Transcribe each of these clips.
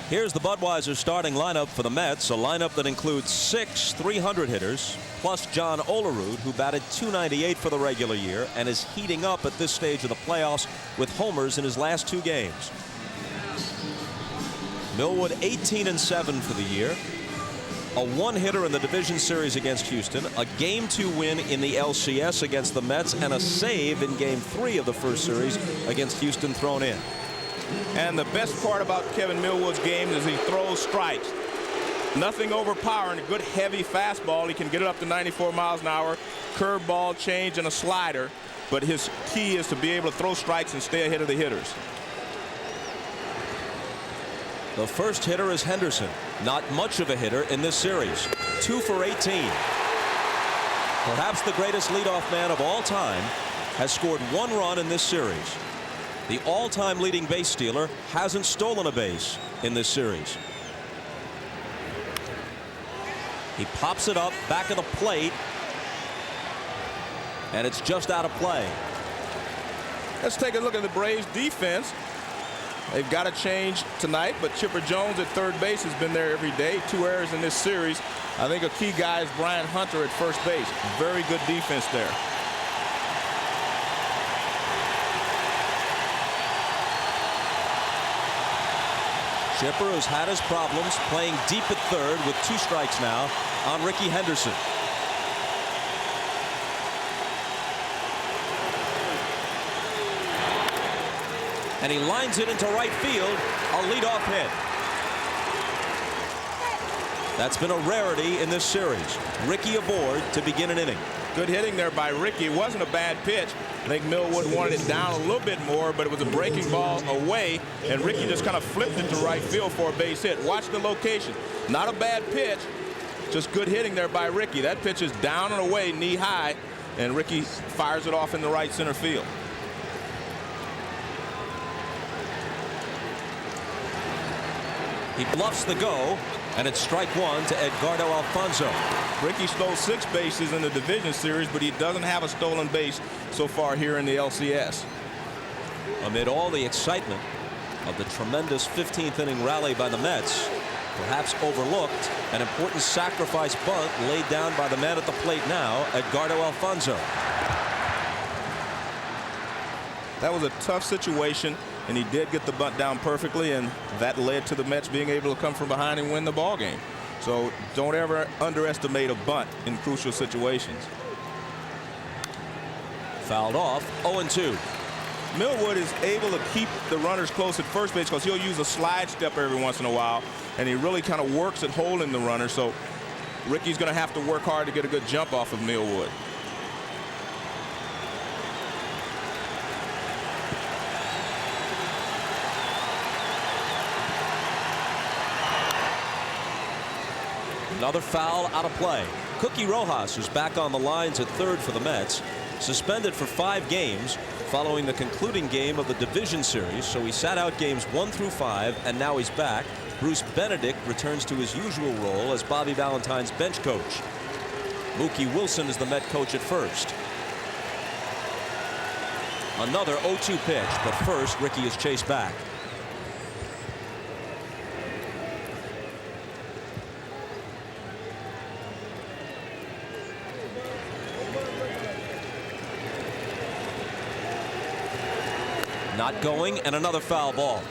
Here's the Budweiser starting lineup for the Mets, a lineup that includes 6 300 hitters, plus John Olerud, who batted .298 for the regular year and is heating up at this stage of the playoffs with homers in his last 2 games. Millwood 18-7 for the year. A 1-hitter in the division series against Houston, a Game 2 win in the LCS against the Mets, and a save in Game 3 of the first series against Houston thrown in. And the best part about Kevin Millwood's game is he throws strikes. Nothing overpowering, a good heavy fastball. He can get it up to 94 miles an hour, curveball, change, and a slider. But his key is to be able to throw strikes and stay ahead of the hitters. The first hitter is Henderson. Not much of a hitter in this series. 2 for 18. Perhaps the greatest leadoff man of all time has scored 1 run in this series. The all-time leading base stealer hasn't stolen a base in this series. He pops it up back of the plate, and it's just out of play. Let's take a look at the Braves defense. They've got a change tonight, but Chipper Jones at third base has been there every day. 2 errors in this series. I think a key guy is Brian Hunter at first base. Very good defense there. Chipper has had his problems playing deep at third with 2 strikes now on Ricky Henderson. And he lines it into right field, a leadoff hit. That's been a rarity in this series. Ricky aboard to begin an inning. Good hitting there by Ricky. It wasn't a bad pitch. I think Millwood wanted it down a little bit more, but it was a breaking ball away, and Ricky just kind of flipped it to right field for a base hit. Watch the location. Not a bad pitch, just good hitting there by Ricky. That pitch is down and away, knee high, and Ricky fires it off in the right center field. He bluffs the go, and it's strike 1 to Edgardo Alfonzo. Ricky stole 6 bases in the division series, but he doesn't have a stolen base so far here in the LCS. Amid all the excitement of the tremendous 15th inning rally by the Mets, perhaps overlooked, an important sacrifice bunt laid down by the man at the plate now, Edgardo Alfonzo. That was a tough situation, and he did get the bunt down perfectly, and that led to the Mets being able to come from behind and win the ball game. So don't ever underestimate a bunt in crucial situations. Fouled off, 0-2. Millwood is able to keep the runners close at first base because he'll use a slide step every once in a while, and he really kind of works at holding the runner. So Ricky's going to have to work hard to get a good jump off of Millwood. Another foul out of play. Cookie Rojas, who's back on the lines at third for the Mets, suspended for 5 games following the concluding game of the division series, so he sat out games 1 through 5, and now he's back. Bruce Benedict returns to his usual role as Bobby Valentine's bench coach. Mookie Wilson is the Met coach at first. Another 0-2 pitch, but first Ricky is chased back. Not going, and another foul ball.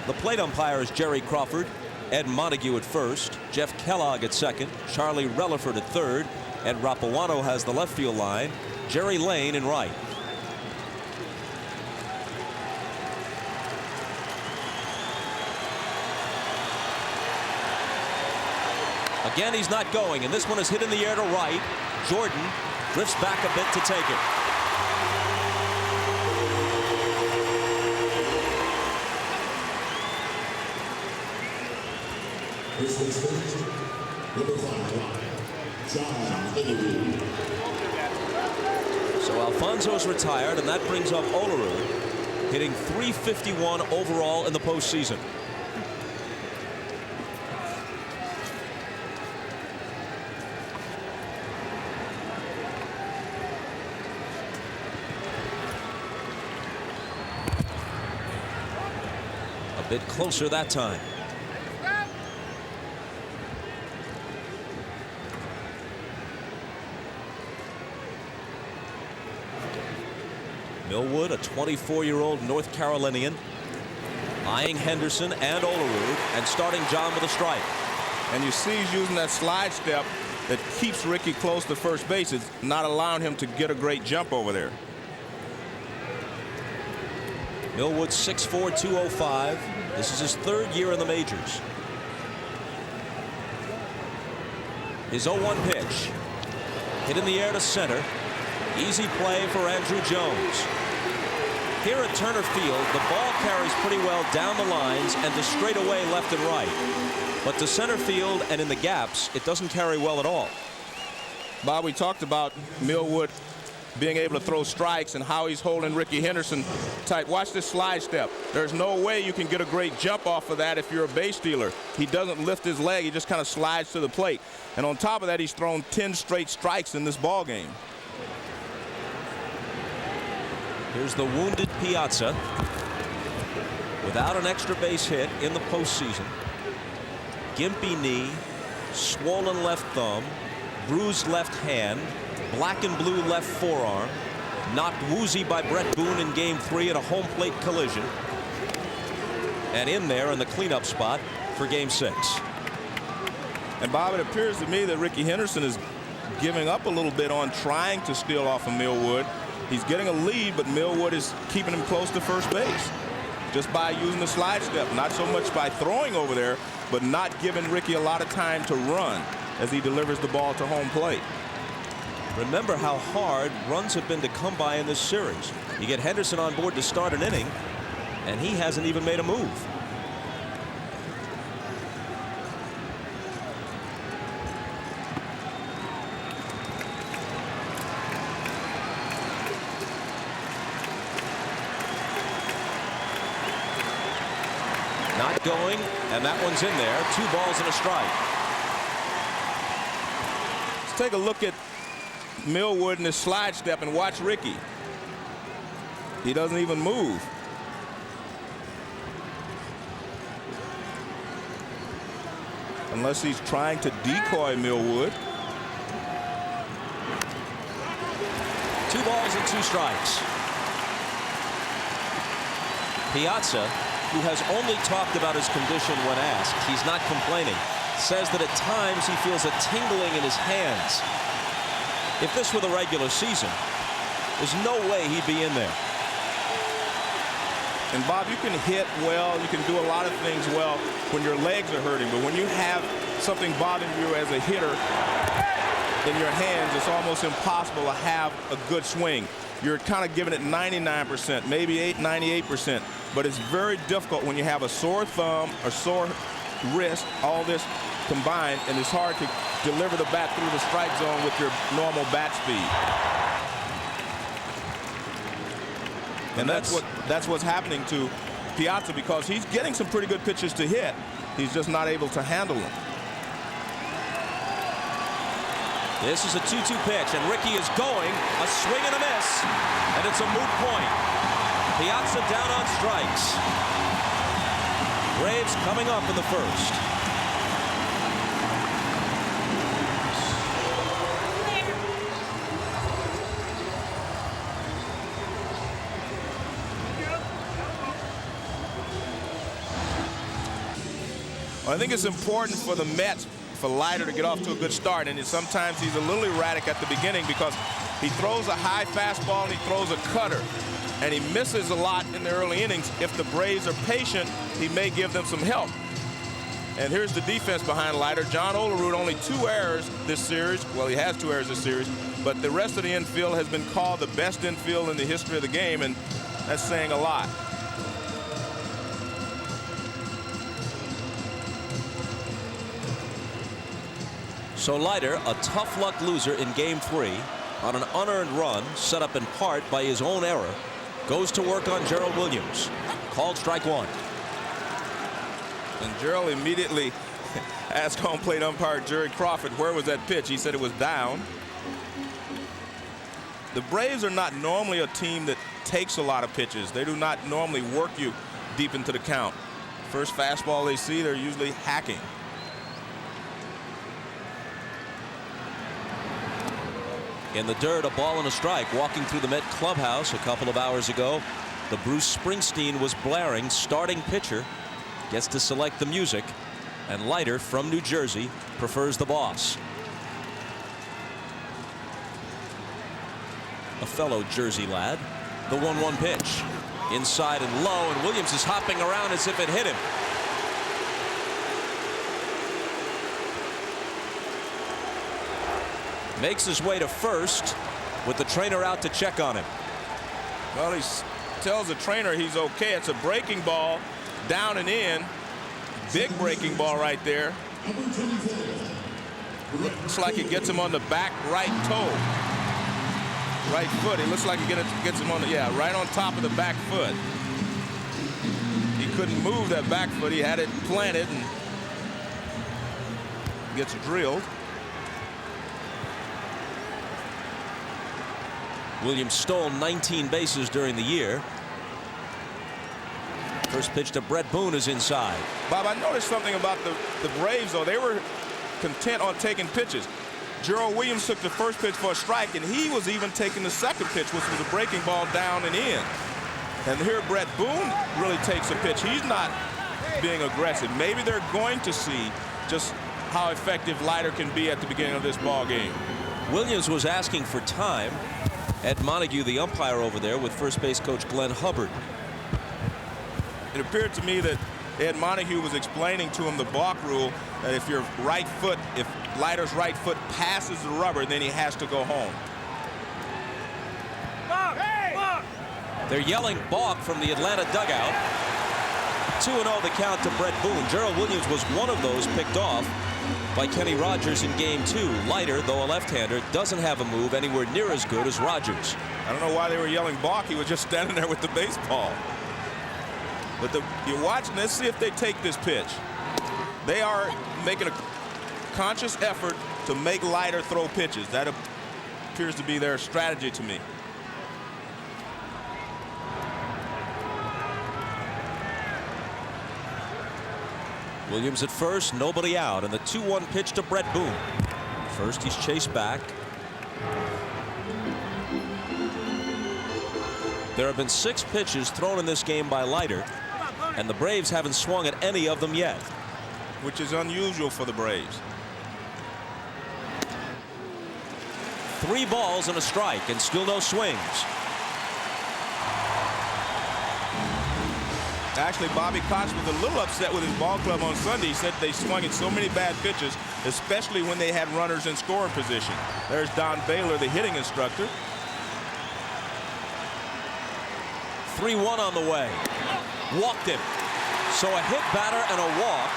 The plate umpire is Jerry Crawford. Ed Montague at first, Jeff Kellogg at second, Charlie Relaford at third, Ed Rapuano has the left field line, Jerry Lane in right. Again, he's not going, and this one is hit in the air to right. Jordan drifts back a bit to take it. So Alfonso's retired, and that brings up Olerud, hitting .351 overall in the postseason. A bit closer that time. Millwood, a 24-year-old North Carolinian, eyeing Henderson and Olerud and starting John with a strike. And you see he's using that slide step that keeps Ricky close to first base. It's not allowing him to get a great jump over there. Millwood 6'4", 205. This is his third year in the majors. His 0-1 pitch. Hit in the air to center. Easy play for Andrew Jones. Here at Turner Field, the ball carries pretty well down the lines and to straightaway left and right. But to center field and in the gaps, it doesn't carry well at all. Bob, we talked about Millwood being able to throw strikes and how he's holding Ricky Henderson tight. Watch this slide step. There's no way you can get a great jump off of that if you're a base stealer. He doesn't lift his leg. He just kind of slides to the plate. And on top of that, he's thrown 10 straight strikes in this ball game. Here's the wounded Piazza without an extra base hit in the postseason. Gimpy knee, swollen left thumb, bruised left hand, black and blue left forearm, knocked woozy by Brett Boone in Game 3 at a home plate collision, and in there in the cleanup spot for Game 6. And Bob, it appears to me that Ricky Henderson is giving up a little bit on trying to steal off of Millwood. He's getting a lead, but Millwood is keeping him close to first base just by using the slide step. Not so much by throwing over there, but not giving Ricky a lot of time to run as he delivers the ball to home plate. Remember how hard runs have been to come by in this series. You get Henderson on board to start an inning, and he hasn't even made a move. Not going, and that one's in there. 2 balls and a strike. Let's take a look at Millwood in his slide step and watch Ricky. He doesn't even move. Unless he's trying to decoy Millwood. 2 balls and 2 strikes. Piazza, who has only talked about his condition when asked, he's not complaining, says that at times he feels a tingling in his hands. If this were the regular season, there's no way he'd be in there. And Bob, you can hit well, you can do a lot of things well when your legs are hurting, but when you have something bothering you as a hitter in your hands, it's almost impossible to have a good swing. You're kind of giving it 99%, maybe 98%, but it's very difficult when you have a sore thumb, a sore wrist, all this combined, and it's hard to deliver the bat through the strike zone with your normal bat speed. And that's what's happening to Piazza, because he's getting some pretty good pitches to hit. He's just not able to handle them. This is a 2-2 pitch, and Ricky is going. A swing and a miss, and it's a moot point. Piazza down on strikes. Braves coming up in the first. Well, I think it's important for the Mets, for Leiter to get off to a good start, and sometimes he's a little erratic at the beginning because he throws a high fastball and he throws a cutter, and he misses a lot in the early innings. If the Braves are patient, he may give them some help. And here's the defense behind Leiter. John Olerud, only 2 errors this series. Well, he has 2 errors this series, but the rest of the infield has been called the best infield in the history of the game, and that's saying a lot. So Leiter, a tough luck loser in Game 3 on an unearned run set up in part by his own error, goes to work on Gerald Williams. Called strike 1. And Gerald immediately asked home plate umpire Jerry Crawford, where was that pitch? He said it was down. The Braves are not normally a team that takes a lot of pitches. They do not normally work you deep into the count. First fastball they see, they're usually hacking. In the dirt, a ball and a strike. Walking through the Met clubhouse a couple of hours ago, the Bruce Springsteen was blaring. Starting pitcher gets to select the music, and Leiter from New Jersey prefers the boss. A fellow Jersey lad. The 1-1 pitch. Inside and low, and Williams is hopping around as if it hit him. Makes his way to first with the trainer out to check on him. Well, he tells the trainer he's okay. It's a breaking ball, down and in. Big breaking ball right there. Looks like it gets him on the back right toe. Right foot. It looks like it gets him on the, yeah, right on top of the back foot. He couldn't move that back foot. He had it planted and gets drilled. Williams stole 19 bases during the year. First pitch to Brett Boone is inside. Bob, I noticed something about the Braves, though. They were content on taking pitches. Gerald Williams took the first pitch for a strike, and he was even taking the second pitch, which was a breaking ball down and in. And here Brett Boone really takes a pitch. He's not being aggressive. Maybe they're going to see just how effective Leiter can be at the beginning of this ball game. Williams was asking for time. Ed Montague, the umpire over there, with first base coach Glenn Hubbard. It appeared to me that Ed Montague was explaining to him the balk rule, that if your right foot, if Leiter's right foot passes the rubber, then he has to go home. They're yelling balk from the Atlanta dugout. 2-0 the count to Brett Boone. Gerald Williams was one of those picked off by Kenny Rogers in game 2. Leiter, though a left-hander, doesn't have a move anywhere near as good as Rogers. I don't know why they were yelling balk. He was just standing there with the baseball. But you're watching. Let's see if they take this pitch. They are making a conscious effort to make Leiter throw pitches. That appears to be their strategy to me. Williams at first, nobody out, and the 2-1 pitch to Brett Boone. First, he's chased back. There have been 6 pitches thrown in this game by Leiter, and the Braves haven't swung at any of them yet. Which is unusual for the Braves. 3 balls and a strike, and still no swings. Actually, Bobby Cox was a little upset with his ball club on Sunday. He said they swung at so many bad pitches, especially when they had runners in scoring position. There's Don Baylor, the hitting instructor. 3-1 on the way. Walked him. So a hit batter and a walk.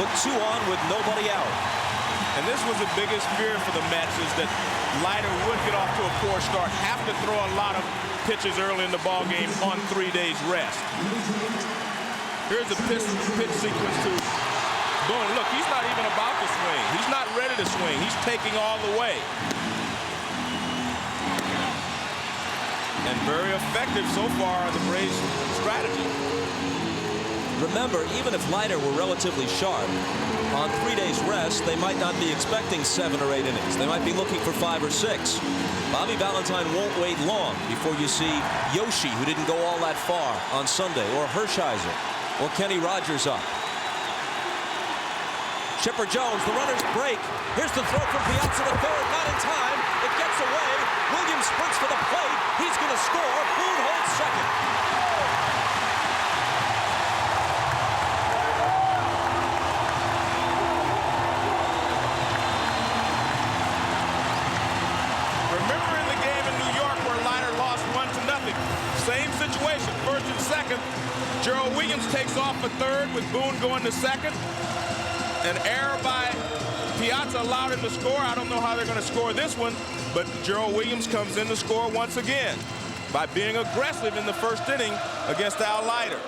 Put 2 on with nobody out. And this was the biggest fear for the Mets, is that Leiter would get off to a poor start, have to throw a lot of pitches early in the ball game on 3 days rest. Here's the pitch sequence to Boone. Look, he's not even about to swing. He's not ready to swing. He's taking all the way. And very effective so far on the Braves' strategy. Remember, even if Leiter were relatively sharp, on 3 days rest, they might not be expecting 7 or 8 innings. They might be looking for 5 or 6. Bobby Valentine won't wait long before you see Yoshi, who didn't go all that far on Sunday, or Hershiser, or Kenny Rogers up. Chipper Jones, the runners break. Here's the throw from Piazza to third, not in time. It gets away. Williams sprints for the plate. He's going to score. Boone holds second. Same situation, first and second. Gerald Williams takes off for third with Boone going to second. An error by Piazza allowed him to score. I don't know how they're going to score this one, but Gerald Williams comes in to score once again by being aggressive in the first inning against Al Leiter.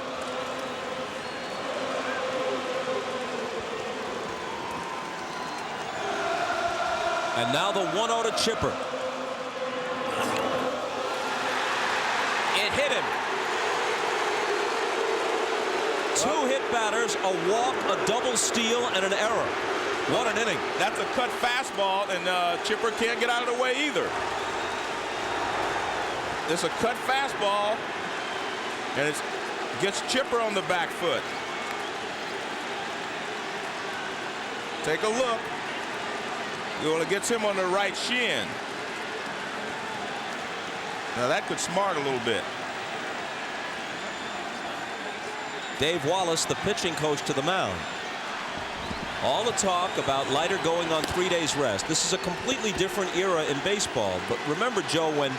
And now the 1-0 to Chipper. It hit him. 2 hit batters, a walk, a double steal, and an error. What an inning. That's a cut fastball, and Chipper can't get out of the way either. It's a cut fastball, and it gets Chipper on the back foot. Take a look. Well, it gets him on the right shin. Now that could smart a little bit. Dave Wallace, the pitching coach, to the mound. All the talk about Leiter going on 3 days rest. This is a completely different era in baseball. But remember, Joe, when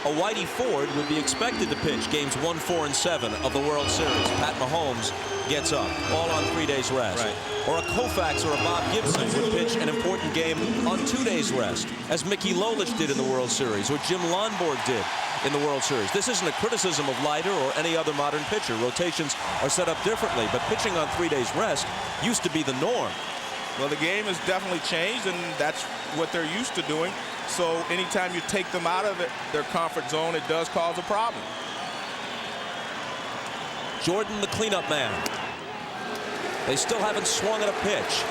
a Whitey Ford would be expected to pitch games 1, 4, and 7 of the World Series, Pat Mahomes gets up, all on 3 days rest. Right. Or a Koufax or a Bob Gibson would pitch an important game on 2 days rest, as Mickey Lolich did in the World Series, or Jim Lonborg did in the World Series. This isn't a criticism of Leiter or any other modern pitcher. Rotations are set up differently, but pitching on 3 days rest used to be the norm. Well, the game has definitely changed, and that's what they're used to doing. So anytime you take them out of their comfort zone, it does cause a problem. Jordan, the cleanup man. They still haven't swung at a pitch.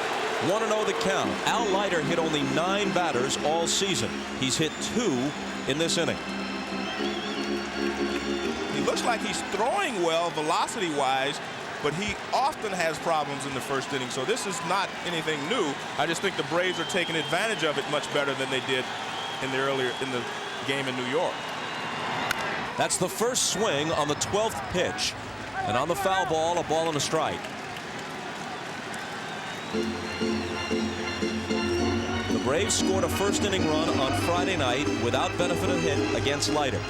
1-0 the count. Al Leiter hit only 9 batters all season. He's hit 2 in this inning. He looks like he's throwing well velocity-wise, but he often has problems in the first inning. So this is not anything new. I just think the Braves are taking advantage of it much better than they did in the game in New York. That's the first swing on the 12th pitch. And on the foul ball, a ball and a strike. The Braves scored a first inning run on Friday night without benefit of hit against Leiter.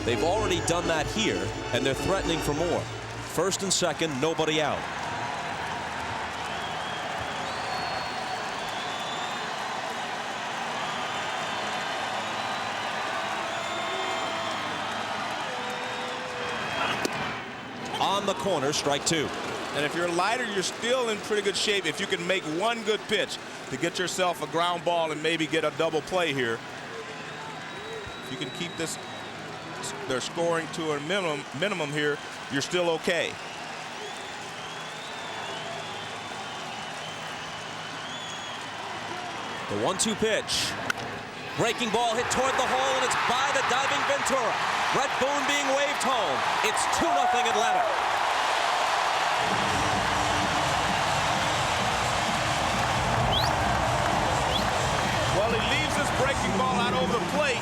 They've already done that here, and they're threatening for more. First and second, nobody out. On the corner, strike 2. And if you're Leiter, you're still in pretty good shape if you can make one good pitch to get yourself a ground ball and maybe get a double play here. If you can keep their scoring to a minimum here, you're still okay. The 1-2 pitch. Breaking ball hit toward the hole, and it's by the diving Ventura. Brett Boone being waved home. It's 2-0 Atlanta. Well, he leaves this breaking ball out over the plate.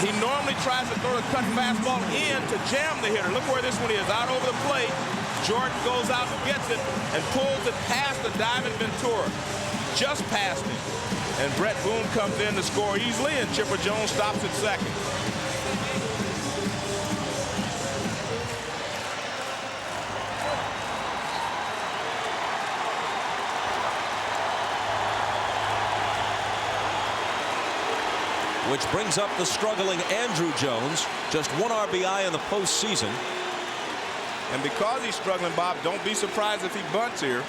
He normally tries to throw the cut fastball in to jam the hitter. Look where this one is, out over the plate. Jordan goes out and gets it and pulls it past the diving Ventura. Just past him. And Brett Boone comes in to score easily, and Chipper Jones stops at second. Which brings up the struggling Andrew Jones, just 1 RBI in the postseason. And because he's struggling, Bob, don't be surprised if he bunts here.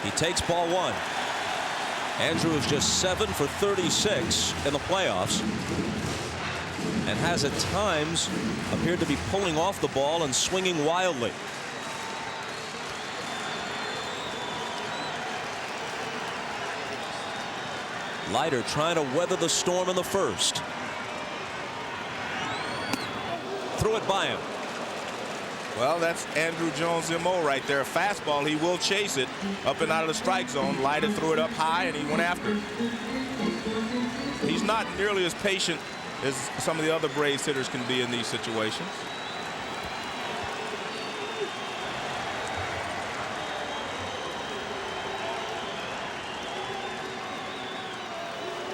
He takes ball 1. Andrew is just 7 for 36 in the playoffs, and has at times appeared to be pulling off the ball and swinging wildly. Leiter trying to weather the storm in the first. Threw it by him. Well, that's Andrew Jones' MO right there. Fastball, he will chase it up and out of the strike zone. Leiter threw it up high, and he went after it. He's not nearly as patient as some of the other Braves hitters can be in these situations.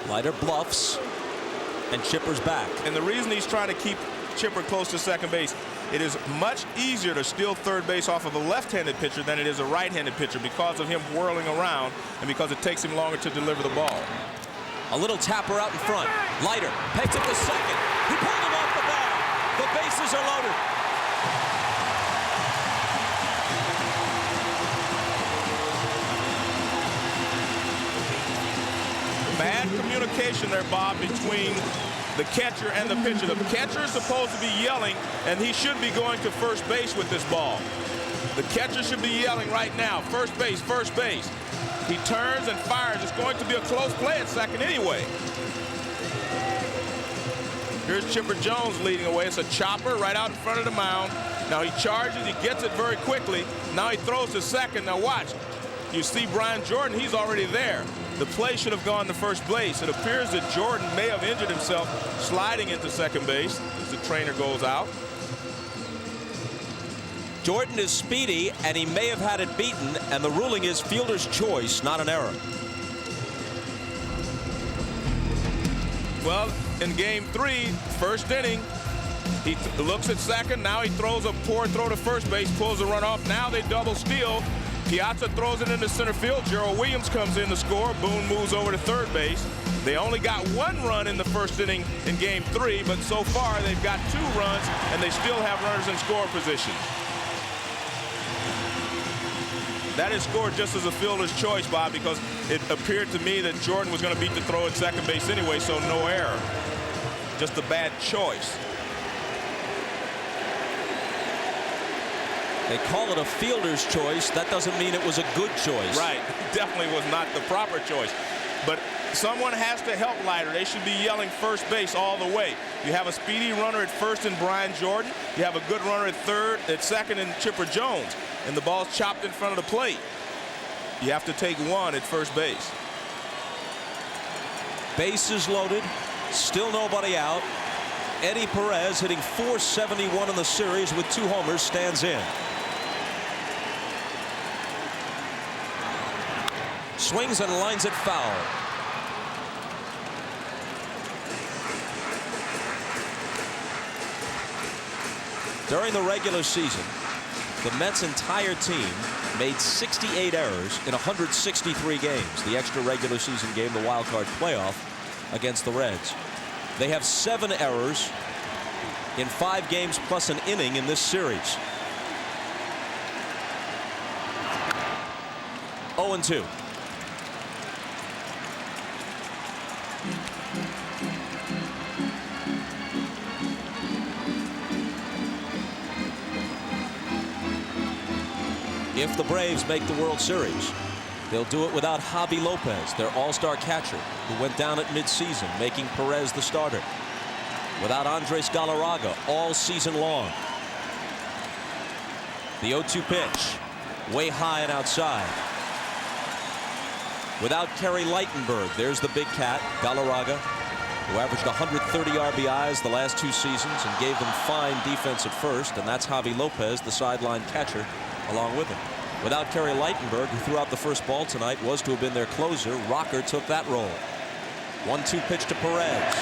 Leiter bluffs, and Chipper's back. And the reason he's trying to keep Chipper close to second base, it is much easier to steal third base off of a left-handed pitcher than it is a right-handed pitcher because of him whirling around and because it takes him longer to deliver the ball. A little tapper out in front. Leiter pegs it to second. He pulled him off the bag. The bases are loaded. Bad communication there, Bob, between the catcher and the pitcher. The catcher is supposed to be yelling, and he should be going to first base with this ball. The catcher should be yelling right now, first base, first base. He turns and fires. It's going to be a close play at second anyway. Here's Chipper Jones leading away. It's a chopper right out in front of the mound. Now he charges. He gets it very quickly. Now he throws to second. Now watch. You see Brian Jordan. He's already there. The play should have gone to first base. It appears that Jordan may have injured himself sliding into second base as the trainer goes out. Jordan is speedy, and he may have had it beaten, and the ruling is fielder's choice, not an error. Well, in game 3, first inning, he looks at second. Now he throws a poor throw to first base, pulls the run off. Now they double steal. Piazza throws it into center field. Gerald Williams comes in to score. Boone moves over to third base. They only got 1 run in the first inning in game 3, but so far they've got 2 runs, and they still have runners in scoring position. That is scored just as a fielder's choice, Bob, because it appeared to me that Jordan was going to beat the throw at second base anyway, so no error. Just a bad choice. They call it a fielder's choice. That doesn't mean it was a good choice. Right. Definitely was not the proper choice. But someone has to help Leiter. They should be yelling first base all the way. You have a speedy runner at first in Brian Jordan. You have a good runner at second in Chipper Jones. And the ball's chopped in front of the plate. You have to take 1 at first base. Bases loaded. Still nobody out. Eddie Perez, hitting .471 in the series with 2 homers, stands in. Swings and lines it foul. During the regular season, the Mets' entire team made 68 errors in 163 games. The extra regular season game, the wild card playoff against the Reds. They have 7 errors in 5 games plus an inning in this series. 0-2. If the Braves make the World Series, they'll do it without Javi Lopez, their all-star catcher, who went down at midseason, making Perez the starter. Without Andres Galarraga all season long. The 0-2 pitch, way high and outside. Without Kerry Leitenberg, there's the big cat, Galarraga, who averaged 130 RBIs the last 2 seasons and gave them fine defense at first, and that's Javi Lopez, the sideline catcher, along with him. Without Kerry Leitenberg, who threw out the first ball tonight, was to have been their closer, Rocker took that role. 1-2 pitch to Perez.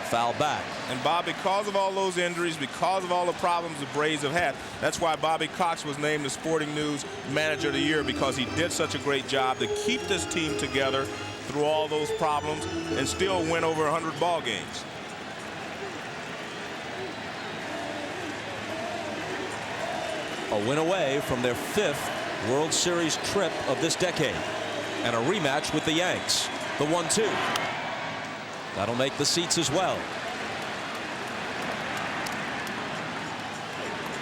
Foul back. And Bob, because of all those injuries, because of all the problems the Braves have had, that's why Bobby Cox was named the Sporting News Manager of the Year, because he did such a great job to keep this team together through all those problems and still win over 100 ball games. A win away from their 5th World Series trip of this decade, and a rematch with the Yanks. The 1-2. That'll make the seats as well.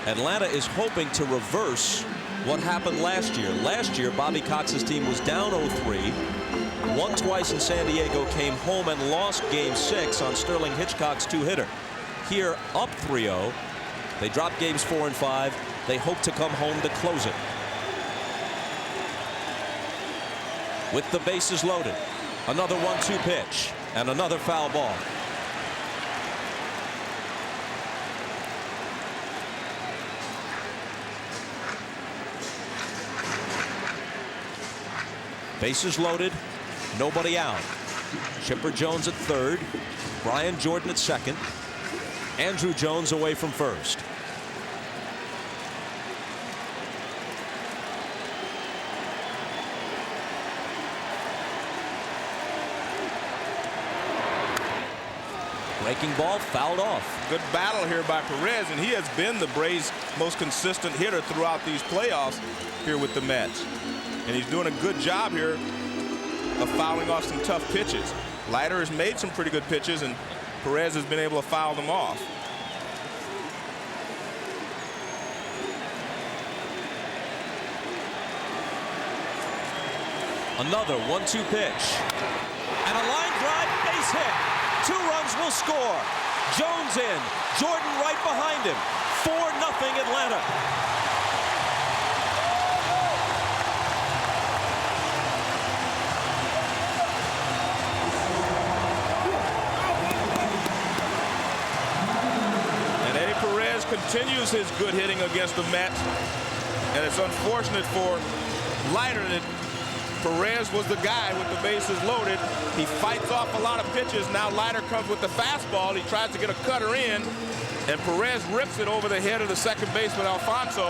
Atlanta is hoping to reverse what happened last year. Last year, Bobby Cox's team was down 0-3, won twice in San Diego, came home and lost Game 6 on Sterling Hitchcock's 2-hitter. Here, up 3-0. They dropped games 4 and 5. They hope to come home to close it. With the bases loaded, another 1-2 pitch and another foul ball. Bases loaded, nobody out. Chipper Jones at third, Brian Jordan at second, Andrew Jones away from first. Breaking ball fouled off. Good battle here by Perez, and he has been the Braves' most consistent hitter throughout these playoffs here with the Mets. And he's doing a good job here of fouling off some tough pitches. Leiter has made some pretty good pitches, and Perez has been able to foul them off. Another 1-2 pitch. And a line drive, base hit. 2 runs will score. Jones in. Jordan right behind him. 4-0 Atlanta. And Eddie Perez continues his good hitting against the Mets. And it's unfortunate for Leiter that Perez was the guy with the bases loaded. He fights off a lot of pitches. Now Leiter comes with the fastball. He tries to get a cutter in, and Perez rips it over the head of the second baseman Alfonso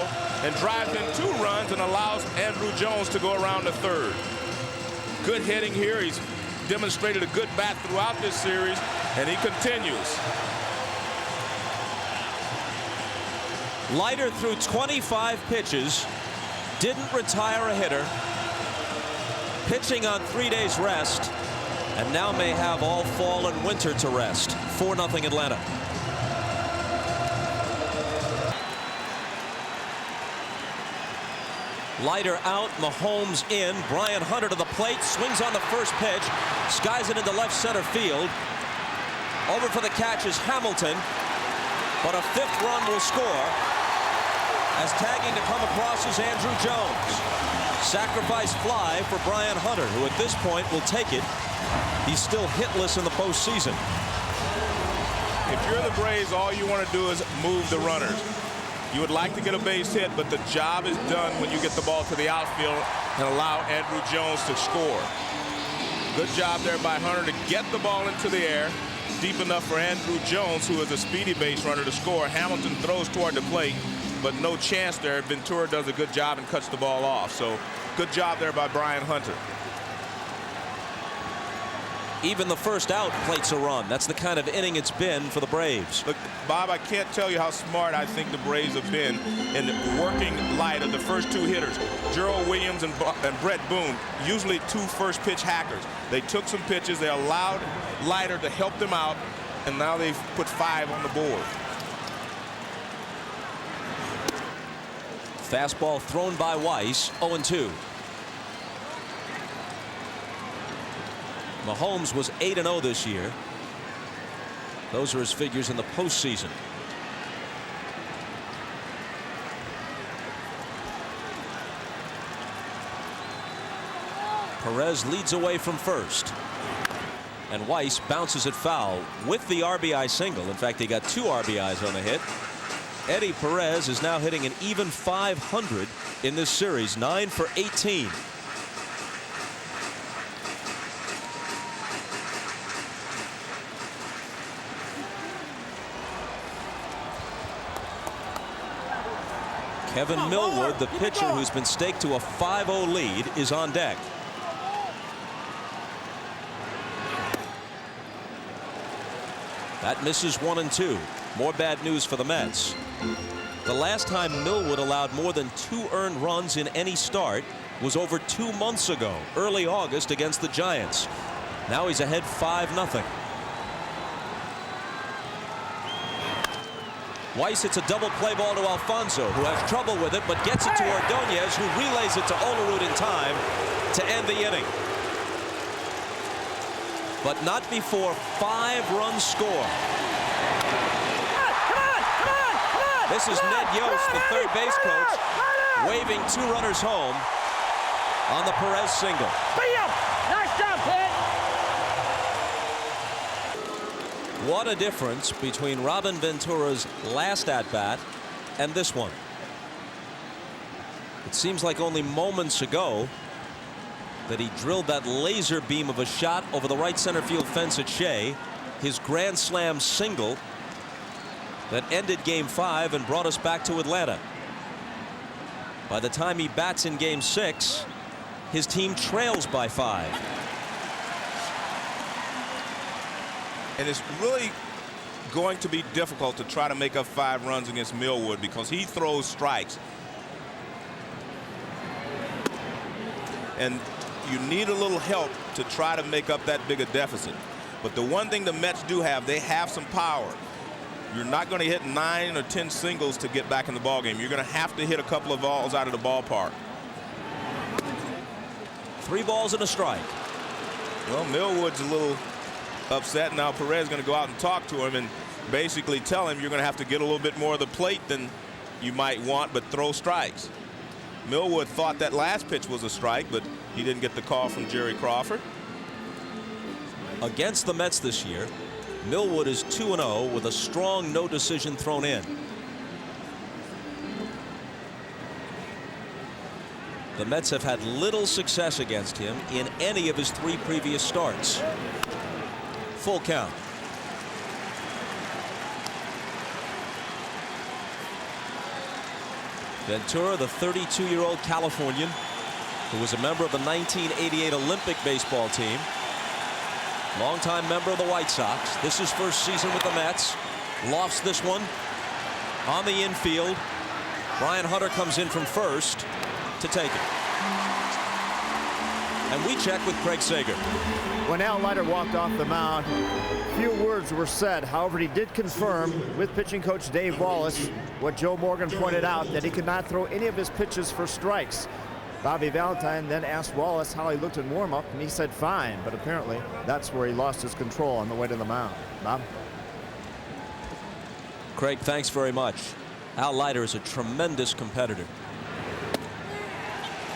and drives in 2 runs and allows Andrew Jones to go around to third. Good hitting here. He's demonstrated a good bat throughout this series, and he continues. Leiter threw 25 pitches, didn't retire a hitter, pitching on 3 days rest, and now may have all fall and winter to rest. 4-0 Atlanta. Leiter out, Mahomes in. Brian Hunter to the plate, swings on the first pitch, skies it into left center field. Over for the catch is Hamilton, but a 5th run will score as tagging to come across is Andrew Jones. Sacrifice fly for Brian Hunter, who at this point will take it. He's still hitless in the postseason. If you're the Braves, all you want to do is move the runners. You would like to get a base hit, but the job is done when you get the ball to the outfield and allow Andrew Jones to score. Good job there by Hunter to get the ball into the air deep enough for Andrew Jones, who is a speedy base runner, to score. Hamilton throws toward the plate, but no chance there. Ventura does a good job and cuts the ball off. So good job there by Brian Hunter. Even the first out plates a run. That's the kind of inning it's been for the Braves. Look, Bob, I can't tell you how smart I think the Braves have been in working Leiter, the first 2 hitters. Gerald Williams and Brett Boone, usually 2 first pitch hackers. They took some pitches, they allowed Leiter to help them out, and now they've put 5 on the board. Fastball thrown by Weiss, 0-2. Mahomes was 8-0 this year. Those are his figures in the postseason. Perez leads away from first. And Weiss bounces it foul with the RBI single. In fact, he got 2 RBIs on the hit. Eddie Perez is now hitting an even .500 in this series, 9 for 18. Kevin Millwood, the pitcher who's been staked to a 5-0 lead, is on deck. That misses 1-2. More bad news for the Mets. The last time Millwood allowed more than 2 earned runs in any start was over 2 months ago, early August against the Giants. Now he's ahead 5-0. Weiss hits a double play ball to Alfonso, who has trouble with it, but gets it to Ordonez, who relays it to Olerud in time to end the inning. But not before 5 runs score. This is Ned Yost, the third base coach, waving 2 runners home on the Perez single. Nice job, Pitt. What a difference between Robin Ventura's last at-bat and this one. It seems like only moments ago that he drilled that laser beam of a shot over the right center field fence at Shea, his grand slam single that ended Game 5 and brought us back to Atlanta. By the time he bats in Game 6, his team trails by 5. And it's really going to be difficult to try to make up 5 runs against Millwood because he throws strikes. And you need a little help to try to make up that big a deficit. But the one thing the Mets do have, they have some power. You're not going to hit 9 or 10 singles to get back in the ballgame. You're going to have to hit a couple of balls out of the ballpark. 3 balls and a strike. Well, Millwood's a little upset. Now Perez is going to go out and talk to him and basically tell him you're going to have to get a little bit more of the plate than you might want, but throw strikes. Millwood thought that last pitch was a strike, but he didn't get the call from Jerry Crawford. Against the Mets this year, Millwood is 2-0 with a strong no decision thrown in. The Mets have had little success against him in any of his 3 previous starts. Full count. Ventura, the 32-year-old Californian who was a member of the 1988 Olympic baseball team. Longtime member of the White Sox. This is first season with the Mets. Lofts this one on the infield. Brian Hunter comes in from first to take it. And we check with Craig Sager. When Leiter walked off the mound, few words were said. However, he did confirm with pitching coach Dave Wallace what Joe Morgan pointed out, that he could not throw any of his pitches for strikes. Bobby Valentine then asked Wallace how he looked in warm-up, and he said fine, but apparently that's where he lost his control on the way to the mound. Bob? Craig, thanks very much. Leiter is a tremendous competitor.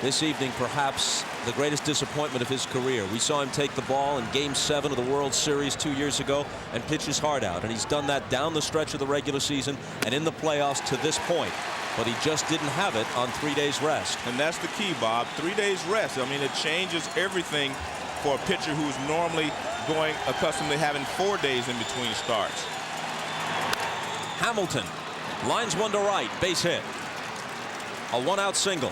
This evening, perhaps the greatest disappointment of his career. We saw him take the ball in Game 7 of the World Series 2 years ago and pitch his heart out, and he's done that down the stretch of the regular season and in the playoffs to this point. But he just didn't have it on 3 days rest. And that's the key, Bob. 3 days rest. I mean, it changes everything for a pitcher who's normally accustomed to having 4 days in between starts. Hamilton lines one to right, base hit. A 1-out single.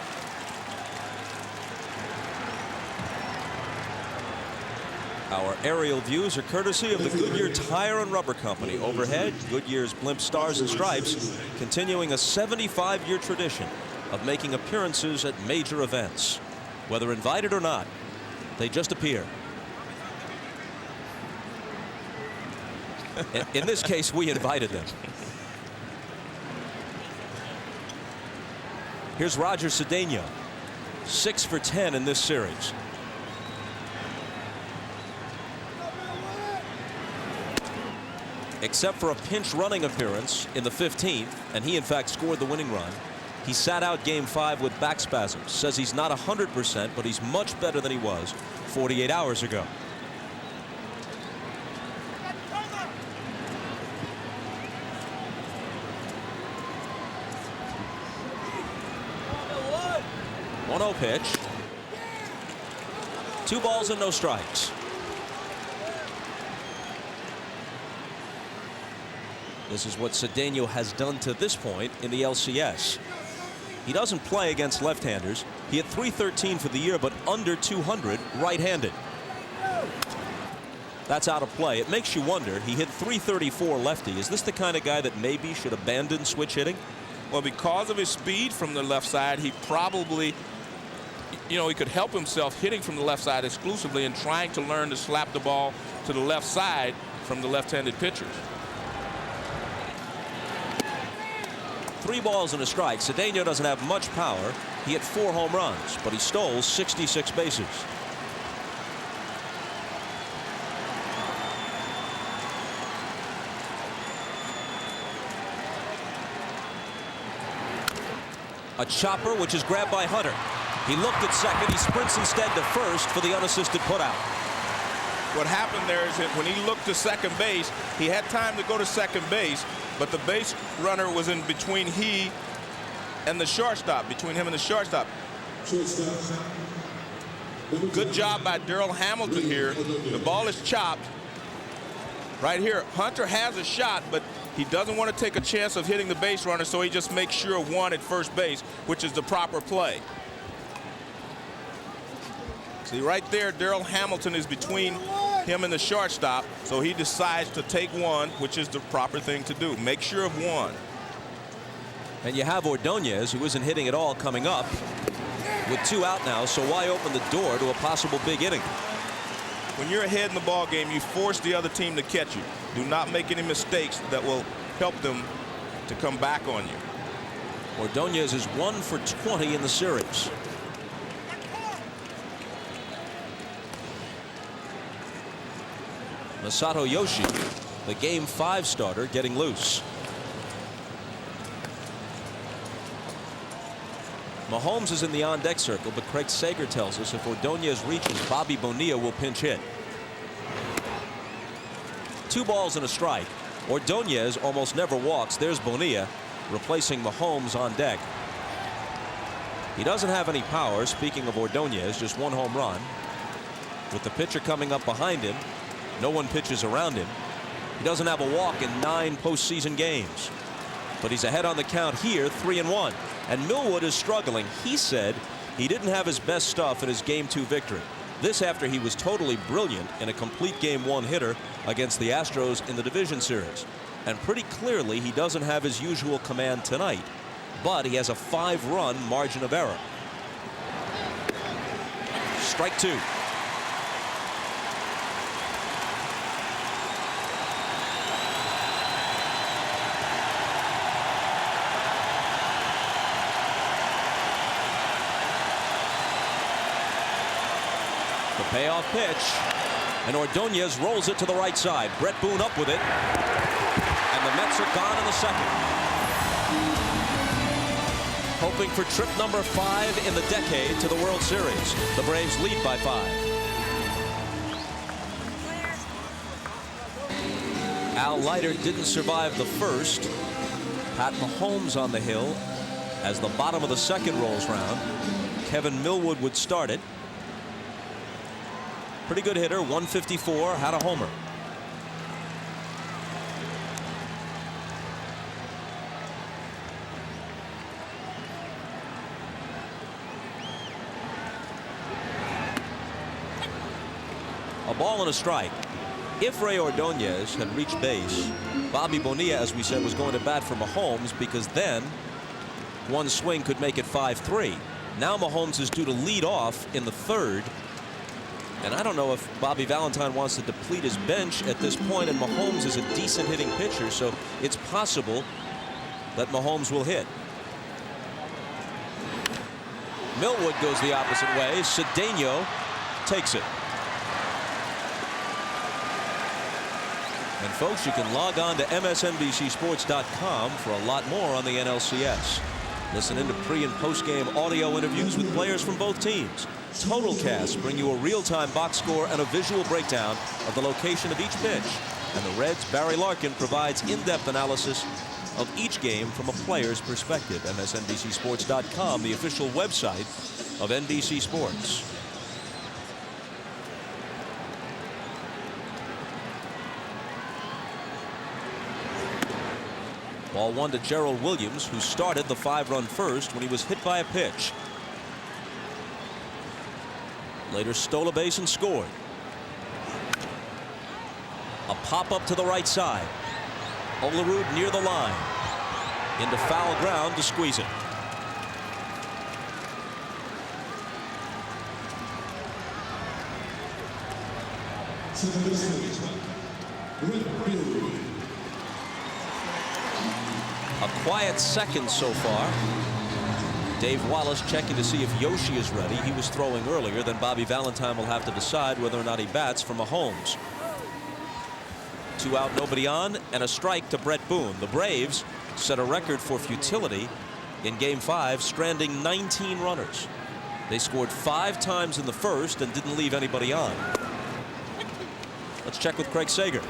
Our aerial views are courtesy of the Goodyear Tire and Rubber Company. Overhead, Goodyear's blimp stars and stripes, continuing a 75-year tradition of making appearances at major events. Whether invited or not, they just appear. In this case, we invited them. Here's Roger Cedeno, 6 for 10 in this series. Except for a pinch running appearance in the 15th, and he in fact scored the winning run. He sat out Game 5 with back spasms. Says he's not 100%, but he's much better than he was 48 hours ago. One-0 pitch. 2 balls and no strikes. This is what Cedeno has done to this point in the LCS. He doesn't play against left-handers. He hit .313 for the year, but under 200 right-handed. That's out of play. It makes you wonder. He hit .334 lefty. Is this the kind of guy that maybe should abandon switch hitting? Well, because of his speed from the left side, he probably, he could help himself hitting from the left side exclusively and trying to learn to slap the ball to the left side from the left-handed pitchers. 3 balls and a strike. Cedeno doesn't have much power. He hit 4 home runs, but he stole 66 bases. A chopper which is grabbed by Hunter. He looked at second. He sprints instead to first for the unassisted putout. What happened there is that when he looked to second base, he had time to go to second base, but the base runner was in between he and the shortstop, between him and the shortstop. Good job by Darrell Hamilton here. The ball is chopped. Right here, Hunter has a shot, but he doesn't want to take a chance of hitting the base runner, so he just makes sure of one at first base, which is the proper play. See, right there, Darrell Hamilton is between him and the shortstop, so he decides to take one, which is the proper thing to do. Make sure of one. And you have Ordonez, who isn't hitting at all, coming up with 2 out now, so why open the door to a possible big inning? when you're ahead in the ball game, you force the other team to catch you. Do not make any mistakes that will help them to come back on you. Ordonez is 1 for 20 in the series. Masato Yoshi, the Game 5 starter, getting loose. Mahomes is in the on-deck circle, but Craig Sager tells us if Ordonez reaches, Bobby Bonilla will pinch hit. 2 balls and a strike. Ordonez almost never walks. There's Bonilla replacing Mahomes on deck. He doesn't have any power. Speaking of Ordonez, just 1 home run. With the pitcher coming up behind him, no one pitches around him. He doesn't have a walk in 9 postseason games. But he's ahead on the count here, 3-1. And Millwood is struggling. He said he didn't have his best stuff in his Game 2 victory. This after he was totally brilliant in a complete Game 1 hitter against the Astros in the division series. And pretty clearly he doesn't have his usual command tonight. But he has a 5-run margin of error. Strike 2. Payoff pitch, and Ordonez rolls it to the right side. Brett Boone up with it, and the Mets are gone in the second. Hoping for trip number 5 in the decade to the World Series. The Braves lead by 5. Al Leiter didn't survive the first. Pat Mahomes on the hill as the bottom of the second rolls round. Kevin Millwood would start it. Pretty good hitter, 154, had a homer. A ball and a strike. If Ray Ordonez had reached base, Bobby Bonilla, as we said, was going to bat for Mahomes, because then one swing could make it 5-3. Now Mahomes is due to lead off in the 3rd. And I don't know if Bobby Valentine wants to deplete his bench at this point, and Mahomes is a decent hitting pitcher, so it's possible that Mahomes will hit. Millwood goes the opposite way. Cedeno takes it. And folks, you can log on to MSNBCSports.com for a lot more on the NLCS. Listen in to pre- and post-game audio interviews with players from both teams. Total Casts bring you a real-time box score and a visual breakdown of the location of each pitch. And the Reds' Barry Larkin provides in-depth analysis of each game from a player's perspective. MSNBCSports.com, the official website of NBC Sports. Ball 1 to Gerald Williams, who started the 5-run first when he was hit by a pitch. Later stole a base and scored. A pop-up to the right side. Olerud near the line. Into foul ground to squeeze it. A quiet second so far. Dave Wallace checking to see if Yoshi is ready. He was throwing earlier. Then Bobby Valentine will have to decide whether or not he bats for Mahomes. 2 out, nobody on, and a strike to Brett Boone. The Braves set a record for futility in Game 5, stranding 19 runners. They scored 5 times in the first and didn't leave anybody on. Let's check with Craig Sager.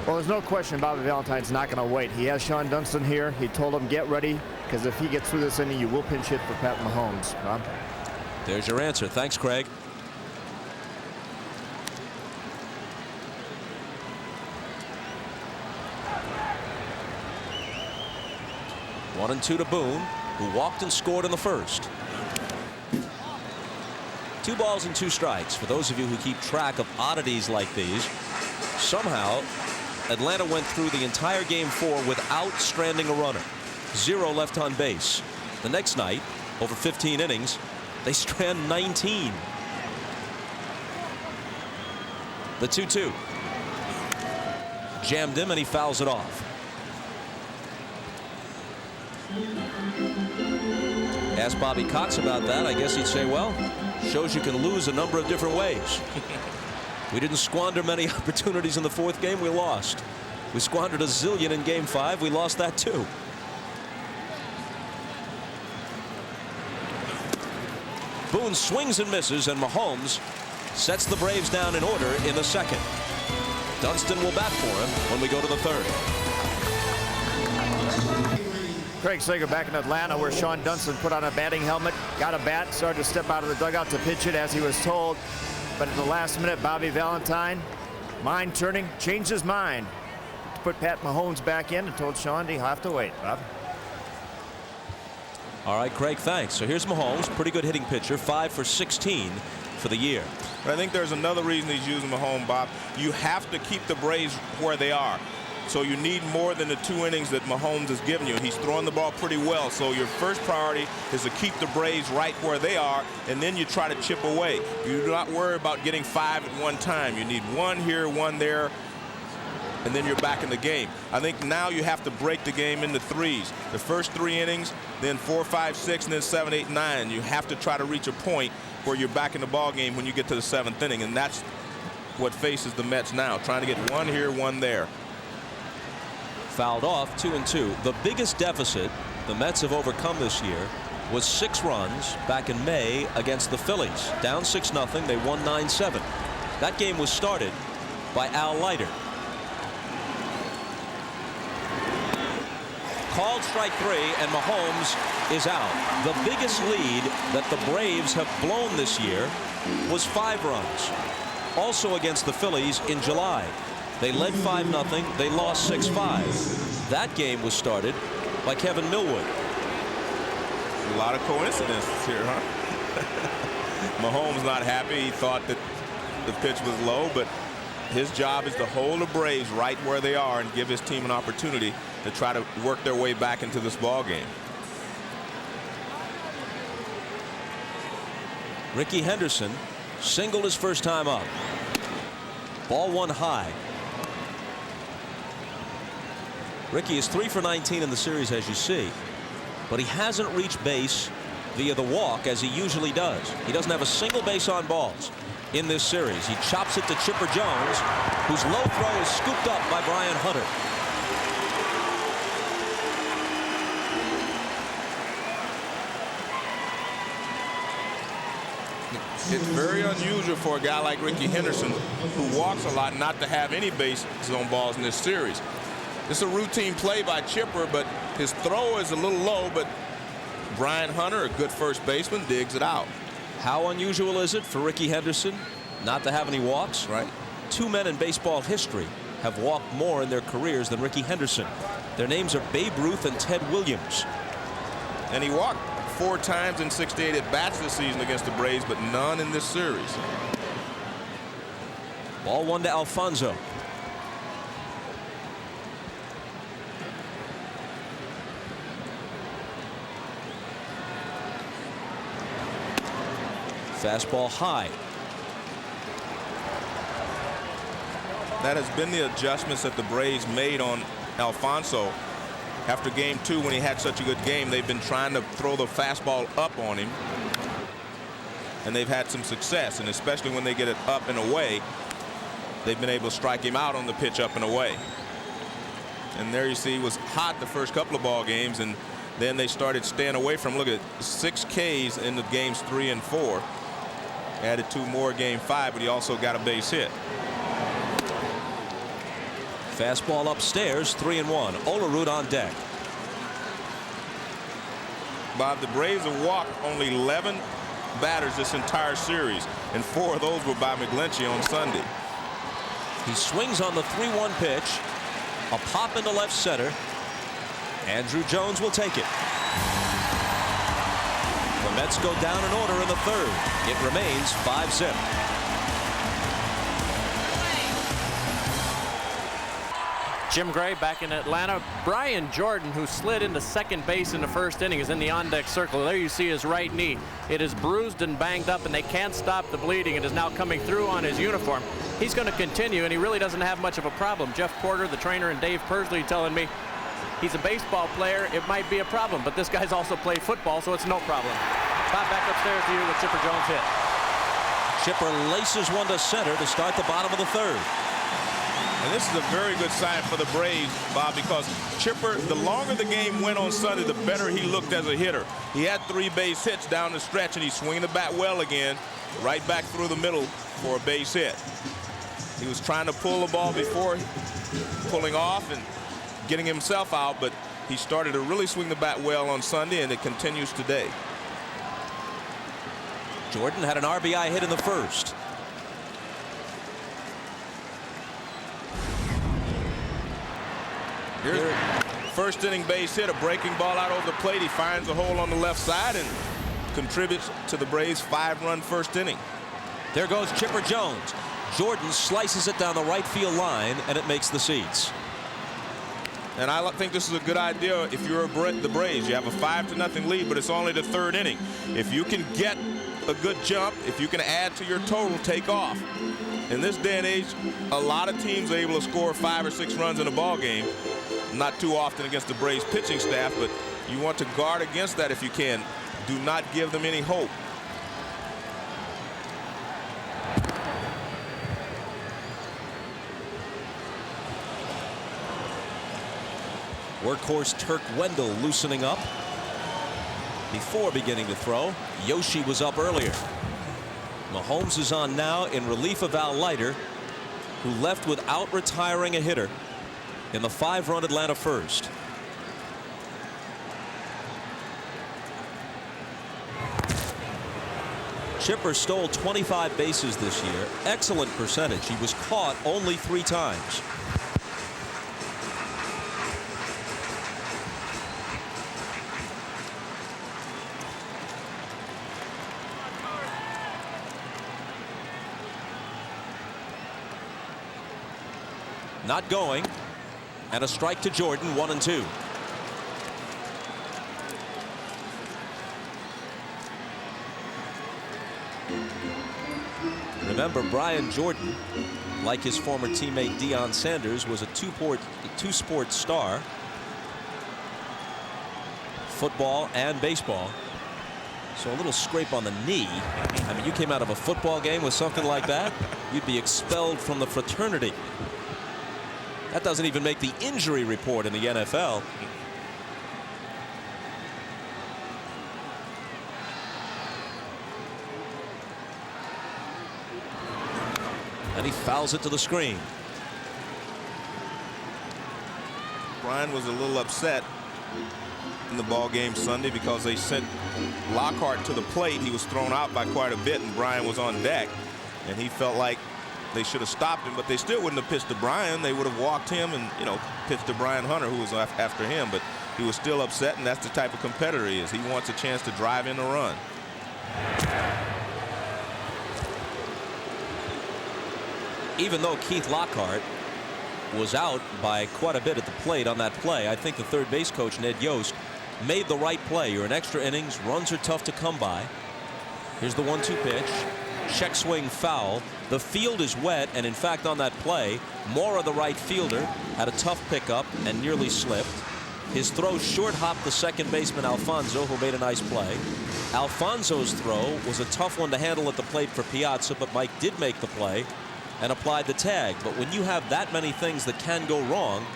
Well, there's no question Bobby Valentine's not going to wait. He has Sean Dunston here. He told him get ready, because if he gets through this inning, you will pinch hit for Pat Mahomes. Bob? There's your answer. Thanks, Craig. One and 2 to Boone, who walked and scored in the first. 2 balls and 2 strikes. For those of you who keep track of oddities like these, somehow Atlanta went through the entire Game 4 without stranding a runner. 0 left on base. The next night, over 15 innings, they strand 19. The 2-2. Jammed him and he fouls it off. Ask Bobby Cox about that. I guess he'd say, well, shows you can lose a number of different ways. We didn't squander many opportunities in the fourth game. We lost. We squandered a zillion in game 5. We lost that too. Boone swings and misses, and Mahomes sets the Braves down in order in the second. Dunston will bat for him when we go to the third. Craig Sager back in Atlanta, where Sean Dunston put on a batting helmet, got a bat, started to step out of the dugout to pitch it as he was told. But at the last minute, Bobby Valentine, mind turning, changed his mind to put Pat Mahomes back in and told Sean he'll have to wait. Bob. All right, Craig, thanks. So here's Mahomes, pretty good hitting pitcher, 5 for 16 for the year. But I think there's another reason he's using Mahomes, Bob. You have to keep the Braves where they are. So you need more than the 2 innings that Mahomes has given you. He's throwing the ball pretty well. So your first priority is to keep the Braves right where they are, and then you try to chip away. You do not worry about getting 5 at one time. You need 1 here, 1 there, and then you're back in the game. I think now you have to break the game into 3s. The first 3 innings, then 4, 5, 6, and then 7, 8, 9. You have to try to reach a point where you're back in the ball game when you get to the 7th inning, and that's what faces the Mets now, trying to get 1 here, 1 there. Fouled off, 2-2. The biggest deficit the Mets have overcome this year was 6 runs back in May against the Phillies. Down 6-0. They won 9-7. That game was started by Al Leiter. Called strike 3, and Mahomes is out. The biggest lead that the Braves have blown this year was 5 runs. Also against the Phillies in July. They led 5-0. They lost 6-5. That game was started by Kevin Millwood. A lot of coincidences here, huh? Mahomes not happy. He thought that the pitch was low, but his job is to hold the Braves right where they are and give his team an opportunity to try to work their way back into this ball game. Ricky Henderson singled his first time up. Ball 1 high. Ricky is 3 for 19 in the series, as you see, but he hasn't reached base via the walk as he usually does. He doesn't have a single base on balls in this series. He chops it to Chipper Jones, whose low throw is scooped up by Brian Hunter. It's very unusual for a guy like Ricky Henderson, who walks a lot, not to have any bases on balls in this series. It's a routine play by Chipper, but his throw is a little low, but Brian Hunter, a good first baseman, digs it out. How unusual is it for Ricky Henderson not to have any walks? Right. 2 men in baseball history have walked more in their careers than Ricky Henderson. Their names are Babe Ruth and Ted Williams. And he walked 4 times in 68 at-bats this season against the Braves, but none in this series. Ball 1 to Alfonso. Fastball high. That has been the adjustments that the Braves made on Alfonso. After game 2, when he had such a good game, they've been trying to throw the fastball up on him, and they've had some success, and especially when they get it up and away, they've been able to strike him out on the pitch up and away. And there you see, he was hot the first couple of ball games, and then they started staying away from him. Look at 6 Ks in the games 3 and 4. Added 2 more game 5, but he also got a base hit. Fastball upstairs, 3-1. Olerud on deck. Bob, the Braves have walked only 11 batters this entire series, and 4 of those were by McGlinchey on Sunday. He swings on the 3-1 pitch. A pop into left center. Andrew Jones will take it. The Mets go down in order in the third. It remains 5-zip. Jim Gray back in Atlanta. Brian Jordan, who slid into second base in the first inning, is in the on-deck circle. There you see his right knee. It is bruised and banged up, and they can't stop the bleeding. It is now coming through on his uniform. He's going to continue, and he really doesn't have much of a problem. Jeff Porter, the trainer, and Dave Persley telling me he's a baseball player. It might be a problem, but this guy's also played football, so it's no problem. Bob, back upstairs to you with Chipper Jones hit. Chipper laces one to center to start the bottom of the third. And this is a very good sign for the Braves, Bob, because Chipper, the longer the game went on Sunday, the better he looked as a hitter. He had 3 base hits down the stretch, and he's swinging the bat well again, right back through the middle for a base hit. He was trying to pull the ball before pulling off and getting himself out, but he started to really swing the bat well on Sunday, and it continues today. Jordan had an RBI hit in the first. Here's first inning base hit, a breaking ball out over the plate. He finds a hole on the left side and contributes to the Braves' 5-run first inning. There goes Chipper Jones. Jordan slices it down the right field line, and it makes the seats. And I think this is a good idea if you're the Braves. You have a 5-0 lead, but it's only the 3rd inning. If you can get a good jump, if you can add to your total, take off. In this day and age, a lot of teams are able to score 5 or 6 runs in a ball game. Not too often against the Braves pitching staff, but you want to guard against that if you can. Do not give them any hope. Workhorse Turk Wendell loosening up before beginning to throw. Yoshi was up earlier. Mahomes is on now in relief of Leiter, who left without retiring a hitter in the 5-run Atlanta first. Chipper stole 25 bases this year. Excellent percentage. He was caught only 3 times. Not going, and a strike to Jordan, 1-2. Remember, Brian Jordan, like his former teammate Deion Sanders, was a two-sport star, football and baseball. So a little scrape on the knee. I mean, you came out of a football game with something like that, you'd be expelled from the fraternity. That doesn't even make the injury report in the NFL. And he fouls it to the screen. Brian was a little upset in the ball game Sunday because they sent Lockhart to the plate. He was thrown out by quite a bit, and Brian was on deck, and he felt like they should have stopped him, but they still wouldn't have pitched to Brian. They would have walked him and, you know, pitched to Brian Hunter, who was after him, but he was still upset, and that's the type of competitor he is. He wants a chance to drive in a run. Even though Keith Lockhart was out by quite a bit at the plate on that play, I think the third base coach, Ned Yost, made the right play. You're in extra innings. Runs are tough to come by. Here's the 1-2 pitch. Check swing foul. The field is wet, and in fact on that play, Mora, the right fielder, had a tough pickup and nearly slipped. His throw short hopped the second baseman Alfonso, who made a nice play. Alfonso's throw was a tough one to handle at the plate for Piazza, but Mike did make the play and applied the tag. But when you have that many things that can go wrong,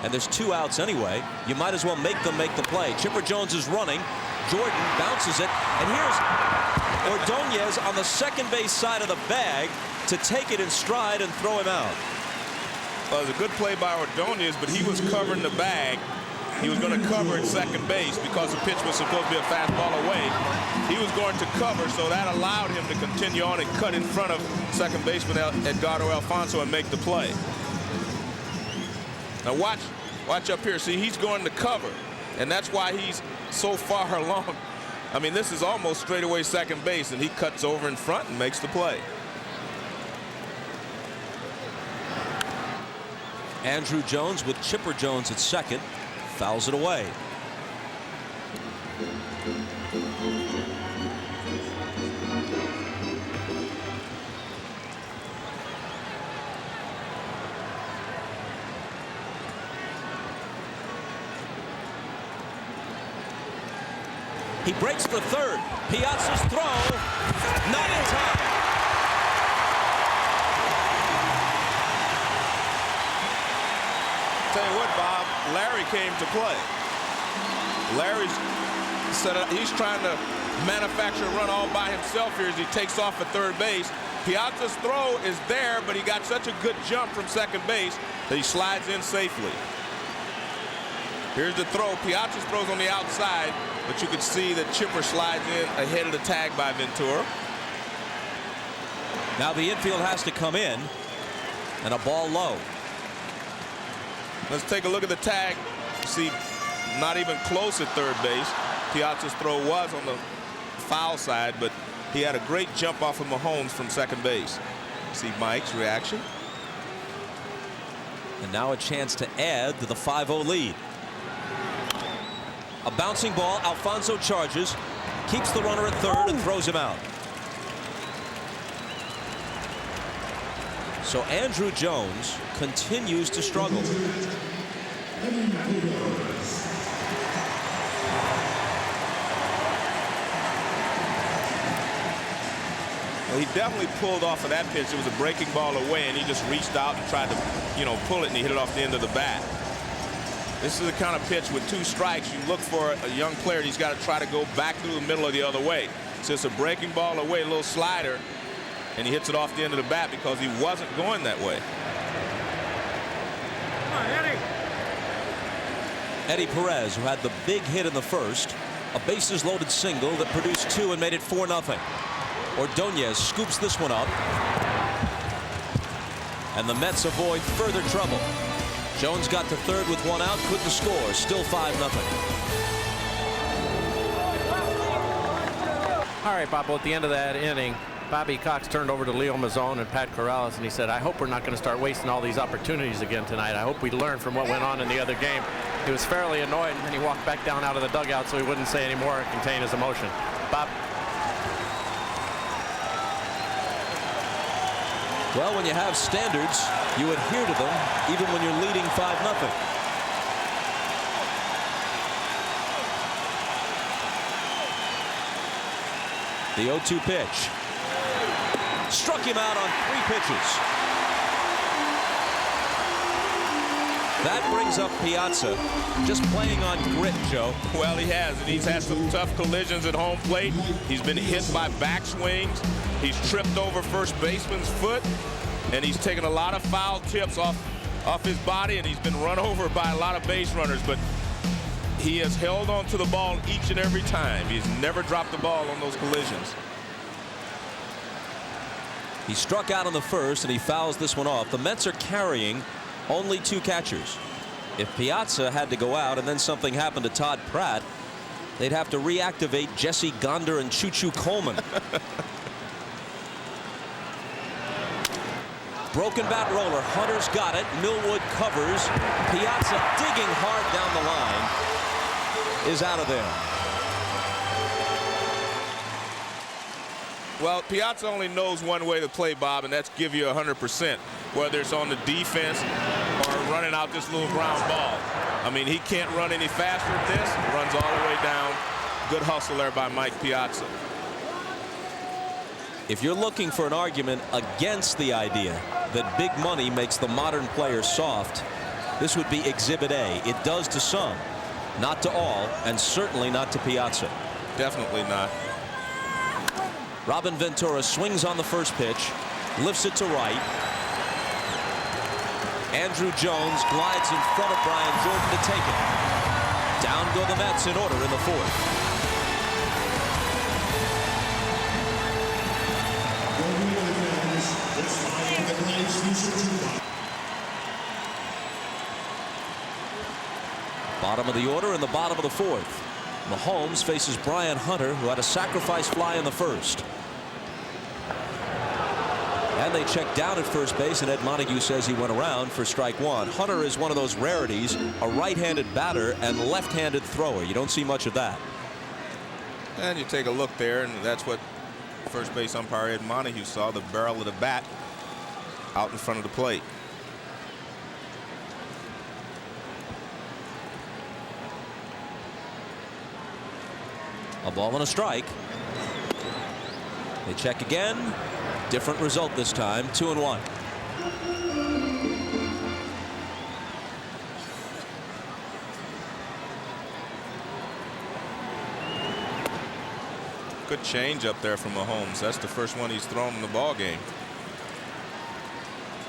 and there's 2 outs anyway, you might as well make them make the play. Chipper Jones is running. Jordan bounces it, and here's Ordonez on the second base side of the bag to take it in stride and throw him out. Well, it was a good play by Ordonez, but he was covering the bag. He was going to cover at second base because the pitch was supposed to be a fastball away. He was going to cover, so that allowed him to continue on and cut in front of second baseman Edgardo Alfonso and make the play. Now watch up here. See, he's going to cover, and that's why he's so far along. I mean, this is almost straightaway second base, and he cuts over in front and makes the play. Andrew Jones with Chipper Jones at second. Fouls it away. He breaks for third. Piazza's throw, not in time. Tell you what, Bob, Larry came to play. Larry's set up, he's trying to manufacture a run all by himself here as he takes off at third base. Piazza's throw is there, but he got such a good jump from second base that he slides in safely. Here's the throw. Piazza's throws on the outside, but you can see that Chipper slides in ahead of the tag by Ventura. Now the infield has to come in, and a ball low. Let's take a look at the tag. You see, not even close at third base. Piazza's throw was on the foul side, but he had a great jump off of Mahomes from second base. See Mike's reaction. And now a chance to add to the 5-0 lead. A bouncing ball. Alfonso charges, keeps the runner at third, and throws him out. So Andrew Jones continues to struggle. Well, he definitely pulled off of that pitch. It was a breaking ball away, and he just reached out and tried to, pull it, and he hit it off the end of the bat. This is the kind of pitch with 2 strikes. You look for a young player, he's got to try to go back through the middle or the other way. So it's a breaking ball away, a little slider, and he hits it off the end of the bat because he wasn't going that way. Come on, Eddie. Eddie Perez, who had the big hit in the first, a bases loaded single that produced 2 and made it 4-0. Ordonez scoops this one up, and the Mets avoid further trouble. Jones got to third with 1 out, couldn't score, still 5-0. All right, Bob, well, at the end of that inning, Bobby Cox turned over to Leo Mazzone and Pat Corrales, and he said, I hope we're not going to start wasting all these opportunities again tonight. I hope we learn from what went on in the other game. He was fairly annoyed, and then he walked back down out of the dugout so he wouldn't say any more and contain his emotion. Bob? Well, when you have standards, you adhere to them, even when you're leading 5-0. The 0-2 pitch. Struck him out on 3 pitches. That brings up Piazza, just playing on grit, Joe. Well, he has, and he's had some tough collisions at home plate. He's been hit by backswings. He's tripped over first baseman's foot, and he's taken a lot of foul tips off his body, and he's been run over by a lot of base runners, but he has held on to the ball each and every time. He's never dropped the ball on those collisions. He struck out on the first, and he fouls this one off. The Mets are carrying only 2 catchers. If Piazza had to go out and then something happened to Todd Pratt, they'd have to reactivate Jesse Gonder and Choo-Choo Coleman. Broken bat roller. Hunter's got it. Millwood covers. Piazza digging hard down the line is out of there. Well, Piazza only knows one way to play, Bob, and that's give you 100%, whether it's on the defense or running out this little ground ball. I mean, he can't run any faster than this. Runs all the way down. Good hustle there by Mike Piazza. If you're looking for an argument against the idea that big money makes the modern player soft, this would be Exhibit A. It does to some, not to all, and certainly not to Piazza. Definitely not. Robin Ventura swings on the first pitch, lifts it to right. Andrew Jones glides in front of Brian Jordan to take it. Down go the Mets in order in the 4th. Bottom of the order in the bottom of the 4th. Mahomes faces Brian Hunter, who had a sacrifice fly in the first. And they check down at first base, and Ed Montague says he went around for strike one. Hunter is one of those rarities, a right-handed batter and left-handed thrower. You don't see much of that. And you take a look there, and that's what first base umpire Ed Montague saw, the barrel of the bat out in front of the plate. A ball and a strike. They check again. Different result this time. 2-1. Good change up there from Mahomes. That's the first one he's thrown in the ball game.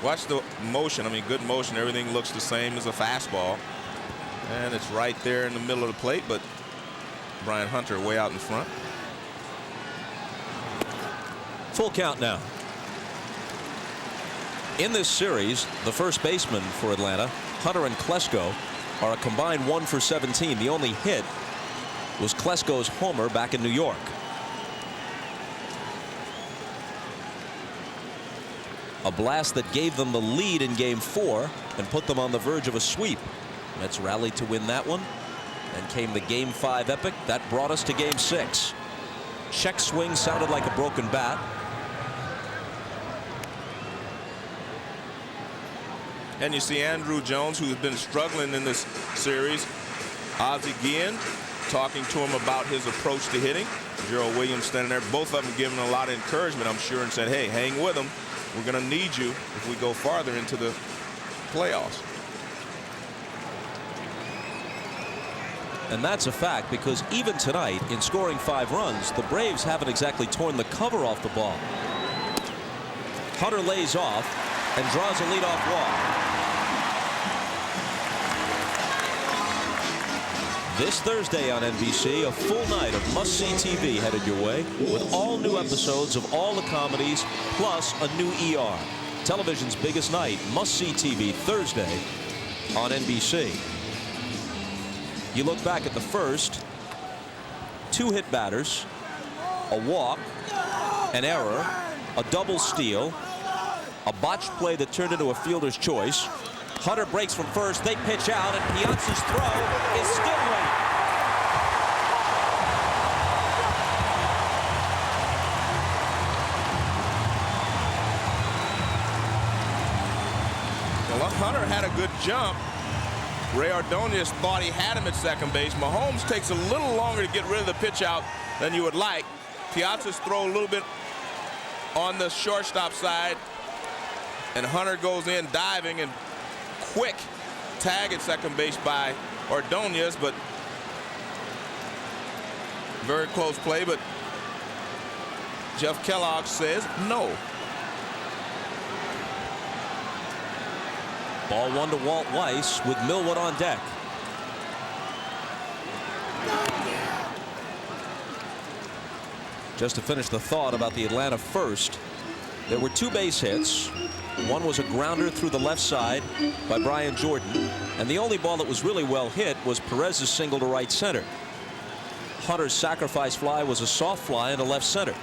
Watch the motion. I mean, good motion. Everything looks the same as a fastball. And it's right there in the middle of the plate, but Brian Hunter way out in front. Full count now. In this series, the first baseman for Atlanta, Hunter and Klesko, are a combined 1 for 17. The only hit was Klesko's homer back in New York. A blast that gave them the lead in Game 4 and put them on the verge of a sweep. Mets rallied to win that one. Then came the Game 5 epic. That brought us to Game 6. Check swing sounded like a broken bat. And you see Andrew Jones, who's been struggling in this series. Ozzie Guillen talking to him about his approach to hitting. Gerald Williams standing there. Both of them giving a lot of encouragement, I'm sure, and said, hey, hang with them. We're going to need you if we go farther into the playoffs. And that's a fact, because even tonight, in scoring 5 runs, the Braves haven't exactly torn the cover off the ball. Hunter lays off and draws a leadoff walk. This Thursday on NBC, a full night of must-see TV headed your way, with all new episodes of all the comedies, plus a new ER. Television's biggest night, must-see TV, Thursday on NBC. You look back at the first, 2 hit batters, a walk, an error, a double steal, a botched play that turned into a fielder's choice. Hunter breaks from first. They pitch out, and Piazza's throw is still late. Well, Hunter had a good jump. Ray Ordonez thought he had him at second base. Mahomes takes a little longer to get rid of the pitch out than you would like. Piazza's throw a little bit on the shortstop side, and Hunter goes in diving, and quick tag at second base by Ordonez, but very close play. But Jeff Kellogg says no. Ball 1 to Walt Weiss with Millwood on deck. Just to finish the thought about the Atlanta first, there were 2 base hits. One was a grounder through the left side by Brian Jordan, and the only ball that was really well hit was Perez's single to right center. Hunter's sacrifice fly was a soft fly into left center.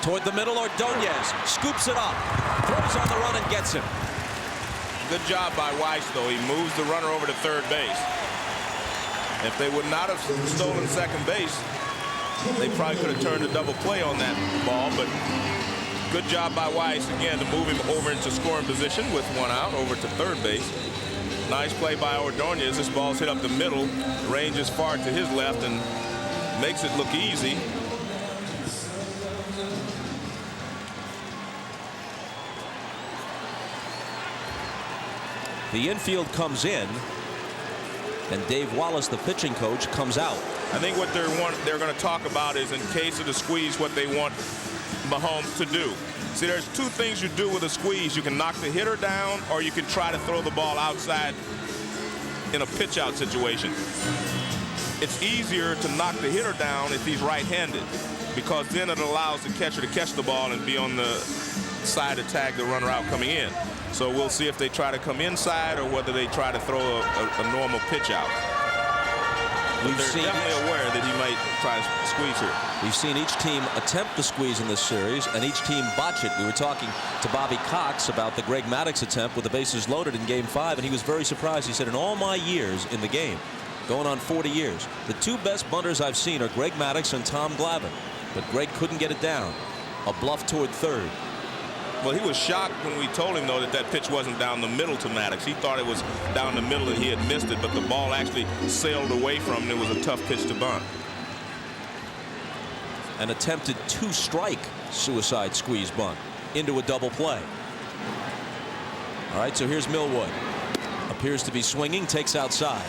Toward the middle, Ordonez scoops it up, throws on the run, and gets him. Good job by Weiss, though. He moves the runner over to third base. If they would not have stolen second base, they probably could have turned a double play on that ball. But good job by Weiss, again, to move him over into scoring position with 1 out over to third base. Nice play by Ordonez. This ball's hit up the middle, ranges far to his left, and makes it look easy. The infield comes in, and Dave Wallace, the pitching coach, comes out. I think what they're going to talk about is, in case of the squeeze, what they want Mahomes to do. See, there's 2 things you do with a squeeze. You can knock the hitter down, or you can try to throw the ball outside in a pitch out situation. It's easier to knock the hitter down if he's right-handed, because then it allows the catcher to catch the ball and be on the side to tag the runner out coming in. So we'll see if they try to come inside or whether they try to throw a normal pitch out. They're definitely aware that he might try to squeeze here. We've seen each team attempt the squeeze in this series, and each team botch it. We were talking to Bobby Cox about the Greg Maddux attempt with the bases loaded in Game 5, and he was very surprised. He said, in all my years in the game, going on 40 years, the two best bunters I've seen are Greg Maddux and Tom Glavine. But Greg couldn't get it down. A bluff toward third. Well, he was shocked when we told him, though, that that pitch wasn't down the middle to Maddux. He thought it was down the middle and he had missed it, but the ball actually sailed away from him. It was a tough pitch to bunt. An attempted two-strike suicide squeeze bunt into a double play. All right, so here's Millwood. Appears to be swinging, takes outside.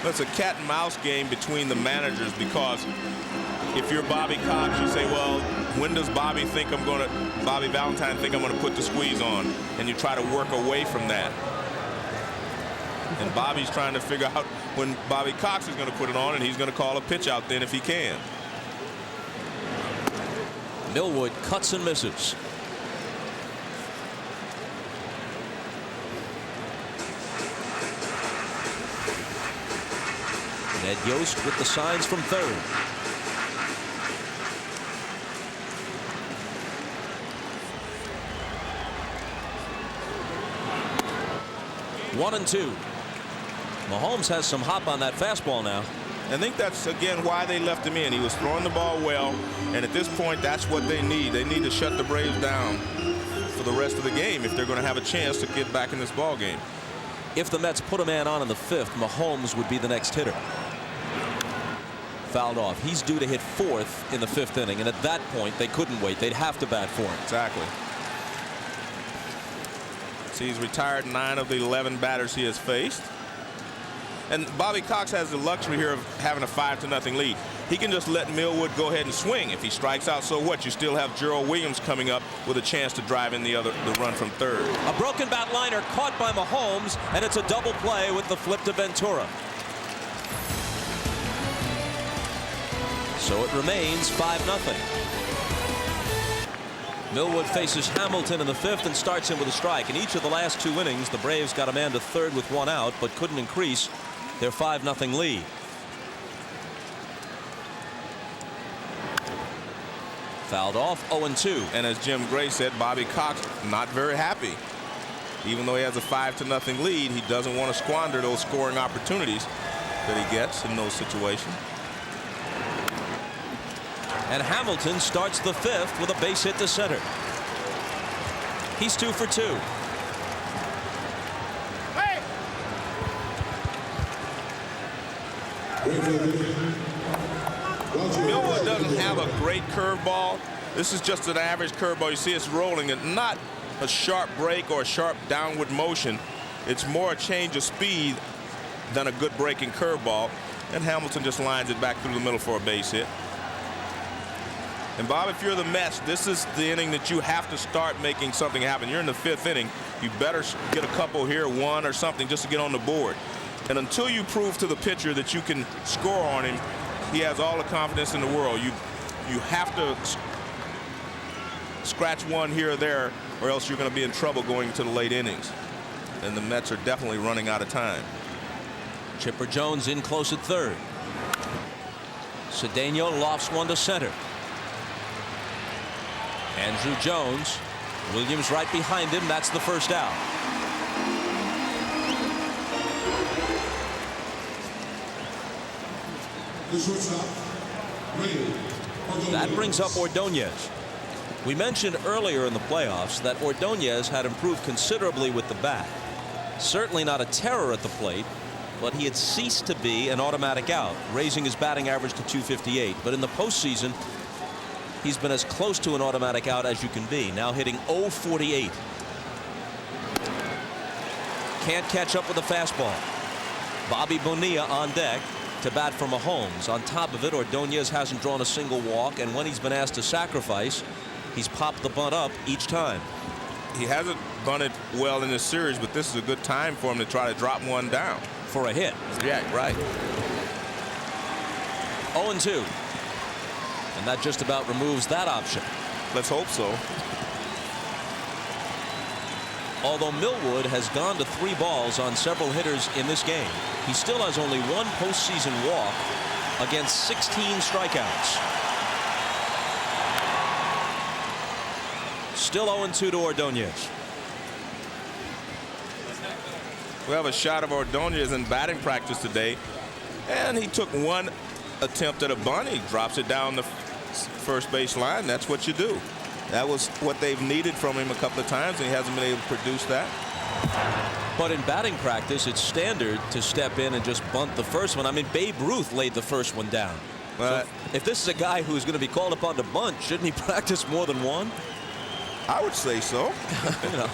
That's a cat and mouse game between the managers, because if you're Bobby Cox, you say, well, when does Bobby Valentine think I'm going to put the squeeze on? And you try to work away from that. And Bobby's trying to figure out when Bobby Cox is going to put it on, and he's going to call a pitch out then if he can. Millwood cuts and misses. Ned Yost with the signs from third. One and two. Mahomes has some hop on that fastball now. I think that's, again, why they left him in. He was throwing the ball well, and at this point, that's what they need. They need to shut the Braves down for the rest of the game if they're going to have a chance to get back in this ball game. If the Mets put a man on in the fifth, Mahomes would be the next hitter. Fouled off. He's due to hit fourth in the fifth inning, and at that point, they couldn't wait. They'd have to bat for him. Exactly. So he's retired 9 of the 11 batters he has faced. And Bobby Cox has the luxury here of having a 5-0 lead. He can just let Millwood go ahead and swing. If he strikes out, so what? You still have Gerald Williams coming up with a chance to drive in the run from third. A broken bat liner caught by Mahomes, and it's a double play with the flip to Ventura. So it remains 5-0. Millwood faces Hamilton in the fifth and starts him with a strike. In each of the last 2 innings, the Braves got a man to third with 1 out, but couldn't increase their 5-0 lead. Fouled off, 0-2. And as Jim Gray said, Bobby Cox not very happy. Even though he has a 5-0 lead, he doesn't want to squander those scoring opportunities that he gets in those situations. And Hamilton starts the fifth with a base hit to center. He's 2 for 2. Hey! Millwood doesn't have a great curveball. This is just an average curveball. You see it's rolling, and not a sharp break or a sharp downward motion. It's more a change of speed than a good breaking curveball. And Hamilton just lines it back through the middle for a base hit. And Bob, if you're the Mets, this is the inning that you have to start making something happen. You're in the 5th inning. You better get a couple here, 1 or something, just to get on the board. And until you prove to the pitcher that you can score on him, he has all the confidence in the world. You have to scratch 1 here or there, or else you're going to be in trouble going into the late innings. And the Mets are definitely running out of time. Chipper Jones in close at third. Cedeno lofts one to center. Andrew Jones. Williams right behind him. That's the first out. That brings up Ordonez. We mentioned earlier in the playoffs that Ordonez had improved considerably with the bat. Certainly not a terror at the plate, but he had ceased to be an automatic out, raising his batting average to .258. But in the postseason, he's been as close to an automatic out as you can be, now hitting .048. Can't catch up with the fastball. Bobby Bonilla on deck to bat for Mahomes. On top of it, Ordonez hasn't drawn a single walk, and when he's been asked to sacrifice, he's popped the bunt up each time. He hasn't bunted well in this series, but this is a good time for him to try to drop one down. For a hit. Yeah, right. 0-2. And that just about removes that option. Let's hope so. Although Millwood has gone to 3 balls on several hitters in this game, he still has only 1 postseason walk against 16 strikeouts. Still 0-2 to Ordonez. We have a shot of Ordonez in batting practice today, and he took 1 attempt at a bunt. He drops it down the first base line. That's what you do. That was what they've needed from him a couple of times, and he hasn't been able to produce that. But in batting practice, it's standard to step in and just bunt the first one. I mean, Babe Ruth laid the first one down. So if this is a guy who's going to be called upon to bunt, shouldn't he practice more than one? I would say so. You know.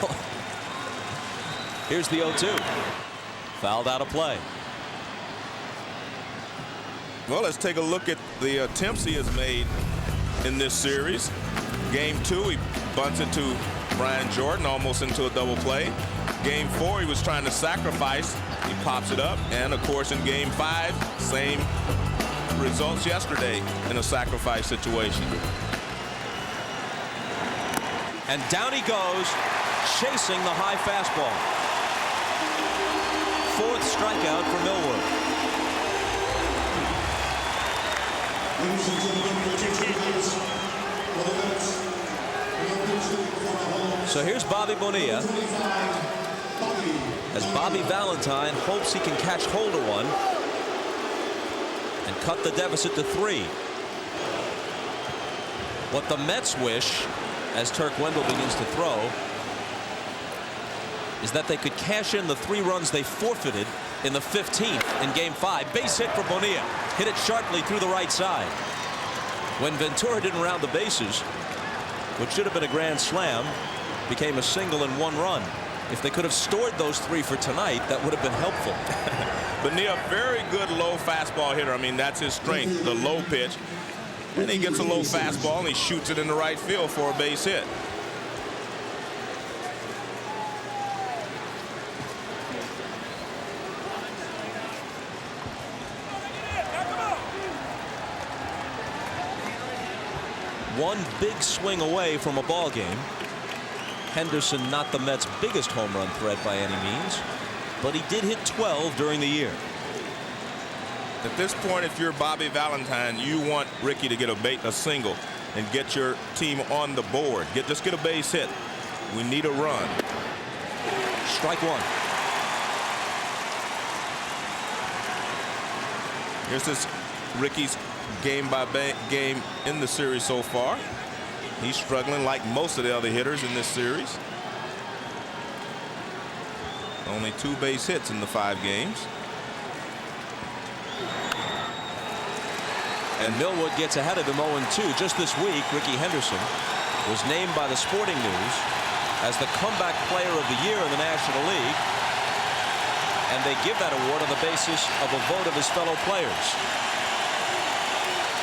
Here's the 0-2. Fouled out of play. Well, let's take a look at the attempts he has made in this series. Game 2, he bunts it to Brian Jordan, almost into a double play. Game 4, he was trying to sacrifice. He pops it up. And, of course, in Game 5, same results yesterday in a sacrifice situation. And down he goes, chasing the high fastball. 4th strikeout for Millwood. So here's Bobby Bonilla as Bobby Valentine hopes he can catch hold of one and cut the deficit to 3. What the Mets wish, as Turk Wendell begins to throw, is that they could cash in the 3 runs they forfeited in the 15th in Game 5. Base hit for Bonilla. Hit it sharply through the right side. When Ventura didn't round the bases, which should have been a grand slam, became a single and 1 run. If they could have stored those 3 for tonight, that would have been helpful. Bonilla, very good low fastball hitter. I mean, that's his strength, the low pitch. And he gets a low fastball and he shoots it in the right field for a base hit. One big swing away from a ball game. Henderson not the Mets' biggest home run threat by any means, but he did hit 12 during the year. At this point, if you're Bobby Valentine, you want Ricky to get a single and get your team on the board. Just get a base hit. We need a run. Strike 1. Here's this Ricky's game by game in the series so far. He's struggling like most of the other hitters in this series. Only 2 base hits in the 5 games. And Millwood gets ahead of him 0-2. Just this week, Ricky Henderson was named by the Sporting News as the comeback player of the year in the National League. And they give that award on the basis of a vote of his fellow players.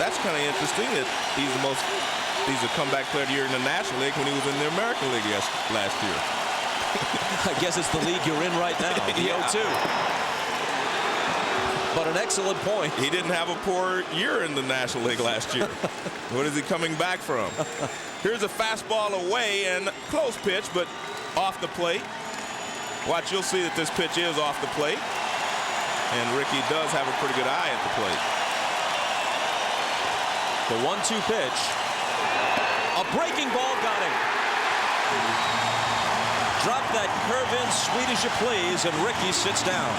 That's kind of interesting that he's a comeback player of the year in the National League when he was in the American League last year. I guess it's the league you're in right now. The 0-2. But an excellent point. He didn't have a poor year in the National League last year. What is he coming back from? Here's a fastball away and close pitch, but off the plate. Watch, you'll see that this pitch is off the plate. And Ricky does have a pretty good eye at the plate. The 1-2 pitch. A breaking ball got him. Drop that curve in, sweet as you please, and Ricky sits down.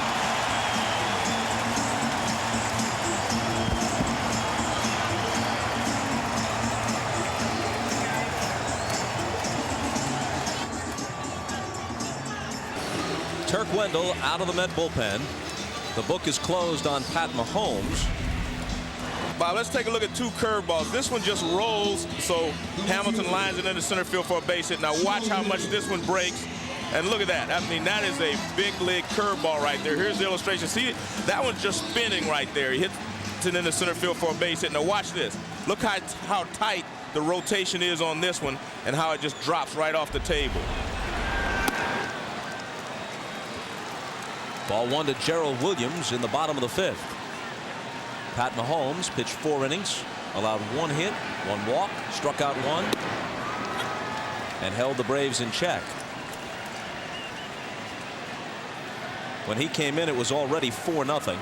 Turk Wendell out of the Met bullpen. The book is closed on Pat Mahomes. Bob, let's take a look at 2 curveballs. This one just rolls, so Hamilton lines it into center field for a base hit. Now watch how much this one breaks. And look at that. I mean, that is a big league curveball right there. Here's the illustration. See, that one's just spinning right there. He hits it into center field for a base hit. Now watch this. Look how tight the rotation is on this one and how it just drops right off the table. Ball 1 to Gerald Williams in the bottom of the 5th. Pat Mahomes pitched 4 innings, allowed 1 hit, 1 walk, struck out 1, and held the Braves in check. When he came in, it was already 4-0.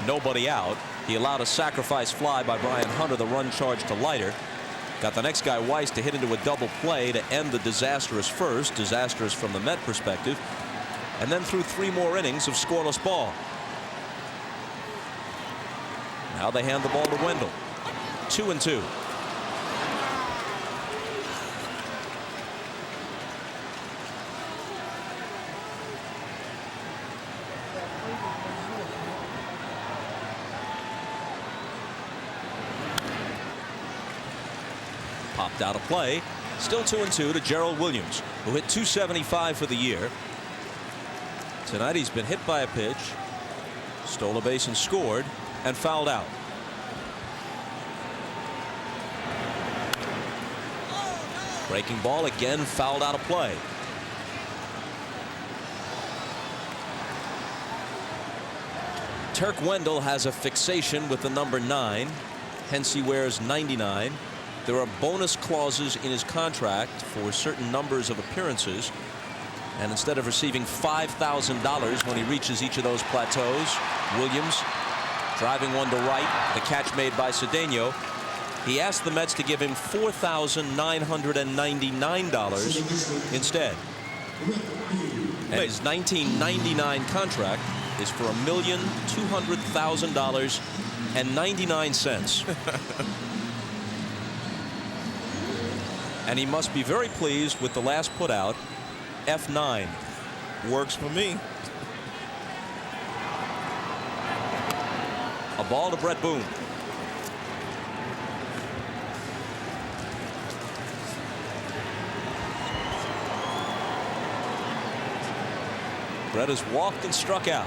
Nobody out. He allowed a sacrifice fly by Brian Hunter, the run charge to Leiter. Got the next guy, Weiss, to hit into a double play to end the disastrous first. Disastrous from the Met perspective. And then threw 3 more innings of scoreless ball. Now they hand the ball to Wendell. 2-2. Popped out of play. Still 2-2 to Gerald Williams, who hit .275 for the year. Tonight he's been hit by a pitch, stole a base and scored, and fouled out. Breaking ball again, fouled out of play. Turk Wendell has a fixation with the number 9. Hence he wears 99. There are bonus clauses in his contract for certain numbers of appearances. And instead of receiving $5,000 when he reaches each of those plateaus, Williams driving one to right, the catch made by Cedeno. He asked the Mets to give him $4,999 instead. And his 1999 contract is for $1,200,000.99. And he must be very pleased with the last put out, F9. Works for me. A ball to Brett Boone. Brett has walked and struck out.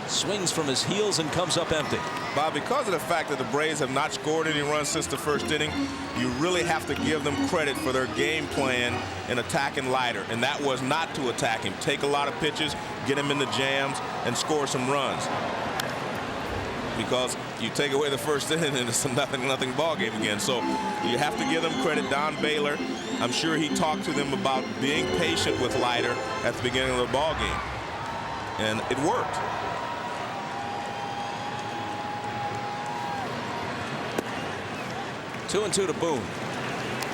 Swings from his heels and comes up empty. Bob, because of the fact that the Braves have not scored any runs since the first inning, you really have to give them credit for their game plan in attacking Leiter. And that was not to attack him. Take a lot of pitches, get him into jams, and score some runs. Because you take away the first inning and it's a nothing ball game again. So you have to give them credit. Don Baylor, I'm sure he talked to them about being patient with Leiter at the beginning of the ball game. And it worked. Two and two to Boone.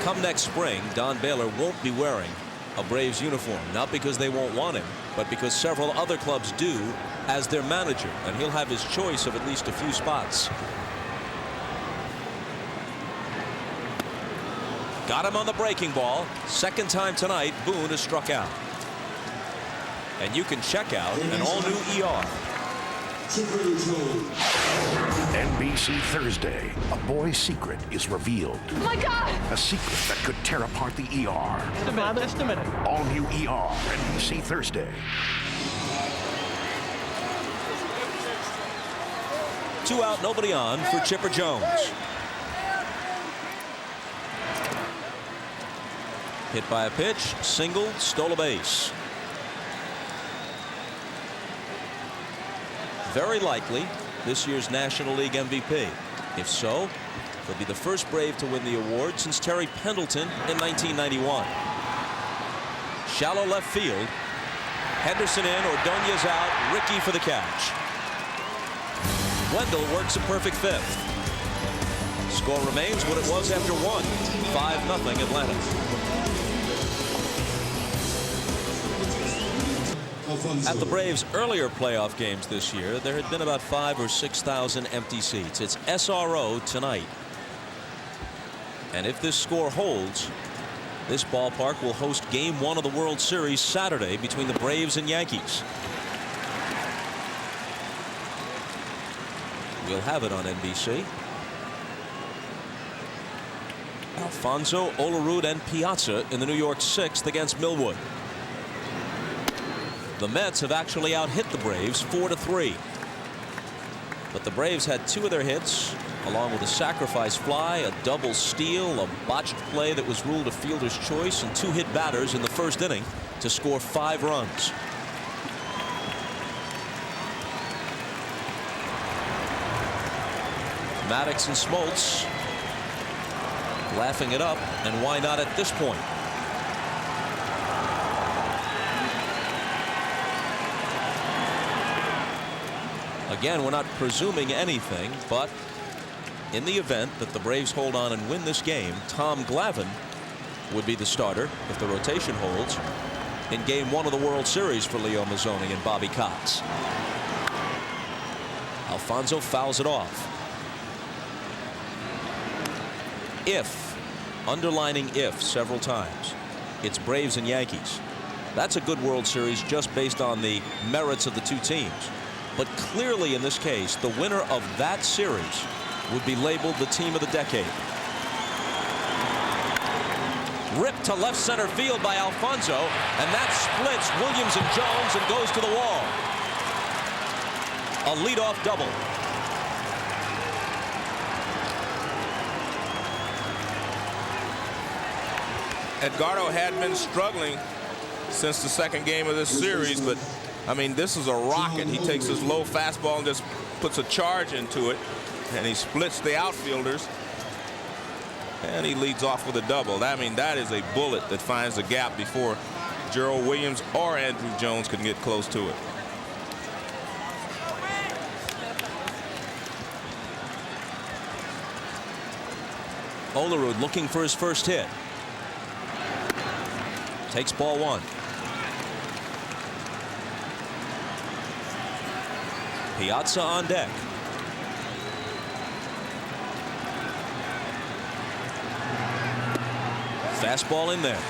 Come next spring, Don Baylor won't be wearing a Braves uniform, not because they won't want him, but because several other clubs do as their manager, and he'll have his choice of at least a few spots. Got him on the breaking ball. Second time tonight, Boone is struck out. And you can check out an all-new ER. NBC Thursday. A boy's secret is revealed. Oh my God! A secret that could tear apart the ER. Just a minute. All new ER. NBC Thursday. 2 out, nobody on for Chipper Jones. Hit by a pitch, singled, stole a base. Very likely this year's National League MVP. If so, he'll be the first Brave to win the award since Terry Pendleton in 1991. Shallow left field. Henderson in, Ordonez out, Rickey for the catch. Wendell works a perfect fifth. Score remains what it was after 1. 5-0 Atlanta. At the Braves' earlier playoff games this year, there had been about 5,000 or 6,000 empty seats. It's SRO tonight. And if this score holds, this ballpark will host Game 1 of the World Series Saturday between the Braves and Yankees. We'll have it on NBC. Alfonso, Olerud, and Piazza in the New York 6th against Millwood. The Mets have actually out-hit the Braves 4-3. But the Braves had 2 of their hits, along with a sacrifice fly, a double steal, a botched play that was ruled a fielder's choice, and 2 hit batters in the first inning to score 5 runs. Maddox and Smoltz laughing it up, and why not at this point? Again, we're not presuming anything, but in the event that the Braves hold on and win this game, Tom Glavine would be the starter if the rotation holds in Game 1 of the World Series for Leo Mazzoni and Bobby Cox. Alfonso fouls it off. If, underlining if several times, it's Braves and Yankees. That's a good World Series just based on the merits of the two teams. But clearly in this case, the winner of that series would be labeled the team of the decade. Ripped to left center field by Alfonso, and that splits Williams and Jones and goes to the wall. A leadoff double. Edgardo had been struggling since the second game of this series, but I mean, this is a rocket. He takes his low fastball and just puts a charge into it, and he splits the outfielders, and he leads off with a double. I mean, that is a bullet that finds the gap before Gerald Williams or Andrew Jones can get close to it. Olerud looking for his first hit. Takes ball one. Piazza on deck. Fastball in there.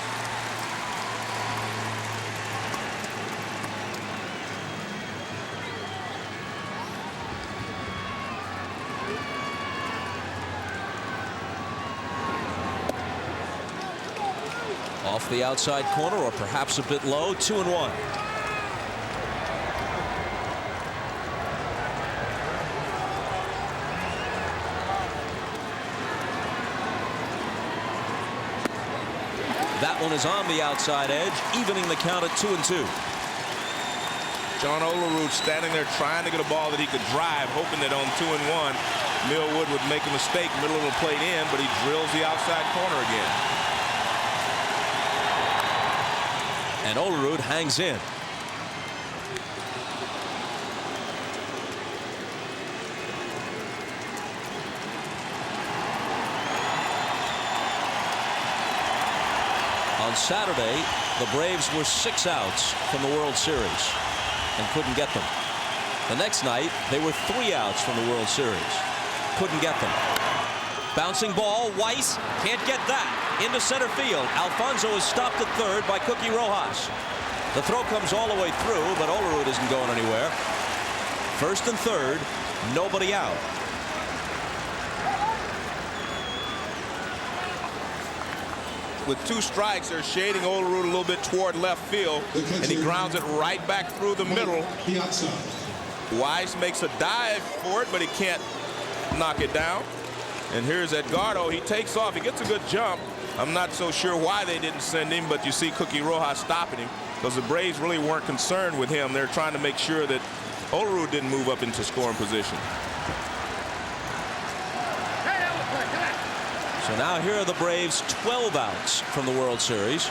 Off the outside corner, or perhaps a bit low. 2-1. That one is on the outside edge, evening the count at 2-2. John Olerud standing there trying to get a ball that he could drive, hoping that on 2-1 Millwood would make a mistake, middle of the plate in, but he drills the outside corner again. And Olerud hangs in. On Saturday, the Braves were 6 outs from the World Series and couldn't get them. The next night, they were 3 outs from the World Series. Couldn't get them. Bouncing ball, Weiss can't get that. Into center field. Alfonso is stopped at third by Cookie Rojas. The throw comes all the way through, but Olerud isn't going anywhere. First and third, nobody out. With 2 strikes, they're shading Olerud a little bit toward left field, and he grounds it right back through the middle. Weiss makes a dive for it, but he can't knock it down. And here's Edgardo. He takes off. He gets a good jump. I'm not so sure why they didn't send him, but you see Cookie Rojas stopping him because the Braves really weren't concerned with him. They're trying to make sure that Olerud didn't move up into scoring position. So now here are the Braves 12 outs from the World Series.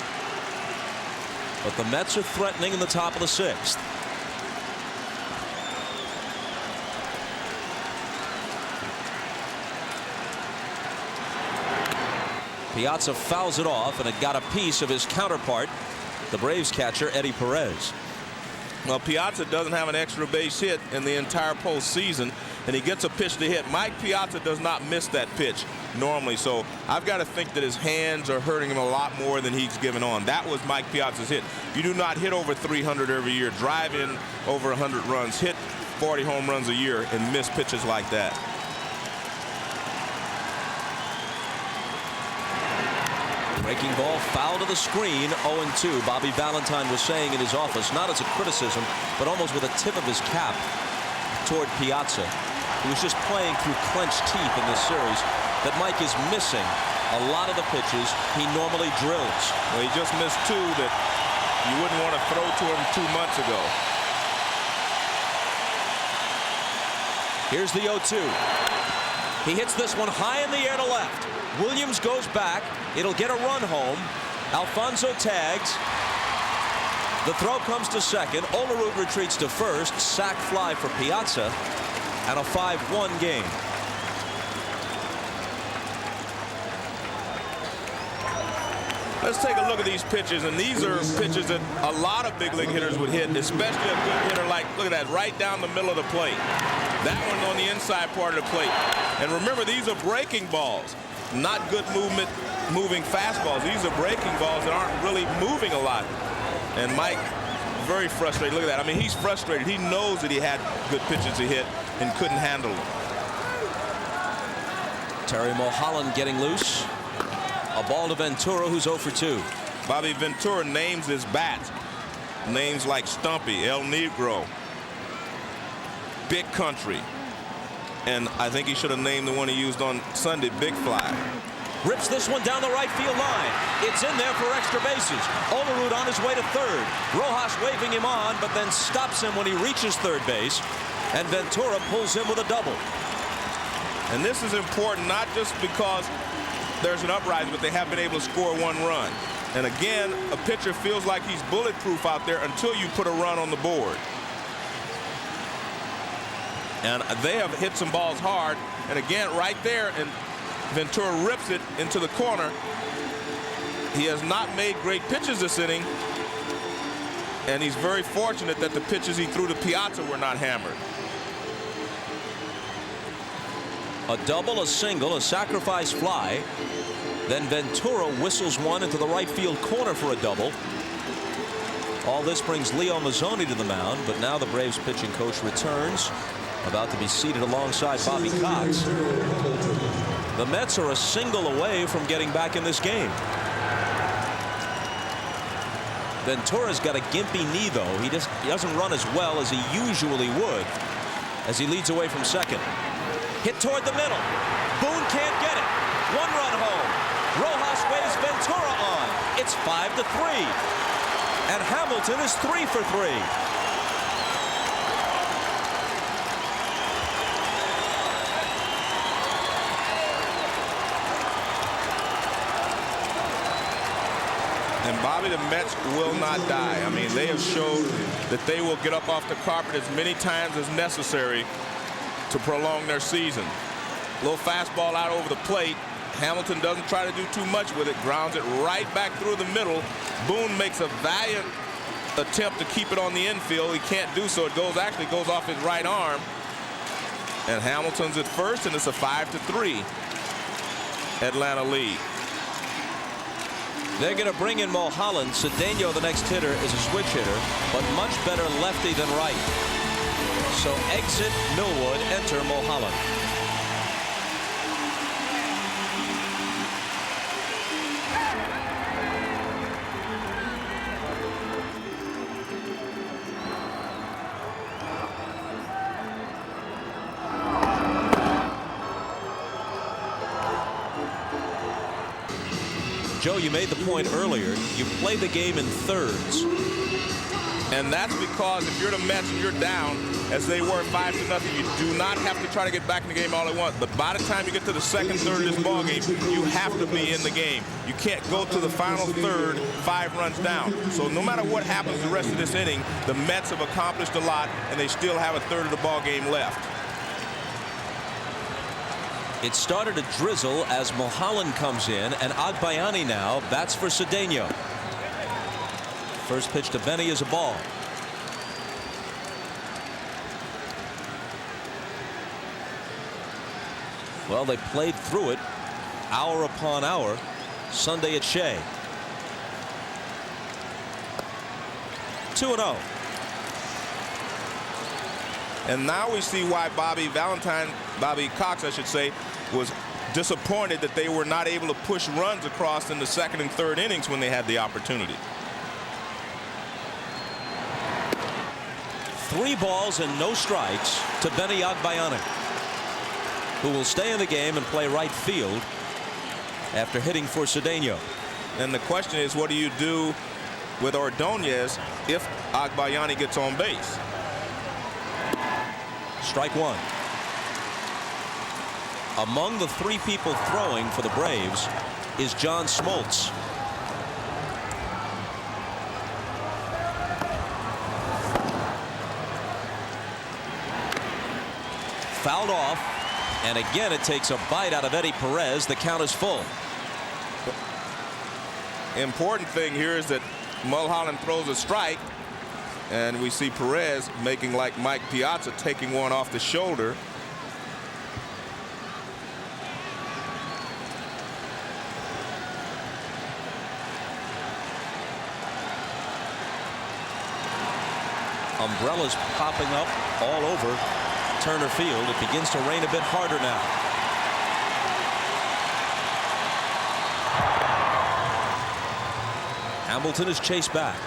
But the Mets are threatening in the top of the 6th. Piazza fouls it off, and it got a piece of his counterpart, the Braves catcher Eddie Perez. Well, Piazza doesn't have an extra base hit in the entire postseason, and he gets a pitch to hit. Mike Piazza does not miss that pitch normally, so I've got to think that his hands are hurting him a lot more than he's given on. That was Mike Piazza's hit. You do not hit over 300 every year, drive in over 100 runs, hit 40 home runs a year, and miss pitches like that. Breaking ball foul to the screen. 0-2. Bobby Valentine was saying in his office, not as a criticism, but almost with a tip of his cap toward Piazza, who was just playing through clenched teeth in this series, that Mike is missing a lot of the pitches he normally drills. Well, he just missed 2 that you wouldn't want to throw to him 2 months ago. Here's the 0-2. He hits this one high in the air to left. Williams goes back. It'll get a run home. Alfonso tags. The throw comes to second. Olerud retreats to first. Sac fly for Piazza, and a 5-1 game. Let's take a look at these pitches, and these are pitches that a lot of big league hitters would hit, especially a good hitter like, look at that, right down the middle of the plate. That one on the inside part of the plate. And remember, these are breaking balls, not good moving fastballs. These are breaking balls that aren't really moving a lot. And Mike, very frustrated. Look at that. I mean, he's frustrated. He knows that he had good pitches to hit and couldn't handle them. Terry Mulholland getting loose. A ball to Ventura, who's 0 for 2. Bobby Ventura names his bat. Names like Stumpy, El Negro, Big Country. And I think he should have named the one he used on Sunday, Big Fly. Rips this one down the right field line. It's in there for extra bases. Olerud on his way to third. Rojas waving him on, but then stops him when he reaches third base. And Ventura pulls him with a double. And this is important not just because there's an uprising, but they have been able to score 1 run. And again, a pitcher feels like he's bulletproof out there until you put a run on the board. And they have hit some balls hard. And again, right there, and Ventura rips it into the corner. He has not made great pitches this inning. And he's very fortunate that the pitches he threw to Piazza were not hammered. A double, a single, a sacrifice fly. Then Ventura whistles one into the right field corner for a double. All this brings Leo Mazzoni to the mound, but now the Braves pitching coach returns, about to be seated alongside Bobby Cox. The Mets are a single away from getting back in this game. Ventura's got a gimpy knee, though. He doesn't run as well as he usually would as he leads away from second. Hit toward the middle. Boone can't get it. 1-run home. Rojas waves Ventura on. It's 5-3. And Hamilton is 3 for 3. And Bobby, the Mets will not die. I mean, they have showed that they will get up off the carpet as many times as necessary to prolong their season. A little fastball out over the plate. Hamilton doesn't try to do too much with it. Grounds it right back through the middle. Boone makes a valiant attempt to keep it on the infield. He can't do so. It actually goes off his right arm. And Hamilton's at first, and it's a 5-3 Atlanta lead. They're going to bring in Mulholland. Cedeno, the next hitter, is a switch hitter, but much better lefty than right. So exit Millwood, enter Mulholland. Joe, you made the point earlier. You play the game in thirds. And that's because if you're the Mets and you're down, as they were 5-0, you do not have to try to get back in the game all at once. But by the time you get to the second third of this ball game, you have to be in the game. You can't go to the final third 5 runs down. So no matter what happens the rest of this inning, the Mets have accomplished a lot, and they still have a third of the ball game left. It started to drizzle as Mulholland comes in, and Agbayani now bats for Cedeno. First pitch to Benny is a ball. Well, they played through it hour upon hour Sunday at Shea. 2-0. And now we see why Bobby Cox, I should say, was disappointed that they were not able to push runs across in the second and third innings when they had the opportunity. 3 balls and no strikes to Benny Agbayani, who will stay in the game and play right field after hitting for Cedeno. And the question is, what do you do with Ordonez if Agbayani gets on base? Strike 1. Among the 3 people throwing for the Braves is John Smoltz. fouled off. And again, it takes a bite out of Eddie Perez. The count is full. Important thing here is that Mulholland throws a strike. And we see Perez making like Mike Piazza, taking one off the shoulder. Umbrellas popping up all over Turner Field. It begins to rain a bit harder now. Hamilton is chased back.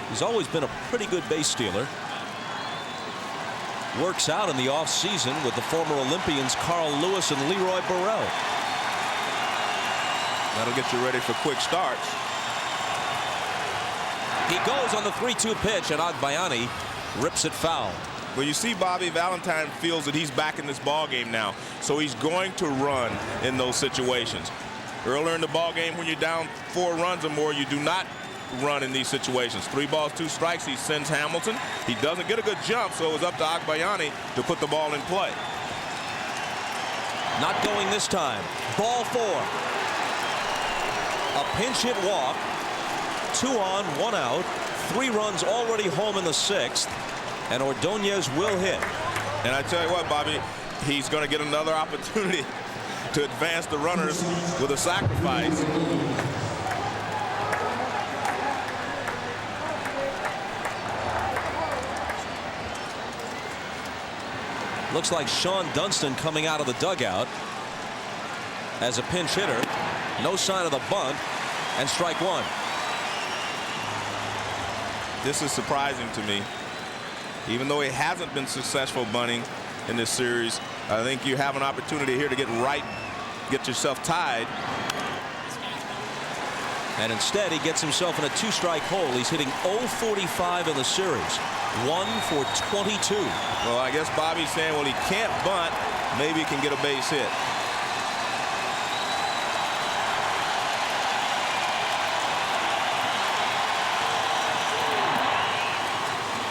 He's always been a pretty good base stealer. Works out in the offseason with the former Olympians Carl Lewis and Leroy Burrell. That'll get you ready for quick starts. He goes on the 3-2 pitch, and Agbayani rips it foul. Well, you see Bobby Valentine feels that he's back in this ball game now, so he's going to run in those situations. Earlier in the ball game, when you're down 4 runs or more, you do not run in these situations. 3 balls, 2 strikes. He sends Hamilton. He doesn't get a good jump, so it was up to Agbayani to put the ball in play. Not going this time. Ball 4. A pinch hit walk. 2 on, 1 out. 3 runs already home in the 6th. And Ordonez will hit. And I tell you what, Bobby, he's going to get another opportunity to advance the runners with a sacrifice. Looks like Sean Dunston coming out of the dugout as a pinch hitter. No sign of the bunt, and strike 1. This is surprising to me. Even though he hasn't been successful bunting in this series, I think you have an opportunity here to get yourself tied. And instead, he gets himself in a 2-strike hole. He's hitting .045 in the series. 1 for 22. Well, I guess Bobby's saying, well, he can't bunt. Maybe he can get a base hit.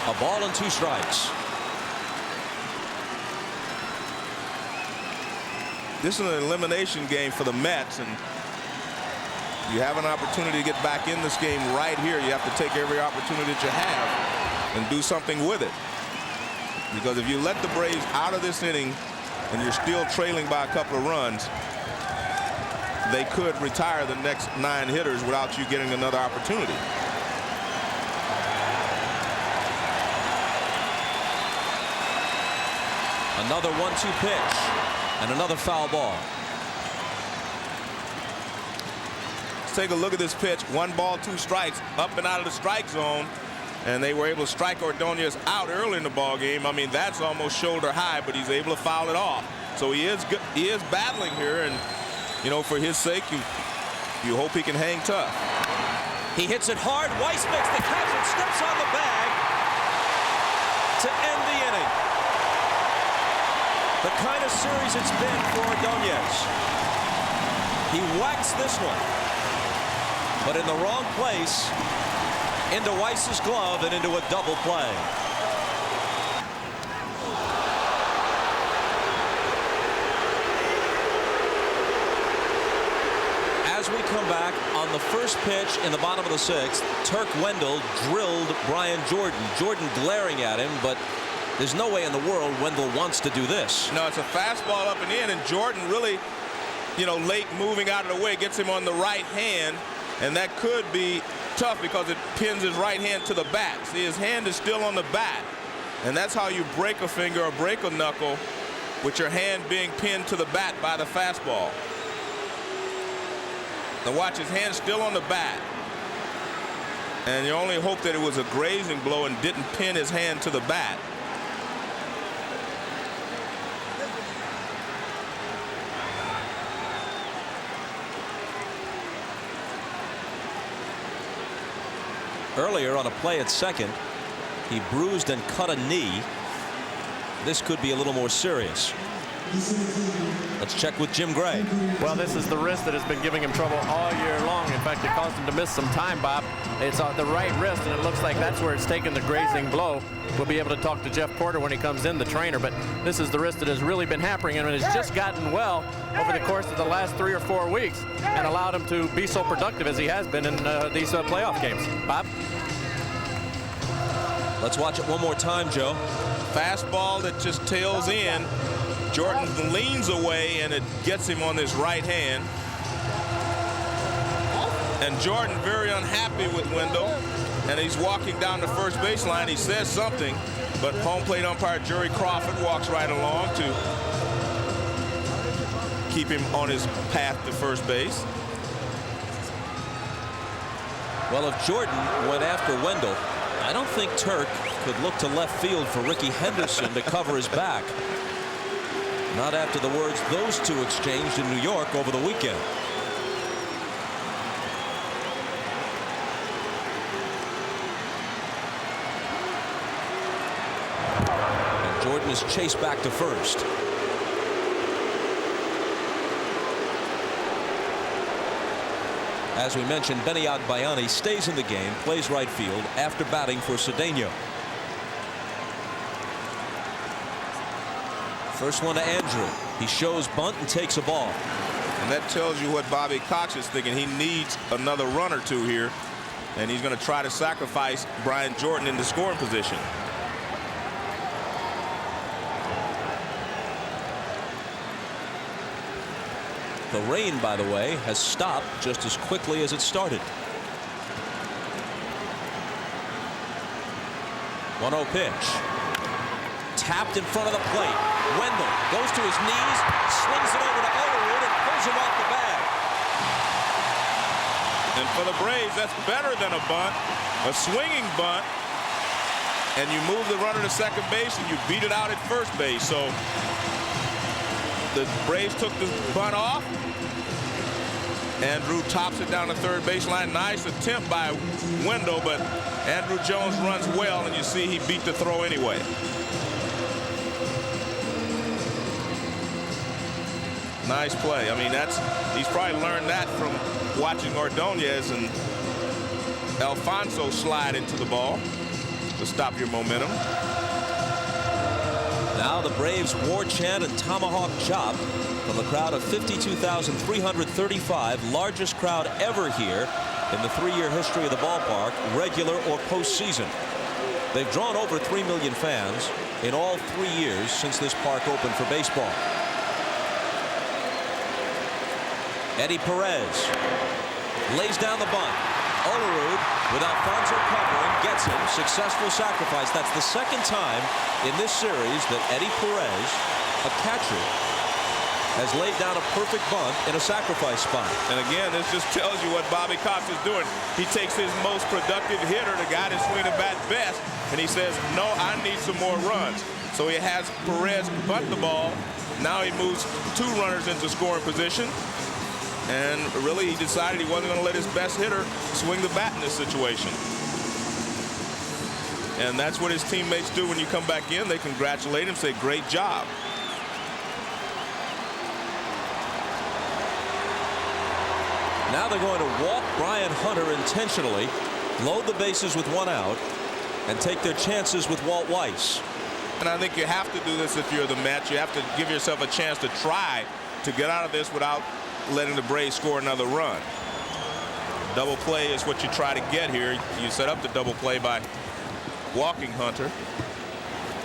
A ball and 2 strikes. This is an elimination game for the Mets, and you have an opportunity to get back in this game right here. You have to take every opportunity that you have and do something with it. Because if you let the Braves out of this inning and you're still trailing by a couple of runs, they could retire the next 9 hitters without you getting another opportunity. Another 1-2 pitch and another foul ball. Let's take a look at this pitch. 1 ball, 2 strikes, up and out of the strike zone, and they were able to strike Ordonez out early in the ball game. I mean, that's almost shoulder high, but he's able to foul it off. So he is good. He is battling here, and you know, for his sake, you hope he can hang tough. He hits it hard. Weiss makes the catch and steps on the bag to end the inning. The kind of series it's been for Ordonez. He whacks this one, but in the wrong place, into Weiss's glove and into a double play. As we come back, on the first pitch in the bottom of the 6th, Turk Wendell drilled Brian Jordan. Jordan glaring at him, but there's no way in the world Wendell wants to do this. No, it's a fastball up and in, and Jordan really, you know, late moving out of the way, gets him on the right hand, and that could be tough because it pins his right hand to the bat. See, his hand is still on the bat, and that's how you break a finger or break a knuckle, with your hand being pinned to the bat by the fastball. Now watch, his hand still on the bat, and you only hope that it was a grazing blow and didn't pin his hand to the bat. Earlier on a play at second, he bruised and cut a knee. This could be a little more serious. Let's check with Jim Gray. Well, this is the wrist that has been giving him trouble all year long. In fact, it caused him to miss some time, Bob. It's on the right wrist, and it looks like that's where it's taken the grazing blow. We'll be able to talk to Jeff Porter when he comes in, the trainer, but this is the wrist that has really been hampering him, and has just gotten well over the course of the last 3 or 4 weeks and allowed him to be so productive as he has been in these playoff games. Bob? Let's watch it one more time, Joe. Fastball that just tails in. Jordan leans away, and it gets him on his right hand. And Jordan very unhappy with Wendell, and he's walking down the first baseline. He says something, but home plate umpire Jerry Crawford walks right along to keep him on his path to first base. Well, if Jordan went after Wendell, I don't think Turk could look to left field for Ricky Henderson to cover his back. Not after the words those two exchanged in New York over the weekend. And Jordan is chased back to first. As we mentioned, Benny Agbayani stays in the game, plays right field after batting for Cedeno. First one to Andrew. He shows bunt and takes a ball. And that tells you what Bobby Cox is thinking. He needs another run or two here, and he's going to try to sacrifice Brian Jordan into scoring position. The rain, by the way, has stopped just as quickly as it started. 1-0 pitch. Tapped in front of the plate. Wendell goes to his knees, slings it over to Millwood, and pulls him off the bag. And for the Braves, that's better than a bunt, a swinging bunt, and you move the runner to second base and you beat it out at first base. So the Braves took the bunt off. Andrew tops it down the third baseline. Nice attempt by Wendell, but Andrew Jones runs well, and you see he beat the throw anyway. Nice play. I mean, he's probably learned that from watching Ordonez and Alfonso slide into the ball to stop your momentum. Now the Braves war chant and tomahawk chop from the crowd of 52,335, largest crowd ever here in the 3-year history of the ballpark, regular or postseason. They've drawn over 3 million fans in all 3 years since this park opened for baseball. Eddie Perez lays down the bunt. Olerud, with Alfonso covering, gets him. Successful sacrifice. That's the second time in this series that Eddie Perez, a catcher, has laid down a perfect bunt in a sacrifice spot. And again, this just tells you what Bobby Cox is doing. He takes his most productive hitter, the guy that's swinging the bat best, and he says, no, I need some more runs. So he has Perez bunt the ball. Now he moves 2 runners into scoring position. And really, he decided he wasn't going to let his best hitter swing the bat in this situation. And that's what his teammates do when you come back in. They congratulate him, say, great job. Now they're going to walk Brian Hunter intentionally, load the bases with 1 out, and take their chances with Walt Weiss. And I think you have to do this if you're the Mets. You have to give yourself a chance to try to get out of this without letting the Braves score another run. Double play is what you try to get here. You set up the double play by walking Hunter.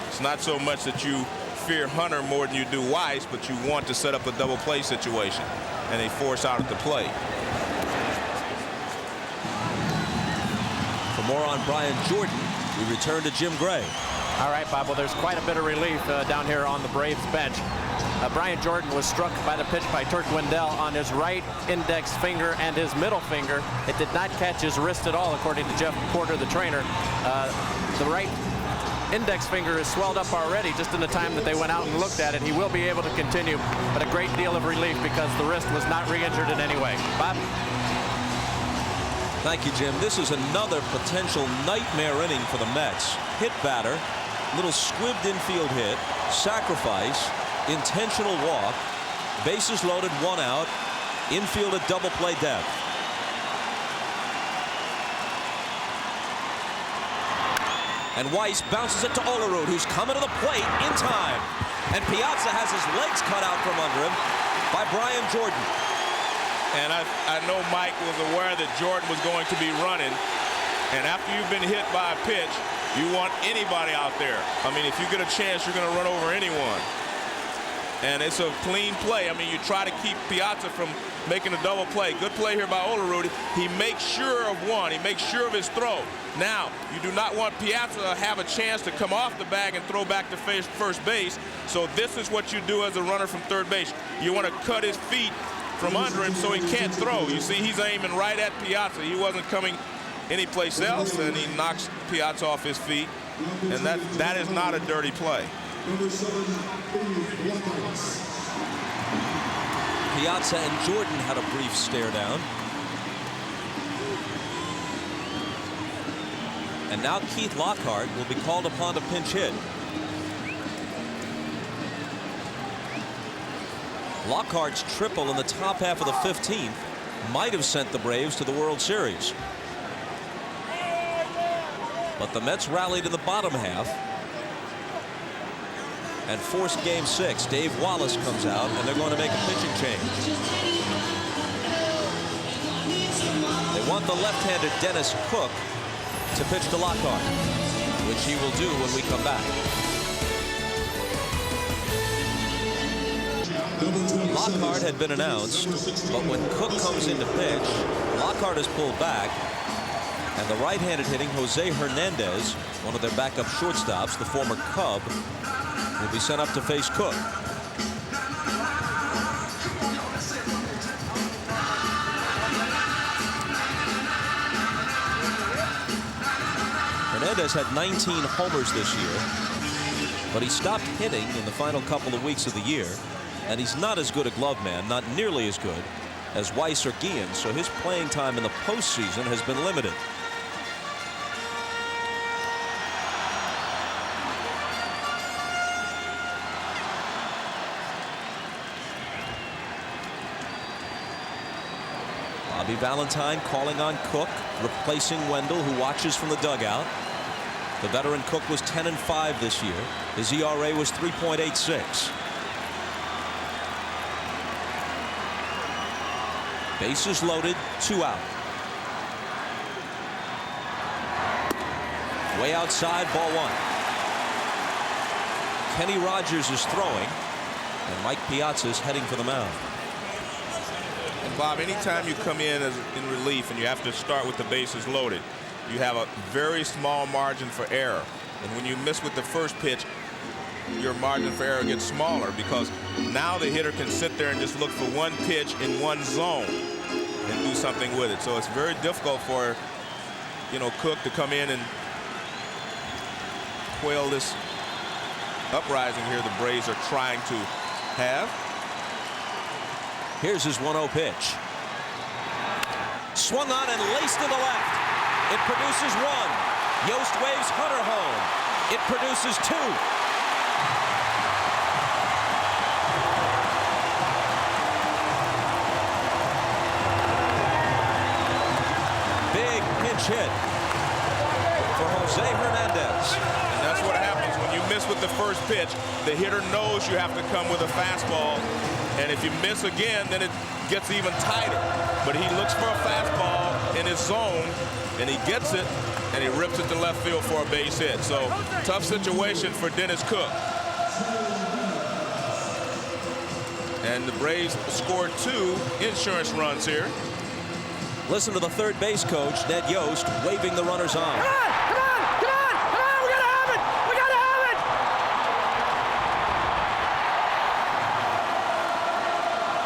It's not so much that you fear Hunter more than you do Weiss, but you want to set up a double play situation, and they force out at the plate. For more on Brian Jordan, we return to Jim Gray. All right, Bob. Well, there's quite a bit of relief down here on the Braves bench. Brian Jordan was struck by the pitch by Turk Wendell on his right index finger and his middle finger. It did not catch his wrist at all, according to Jeff Porter, the trainer. The right index finger is swelled up already just in the time that they went out and looked at it. He will be able to continue, but a great deal of relief because the wrist was not re-injured in any way. Bob? Thank you, Jim. This is another potential nightmare inning for the Mets. Hit batter, little squibbed infield hit, sacrifice, intentional walk. Bases loaded, 1 out. Infield at double play depth. And Weiss bounces it to Olerud, who's coming to the plate in time. And Piazza has his legs cut out from under him by Brian Jordan. And I know Mike was aware that Jordan was going to be running. And after you've been hit by a pitch, you want anybody out there. I mean, if you get a chance, you're going to run over anyone. And it's a clean play. I mean, you try to keep Piazza from making a double play. Good play here by Olerud. He makes sure of one. He makes sure of his throw. Now, you do not want Piazza to have a chance to come off the bag and throw back to first base. So this is what you do as a runner from third base. You want to cut his feet from under him so he can't throw. You see, he's aiming right at Piazza. He wasn't coming anyplace else, and he knocks Piazza off his feet. And that is not a dirty play. Piazza and Jordan had a brief stare down. And now Keith Lockhart will be called upon to pinch hit. Lockhart's triple in the top half of the 15th might have sent the Braves to the World Series. But the Mets rallied in the bottom half and forced Game 6. Dave Wallace comes out, and they're going to make a pitching change. They want the left-handed Dennis Cook to pitch to Lockhart, which he will do when we come back. Lockhart had been announced, but when Cook comes in to pitch, Lockhart is pulled back, and the right-handed hitting Jose Hernandez, one of their backup shortstops, the former Cub, will be sent up to face Cook. Hernandez had 19 homers this year, but he stopped hitting in the final couple of weeks of the year, and he's not as good a glove man, not nearly as good as Weiss or Guillen, so his playing time in the postseason has been limited. Bobby Valentine calling on Cook, replacing Wendell, who watches from the dugout. The veteran Cook was 10-5 this year. His ERA was 3.86. Bases loaded, 2 out. Way outside, ball 1. Kenny Rogers is throwing, and Mike Piazza is heading for the mound. And Bob, anytime you come in relief and you have to start with the bases loaded, you have a very small margin for error. And when you miss with the first pitch, your margin for error gets smaller, because now the hitter can sit there and just look for one pitch in one zone and do something with it. So it's very difficult for, Cook to come in and quail this uprising here the Braves are trying to have. Here's his 1-0 pitch. Swung on and laced to the left. It produces 1. Yost waves Hunter home. It produces 2. Big pinch hit for Jose Hernandez. And that's what happens when you miss with the first pitch. The hitter knows you have to come with a fastball. And if you miss again, then it gets even tighter. But he looks for a fastball in his zone, and he gets it, and he rips it to left field for a base hit. So tough situation for Dennis Cook. And the Braves scored 2 insurance runs here. Listen to the third base coach, Ned Yost, waving the runners on. Come on! Come on! Come on! Come on! We gotta have it! We gotta have it!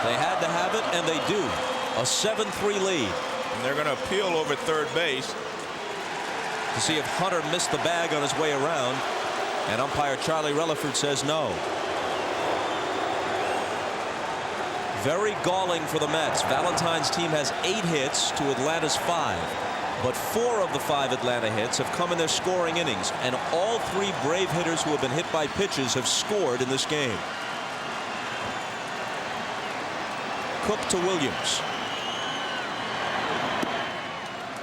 They had to have it, and they do. A 7-3 lead. And they're going to appeal over third base To see if Hunter missed the bag on his way around. And umpire Charlie Relaford says no. Very galling for the Mets. Valentine's team has 8 hits to Atlanta's 5. But 4 of the 5 Atlanta hits have come in their scoring innings. And all 3 Brave hitters who have been hit by pitches have scored in this game. Cook to Williams.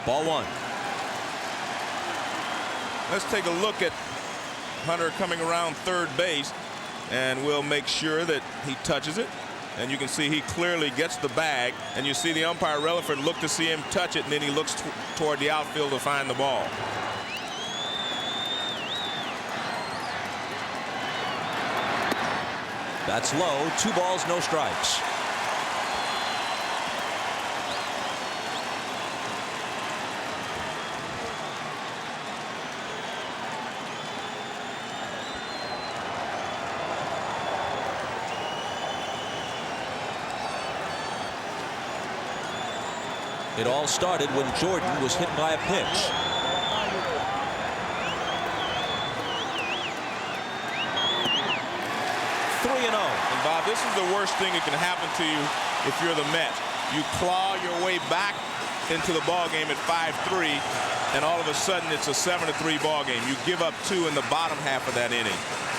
Ball 1. Let's take a look at Hunter coming around third base, and we'll make sure that he touches it. And you can see he clearly gets the bag, and you see the umpire Relaford look to see him touch it, and then he looks toward the outfield to find the ball. That's low. 2 balls, no strikes. It all started when Jordan was hit by a pitch. And Bob, this is the worst thing that can happen to you if you're the Mets. You claw your way back into the ball game at 5-3, and all of a sudden it's a 7-3 ball game. You give up 2 in the bottom half of that inning.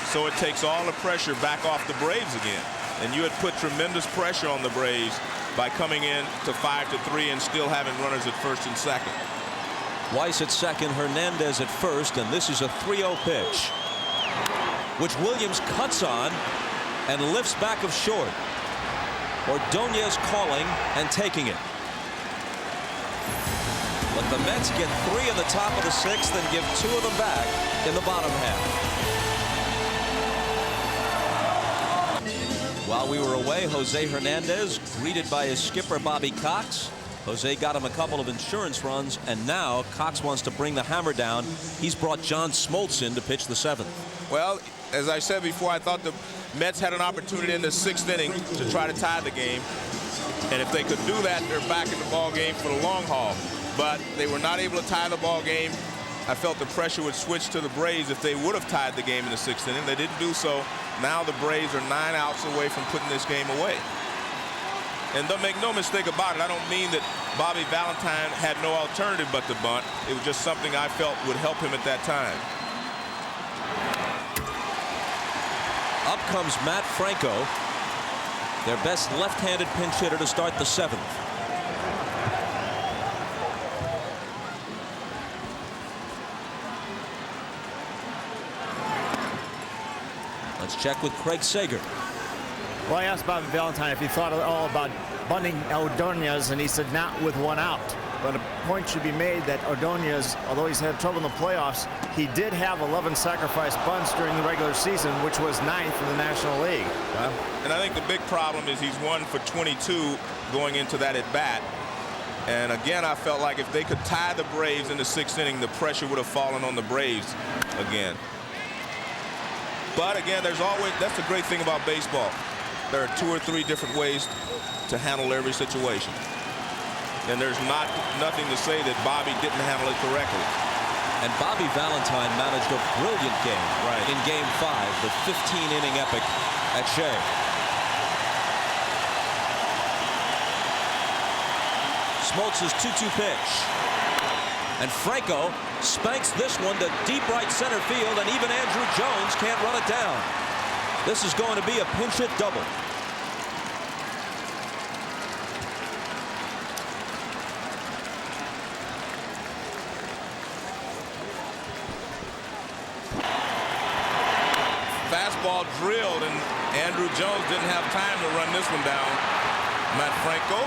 So it takes all the pressure back off the Braves again. And you had put tremendous pressure on the Braves by coming in to 5-3 and still having runners at first and second. Weiss at second, Hernandez at first, and this is a 3-0 pitch, which Williams cuts on and lifts back of short. Ordonez calling and taking it. But the Mets get 3 in the top of the 6th and give 2 of them back in the bottom half. While we were away, Jose Hernandez greeted by his skipper Bobby Cox. Jose got him a couple of insurance runs, and now Cox wants to bring the hammer down. He's brought John Smoltz in to pitch the 7th. Well, as I said before, I thought the Mets had an opportunity in the 6th inning to try to tie the game. And if they could do that, they're back in the ball game for the long haul. But they were not able to tie the ball game. I felt the pressure would switch to the Braves if they would have tied the game in the 6th inning. They didn't do so. Now the Braves are 9 outs away from putting this game away. And don't make no mistake about it, I don't mean that Bobby Valentine had no alternative but to bunt. It was just something I felt would help him at that time. Up comes Matt Franco, their best left-handed pinch hitter to start the 7th. Let's check with Craig Sager. Well, I asked Bobby Valentine if he thought at all about bunting Ordonez, and he said not with 1 out. But a point should be made that Ordonez, although he's had trouble in the playoffs, he did have 11 sacrifice bunts during the regular season, which was 9th in the National League. And I think the big problem is he's 1 for 22 going into that at bat. And again, I felt like if they could tie the Braves in the 6th inning, the pressure would have fallen on the Braves again. But again, that's the great thing about baseball. There are 2 or 3 different ways to handle every situation. And there's nothing to say that Bobby didn't handle it correctly. And Bobby Valentine managed a brilliant game in Game 5, the 15-inning epic at Shea. Smoltz's 2-2 pitch. And Franco spanks this one to deep right center field, and even Andrew Jones can't run it down. This is going to be a pinch hit double. Fastball drilled, and Andrew Jones didn't have time to run this one down. Matt Franco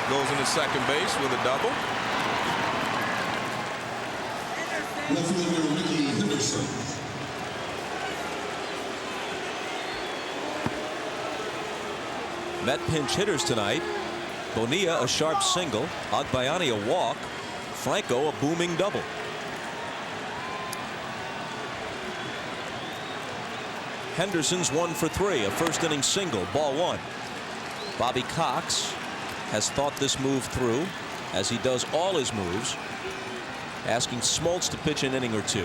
goes into second base with a double. Left fielder Ricky Henderson. Met pinch hitters tonight. Bonilla a sharp single, Agbayani a walk, Franco a booming double. Henderson's 1 for 3, a first-inning single, ball 1. Bobby Cox has thought this move through, as he does all his moves, asking Smoltz to pitch an inning or 2.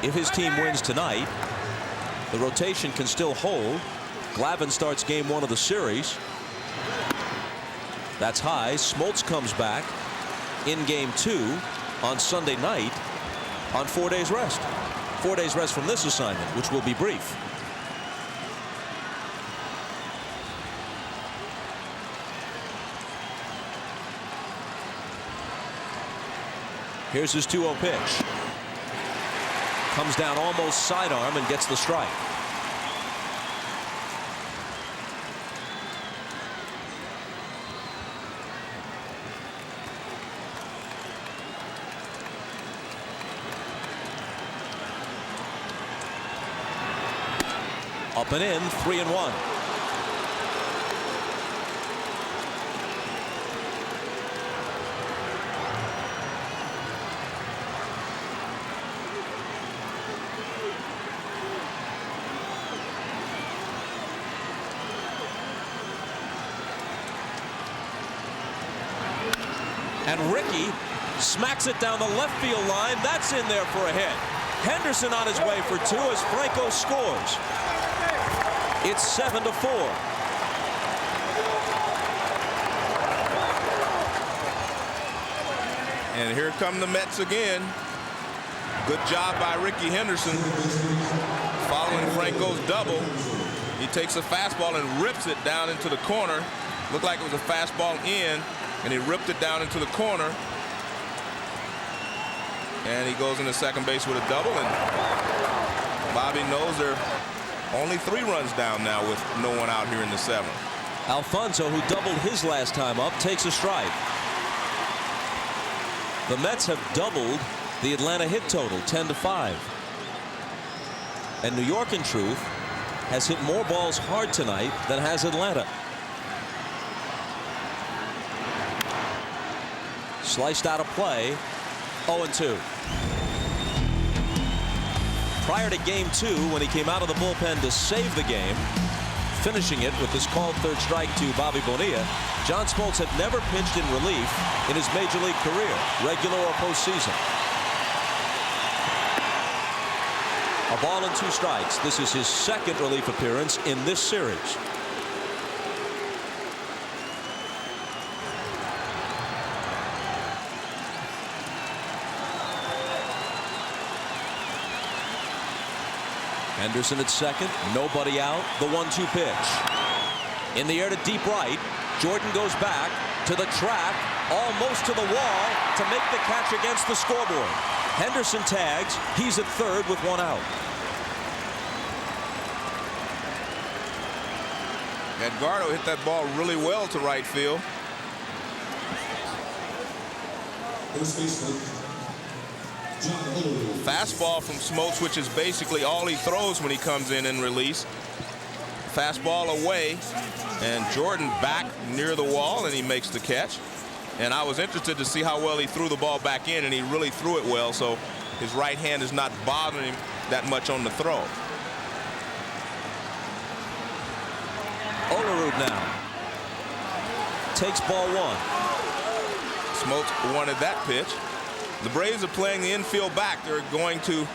If his team wins tonight, the rotation can still hold. Glavine starts Game 1 of the series. That's high. Smoltz comes back in Game 2 on Sunday night on 4 days rest. 4 days rest from this assignment, which will be brief. Here's his 2-0 pitch. Comes down almost sidearm and gets the strike. Up and in, 3-1. And Ricky smacks it down the left field line. That's in there for a hit. Henderson on his way for 2 as Franco scores. It's 7-4. And here come the Mets again. Good job by Ricky Henderson. Following Franco's double. He takes a fastball and rips it down into the corner. Looked like it was a fastball in, and he ripped it down into the corner. And he goes into second base with a double, and Bobby knows they're only 3 runs down now with no one out here in the 7th. Alfonso, who doubled his last time up, takes a strike. The Mets have doubled the Atlanta hit total, 10-5. And New York, in truth, has hit more balls hard tonight than has Atlanta. Sliced out of play, 0-2. Prior to game 2, when he came out of the bullpen to save the game, finishing it with this called third strike to Bobby Bonilla, John Smoltz had never pitched in relief in his major league career, regular or postseason. A ball and 2 strikes. This is his 2nd relief appearance in this series. Henderson at second, nobody out. The 1-2 pitch. In the air to deep right. Jordan goes back to the track, almost to the wall to make the catch against the scoreboard. Henderson tags. He's at third with 1 out. Edgardo hit that ball really well to right field. Fastball from Smoltz, which is basically all he throws when he comes in and release. Fastball away, and Jordan back near the wall, and he makes the catch. And I was interested to see how well he threw the ball back in, and he really threw it well, so his right hand is not bothering him that much on the throw. Olerud now takes ball 1. Smoltz wanted that pitch. The Braves are playing the infield back. They're going to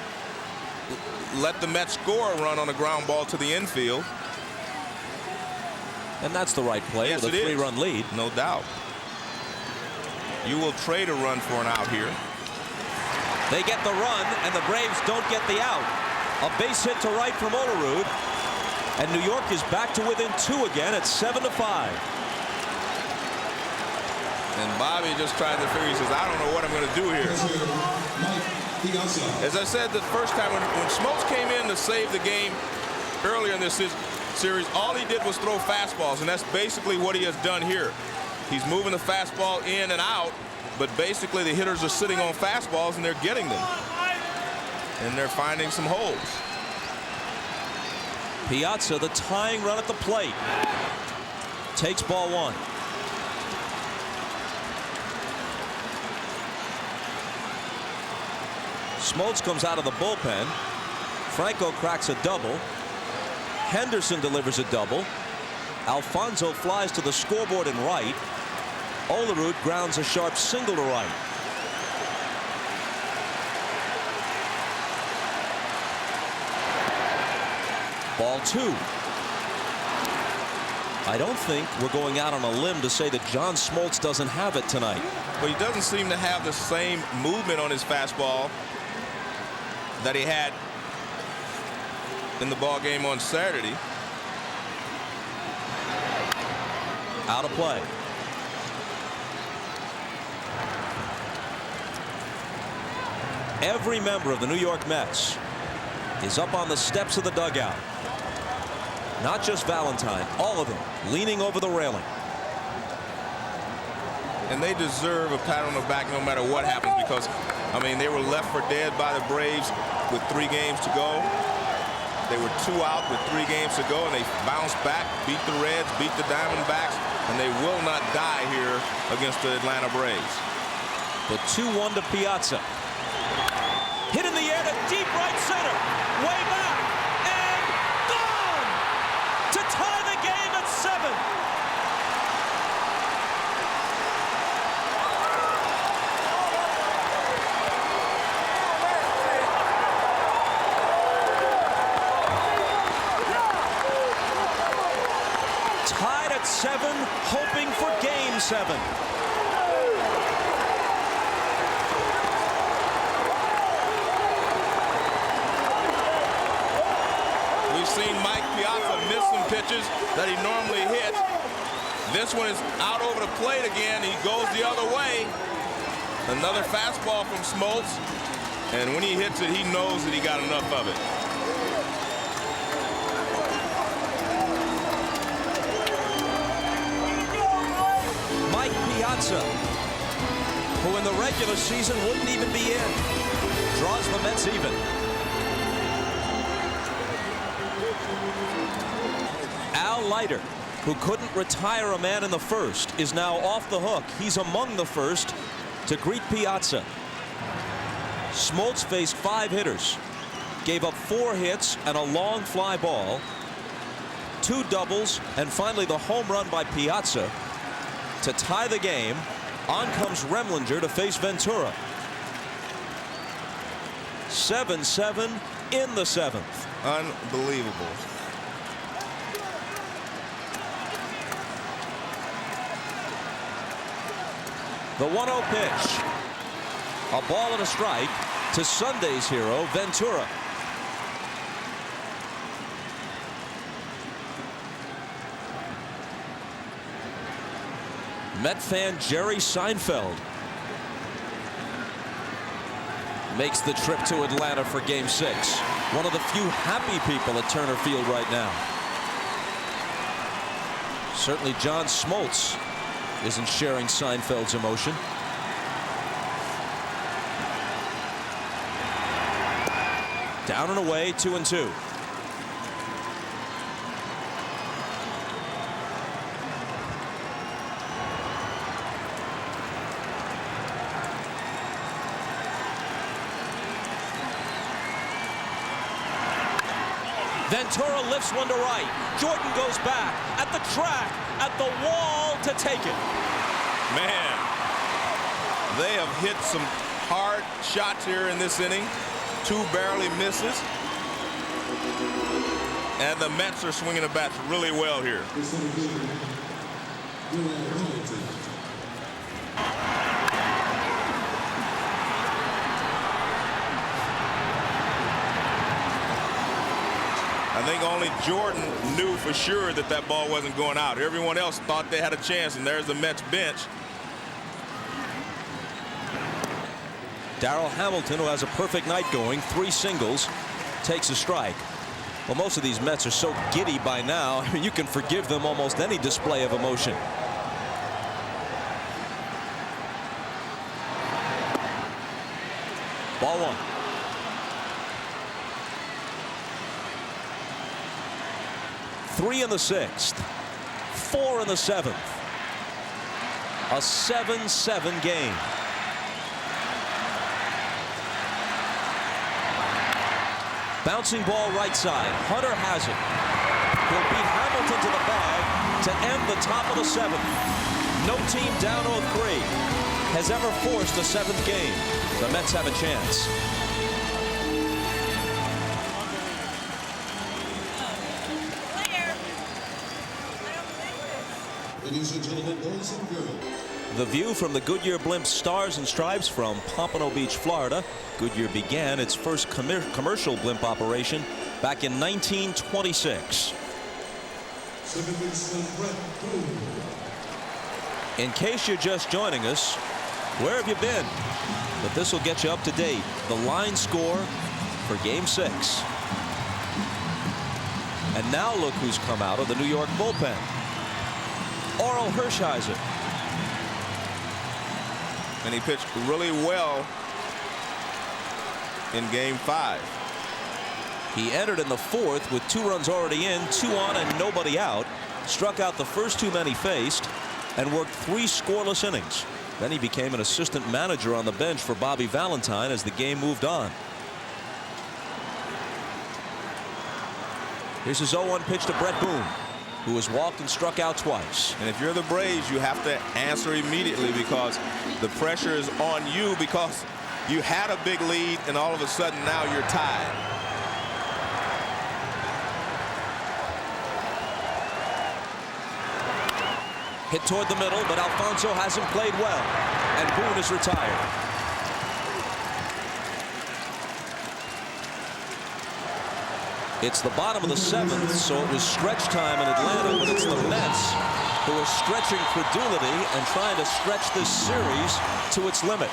let the Mets score a run on a ground ball to the infield. And that's the right play with a 3-run lead. No doubt. You will trade a run for an out here. They get the run, and the Braves don't get the out. A base hit to right from Olerud. And New York is back to within 2 again at 7-5. And Bobby just trying to figure, he says, I don't know what I'm going to do here. As I said the first time, when Smoltz came in to save the game earlier in this series, all he did was throw fastballs, and that's basically what he has done here. He's moving the fastball in and out, but basically the hitters are sitting on fastballs, and they're getting them. And they're finding some holes. Piazza, the tying run at the plate, takes ball 1. Smoltz comes out of the bullpen. Franco cracks a double. Henderson delivers a double. Alfonso flies to the scoreboard in right. Olerud grounds a sharp single to right. Ball 2. I don't think we're going out on a limb to say that John Smoltz doesn't have it tonight. But he doesn't seem to have the same movement on his fastball that he had in the ball game on Saturday. Out of play. Every member of the New York Mets is up on the steps of the dugout. Not just Valentine, all of them leaning over the railing. And they deserve a pat on the back no matter what happens, because, I mean, they were left for dead by the Braves with 3 games to go. They were 2 out with 3 games to go, and they bounced back, beat the Reds, beat the Diamondbacks, and they will not die here against the Atlanta Braves. The 2-1 to Piazza. Hit in the air to deep right center. Way back. And gone! To tie the game at 7. Tied at 7, hoping for game 7. We've seen Mike Piazza miss some pitches that he normally hits. This one is out over the plate again. He goes the other way. Another fastball from Smoltz. And when he hits it, he knows that he got enough of it. Mike Piazza, who in the regular season wouldn't even be in, draws the Mets even. Leiter, who couldn't retire a man in the first, is now off the hook. He's among the first to greet Piazza. Smoltz faced 5 hitters, gave up 4 hits and a long fly ball, 2 doubles, and finally the home run by Piazza to tie the game. On comes Remlinger to face Ventura. 7-7 in the 7th. Unbelievable. The 1-0 pitch. A ball and a strike to Sunday's hero, Ventura. Met fan Jerry Seinfeld makes the trip to Atlanta for Game 6. One of the few happy people at Turner Field right now. Certainly John Smoltz isn't sharing Seinfeld's emotion. Down and away, 2-2. Ventura lifts one to right. Jordan goes back at the track, at the wall to take it. Man, they have hit some hard shots here in this inning. 2 barely misses. And the Mets are swinging the bats really well here. I think only Jordan knew for sure that that ball wasn't going out. Everyone else thought they had a chance, and there's the Mets bench. Darrell Hamilton, who has a perfect night going, 3 singles, takes a strike. Well, most of these Mets are so giddy by now, I mean, you can forgive them almost any display of emotion. Ball 1. Three in the 6th, 4 in the 7th. A 7-7 game. Bouncing ball right side. Hunter has it. He'll beat Hamilton to the bag to end the top of the 7th. No team down 0-3 has ever forced a 7th game. The Mets have a chance. Ladies and gentlemen, boys and girls. The view from the Goodyear Blimp Stars and Stripes from Pompano Beach, Florida. Goodyear began its first commercial blimp operation back in 1926. In case you're just joining us, Where have you been? But this will get you up to date. The line score for Game 6. And now look who's come out of the New York bullpen. Orel Hershiser. And he pitched really well in Game 5. He entered in the 4th with 2 runs already in, 2 on and nobody out. Struck out the first 2 men he faced and worked 3 scoreless innings. Then he became an assistant manager on the bench for Bobby Valentine as the game moved on. Here's his 0-1 pitch to Brett Boone, who has walked and struck out twice. And if you're the Braves, you have to answer immediately because the pressure is on you because you had a big lead and all of a sudden now you're tied. Hit toward the middle, but Alfonso hasn't played well, and Boone is retired. It's the bottom of the 7th, so it was stretch time in Atlanta, but it's the Mets who are stretching credulity and trying to stretch this series to its limit.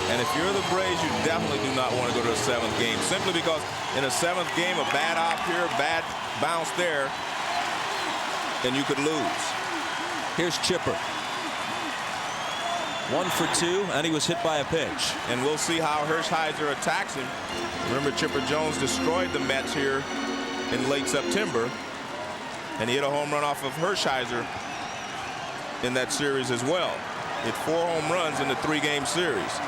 And if you're the Braves, you definitely do not want to go to a 7th game, simply because in a 7th game, a bad op here, bad bounce there, and you could lose. Here's Chipper. 1 for 2, and he was hit by a pitch. And we'll see how Hershiser attacks him. Remember, Chipper Jones destroyed the Mets here in late September, and he hit a home run off of Hershiser in that series as well. Hit 4 home runs in the 3-game series.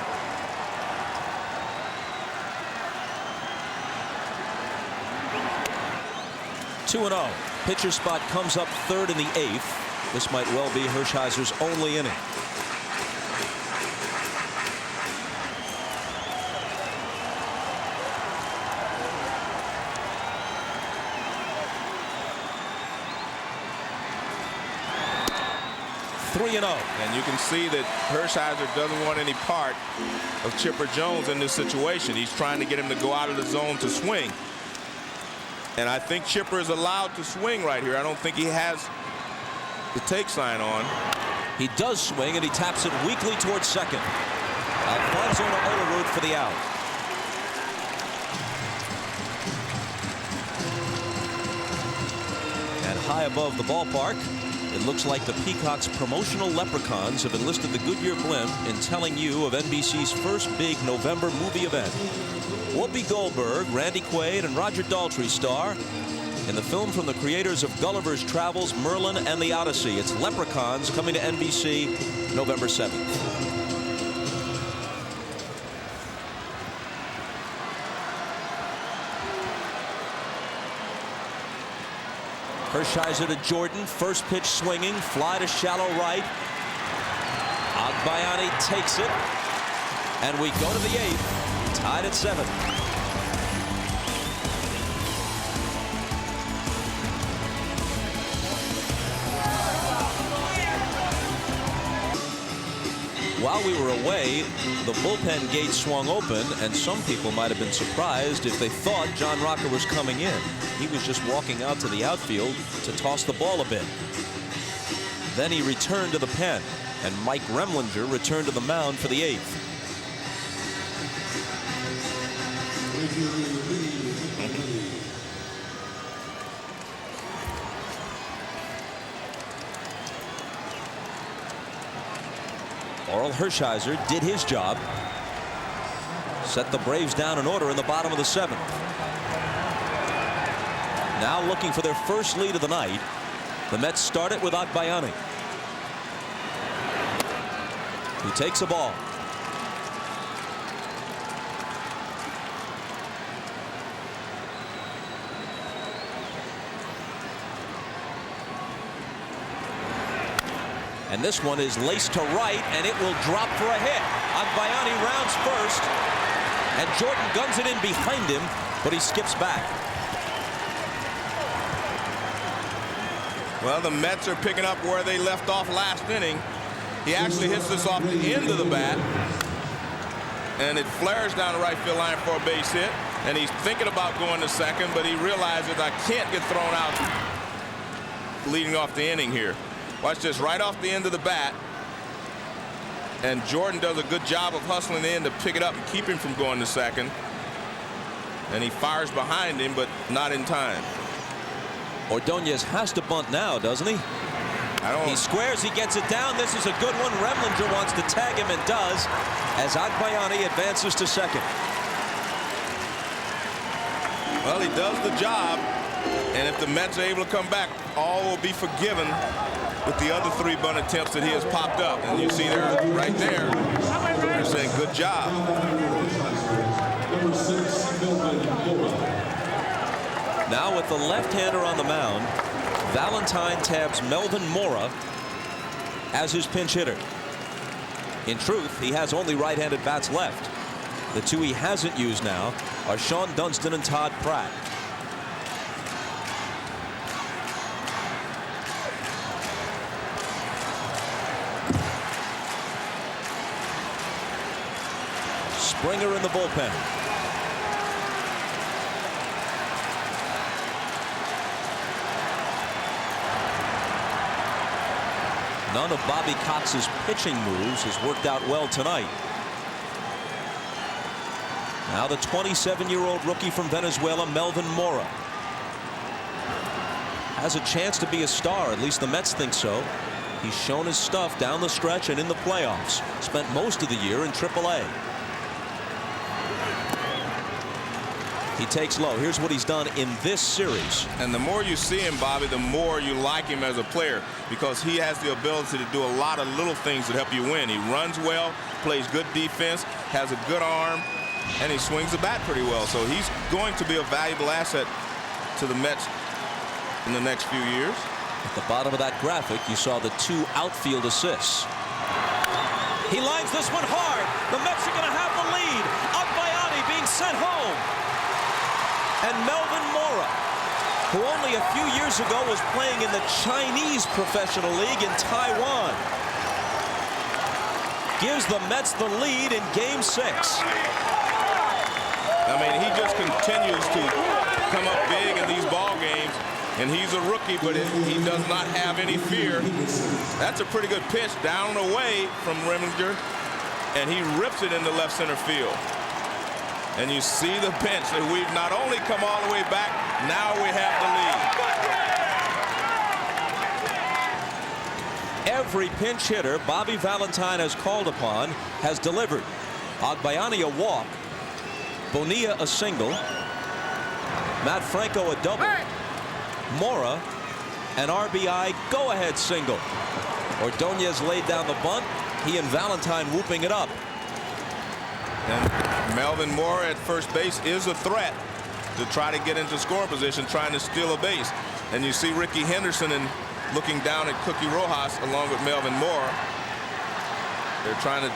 Two 2-0. Pitcher spot comes up 3rd in the 8th. This might well be Hershiser's only inning. And you can see that Hershiser doesn't want any part of Chipper Jones in this situation. He's trying to get him to go out of the zone to swing. And I think Chipper is allowed to swing right here. I don't think he has the take sign on. He does swing, and he taps it weakly towards second. Alfonso to Olerud for the out. And high above the ballpark, it looks like the Peacock's promotional leprechauns have enlisted the Goodyear blimp in telling you of NBC's first big November movie event. Whoopi Goldberg, Randy Quaid, and Roger Daltrey star in the film from the creators of Gulliver's Travels, Merlin, and the Odyssey. It's Leprechauns, coming to NBC November 7th. Hershiser to Jordan, first pitch swinging, fly to shallow right. Agbayani takes it, and we go to the 8th, tied at 7. While we were away, the bullpen gate swung open, and some people might have been surprised if they thought John Rocker was coming in. He was just walking out to the outfield to toss the ball a bit. Then he returned to the pen, and Mike Remlinger returned to the mound for the 8th. Orel Hershiser did his job. Set the Braves down in order in the bottom of the 7th. Now looking for their first lead of the night. The Mets start it with Agbayani, who takes a ball. And this one is laced to right, and it will drop for a hit. Agbayani rounds first, and Jordan guns it in behind him, but he skips back. Well, the Mets are picking up where they left off last inning. He actually hits this off the end of the bat. and it flares down the right field line for a base hit. And he's thinking about going to second, but he realizes I can't get thrown out leading off the inning here. Watch this, right off the end of the bat. And Jordan does a good job of hustling in to pick it up and keep him from going to second. And he fires behind him, but not in time. Ordonez has to bunt now, doesn't he? He squares, he gets it down. This is a good one. Remlinger wants to tag him and does, as Agbayani advances to second. Well, he does the job, and if the Mets are able to come back, all will be forgiven with the other 3 bunt attempts that he has popped up. And you see there, right there, they're saying good job. Now with the left-hander on the mound, Valentine tabs Melvin Mora as his pinch hitter. In truth, he has only right-handed bats left. The 2 he hasn't used now are Sean Dunston and Todd Pratt. Springer in the bullpen. None of Bobby Cox's pitching moves has worked out well tonight. Now the 27-year-old rookie from Venezuela, Melvin Mora, has a chance to be a star. At least the Mets think so. He's shown his stuff down the stretch and in the playoffs. Spent most of the year in AAA. He takes low. Here's what he's done in this series. And the more you see him, Bobby, the more you like him as a player, because he has the ability to do a lot of little things that help you win. He runs well, plays good defense, has a good arm, and he swings the bat pretty well. So he's going to be a valuable asset to the Mets in the next few years. At the bottom of that graphic, you saw the 2 outfield assists. He lines this one hard. The Mets are going to have the lead. Agbayani being sent home. And Melvin Mora, who only a few years ago was playing in the Chinese Professional League in Taiwan, gives the Mets the lead in Game 6. I mean, he just continues to come up big in these ball games, and he's a rookie, but he does not have any fear. That's a pretty good pitch down and away from Remlinger, and he rips it into left center field. And you see the bench that we've not only come all the way back, now we have the lead. Every pinch hitter Bobby Valentine has called upon has delivered. Agbayani a walk, Bonilla a single, Matt Franco a double, Mora an RBI go-ahead single. Ordonez laid down the bunt. He and Valentine whooping it up. And Melvin Mora at first base is a threat to try to get into scoring position, trying to steal a base. And you see Ricky Henderson and looking down at Cookie Rojas along with Melvin Mora. They're trying to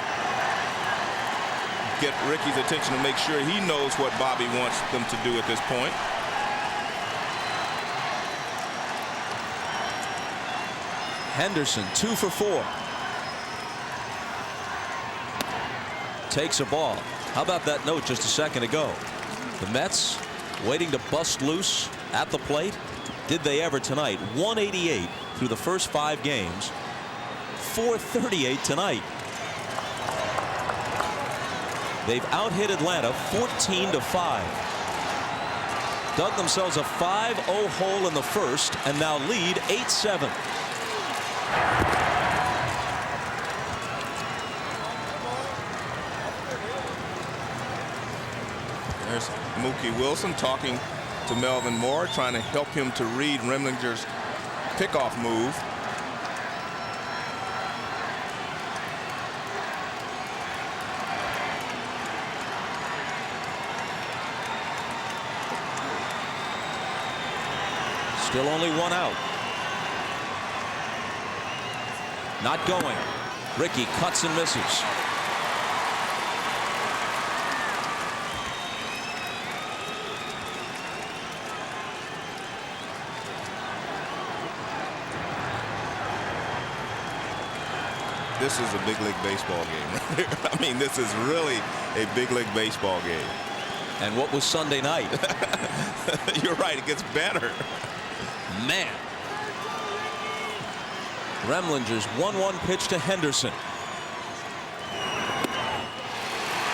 get Ricky's attention to make sure he knows what Bobby wants them to do at this point. Henderson 2 for 4. Takes a ball. How about that note just a second ago? The Mets waiting to bust loose at the plate. Did they ever tonight? 188 through the first 5 games. 438 tonight. They've out-hit Atlanta 14-5. Dug themselves a 5-0 hole in the first and now lead 8-7. There's Mookie Wilson talking to Melvin Mora, trying to help him to read Remlinger's pickoff move. Still only 1 out. Not going. Ricky cuts and misses. This is a big league baseball game right here. I mean, this is really a big league baseball game. And what was Sunday night? You're right, it gets better. Man. Remlinger's 1-1 pitch to Henderson.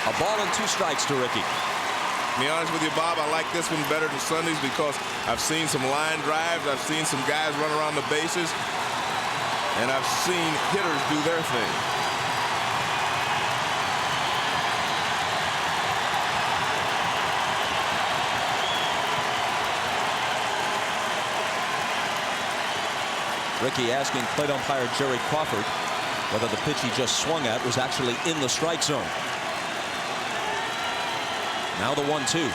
A ball and 2 strikes to Ricky. To be honest with you, Bob, I like this one better than Sundays because I've seen some line drives, I've seen some guys run around the bases, and I've seen hitters do their thing. Ricky asking plate umpire Jerry Crawford whether the pitch he just swung at was actually in the strike zone. Now the 1-2.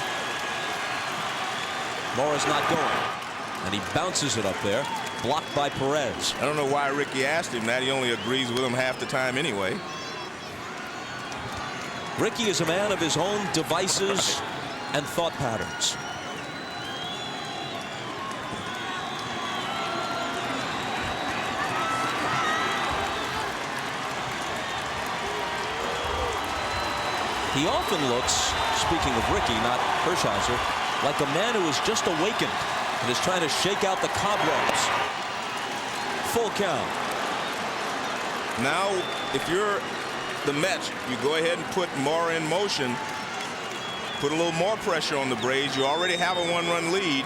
Morris not going, and he bounces it up there, blocked by Perez. I don't know why Ricky asked him that. He only agrees with him half the time anyway. Ricky is a man of his own devices and thought patterns. He often looks, speaking of Ricky, not Hirschhauser, like a man who has just awakened and is trying to shake out the cobwebs. Full count. Now, if you're the Mets, you go ahead and put Mora in motion, put a little more pressure on the Braves. You already have a 1-run lead,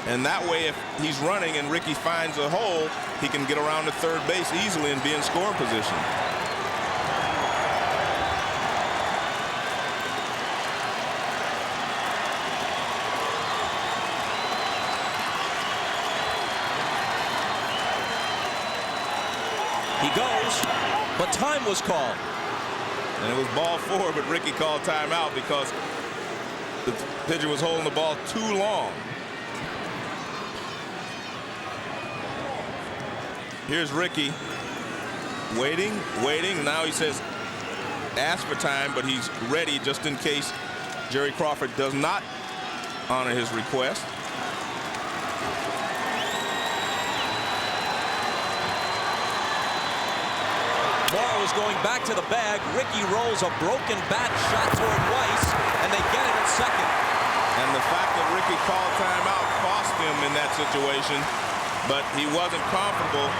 and that way, if he's running and Ricky finds a hole, he can get around to third base easily and be in scoring position. He goes, but time was called. And it was ball 4, but Ricky called timeout because the pitcher was holding the ball too long. Here's Ricky waiting. Now he says ask for time, but he's ready just in case Jerry Crawford does not honor his request. Morrow is going back to the bag. Ricky rolls a broken bat shot toward Weiss, and they get it at second. And the fact that Ricky called timeout cost him in that situation, but he wasn't comfortable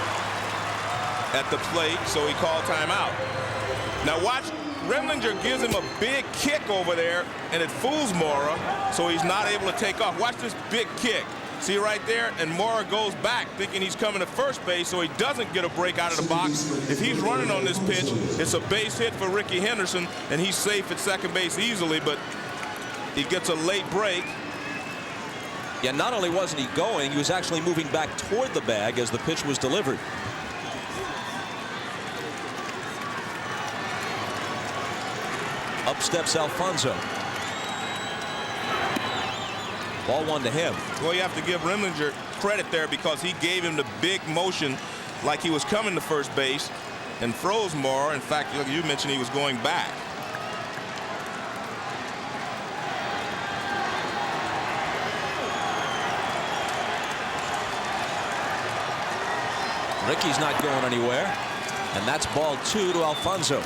at the plate, so he called timeout. Now watch, Remlinger gives him a big kick over there, and it fools Mora, so he's not able to take off. Watch this big kick. See right there? And Mora goes back thinking he's coming to first base, so he doesn't get a break out of the box. If he's running on this pitch, it's a base hit for Ricky Henderson, and he's safe at second base easily, but he gets a late break. Yeah, not only wasn't he going, he was actually moving back toward the bag as the pitch was delivered. Up steps Alfonso. Ball 1 to him. Well, you have to give Remlinger credit there because he gave him the big motion like he was coming to first base and froze Mora. In fact, you mentioned he was going back. Ricky's not going anywhere, and that's ball 2 to Alfonso.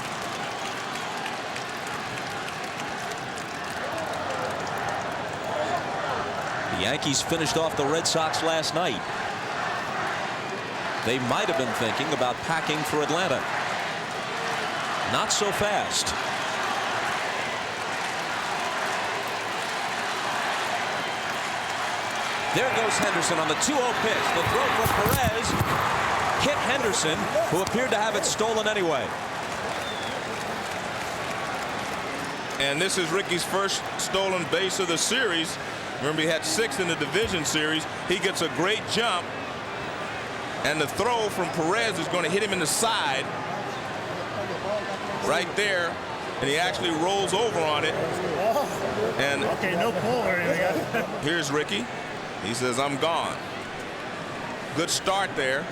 The Yankees finished off the Red Sox last night. They might have been thinking about packing for Atlanta. Not so fast. There goes Henderson on the 2-0 pitch. The throw for Perez hit Henderson, who appeared to have it stolen anyway. And this is Ricky's first stolen base of the series. Remember, he had 6 in the division series. He gets a great jump, and the throw from Perez is going to hit him in the side right there, and he actually rolls over on it. And Okay, no pull or anything. here's Ricky. He says, I'm gone. Good start there,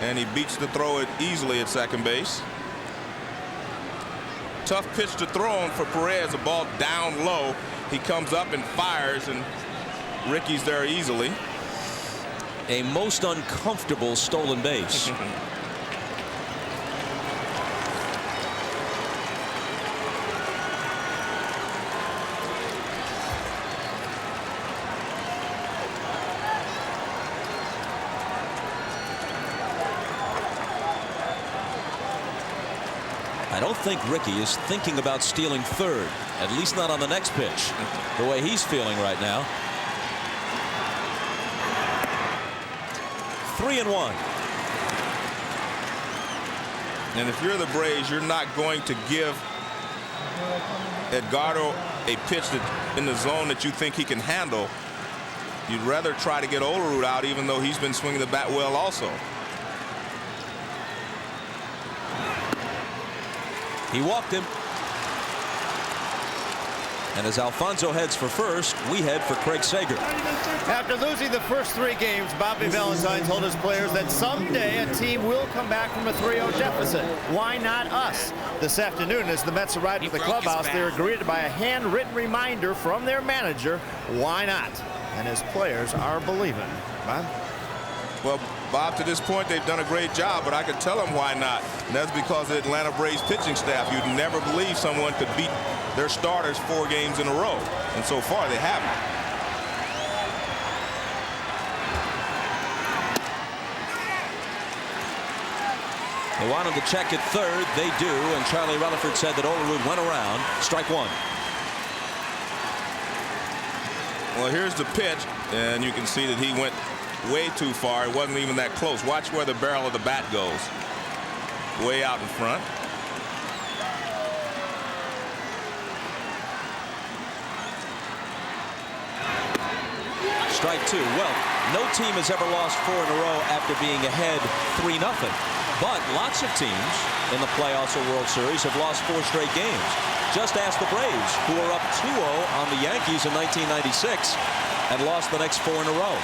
and he beats the throw it easily at second base. Tough pitch to throw on for Perez, a ball down low. He comes up and fires, and Ricky's there easily. A most uncomfortable stolen base. don't think Ricky is thinking about stealing third, at least not on the next pitch, the way he's feeling right now. 3-1. And if you're the Braves, you're not going to give Edgardo a pitch that in the zone that you think he can handle. You'd rather try to get Olerud out, even though he's been swinging the bat well also. He walked him. And as Alfonso heads for first, we head for Craig Sager. After losing the first 3 games, Bobby Valentine told his players that someday a team will come back from a 3-0 deficit. Why not us? This afternoon, as the Mets arrived at the clubhouse, they were greeted by a handwritten reminder from their manager, why not? And his players are believing. Bob? Well, Bob, to this point, they've done a great job, but I could tell them why not. And that's because of the Atlanta Braves pitching staff. You'd never believe someone could beat their starters 4 games in a row. And so far, they haven't. They want him to check at third. They do. And Charlie Rutherford said that Olerud went around. Strike 1. Well, here's the pitch. And you can see that he went way too far. It wasn't even that close. Watch where the barrel of the bat goes. Way out in front. Strike 2. Well, no team has ever lost 4 in a row after being ahead 3-0. But lots of teams in the playoffs or World Series have lost 4 straight games. Just ask the Braves, who were up 2-0 on the Yankees in 1996 and lost the next 4 in a row.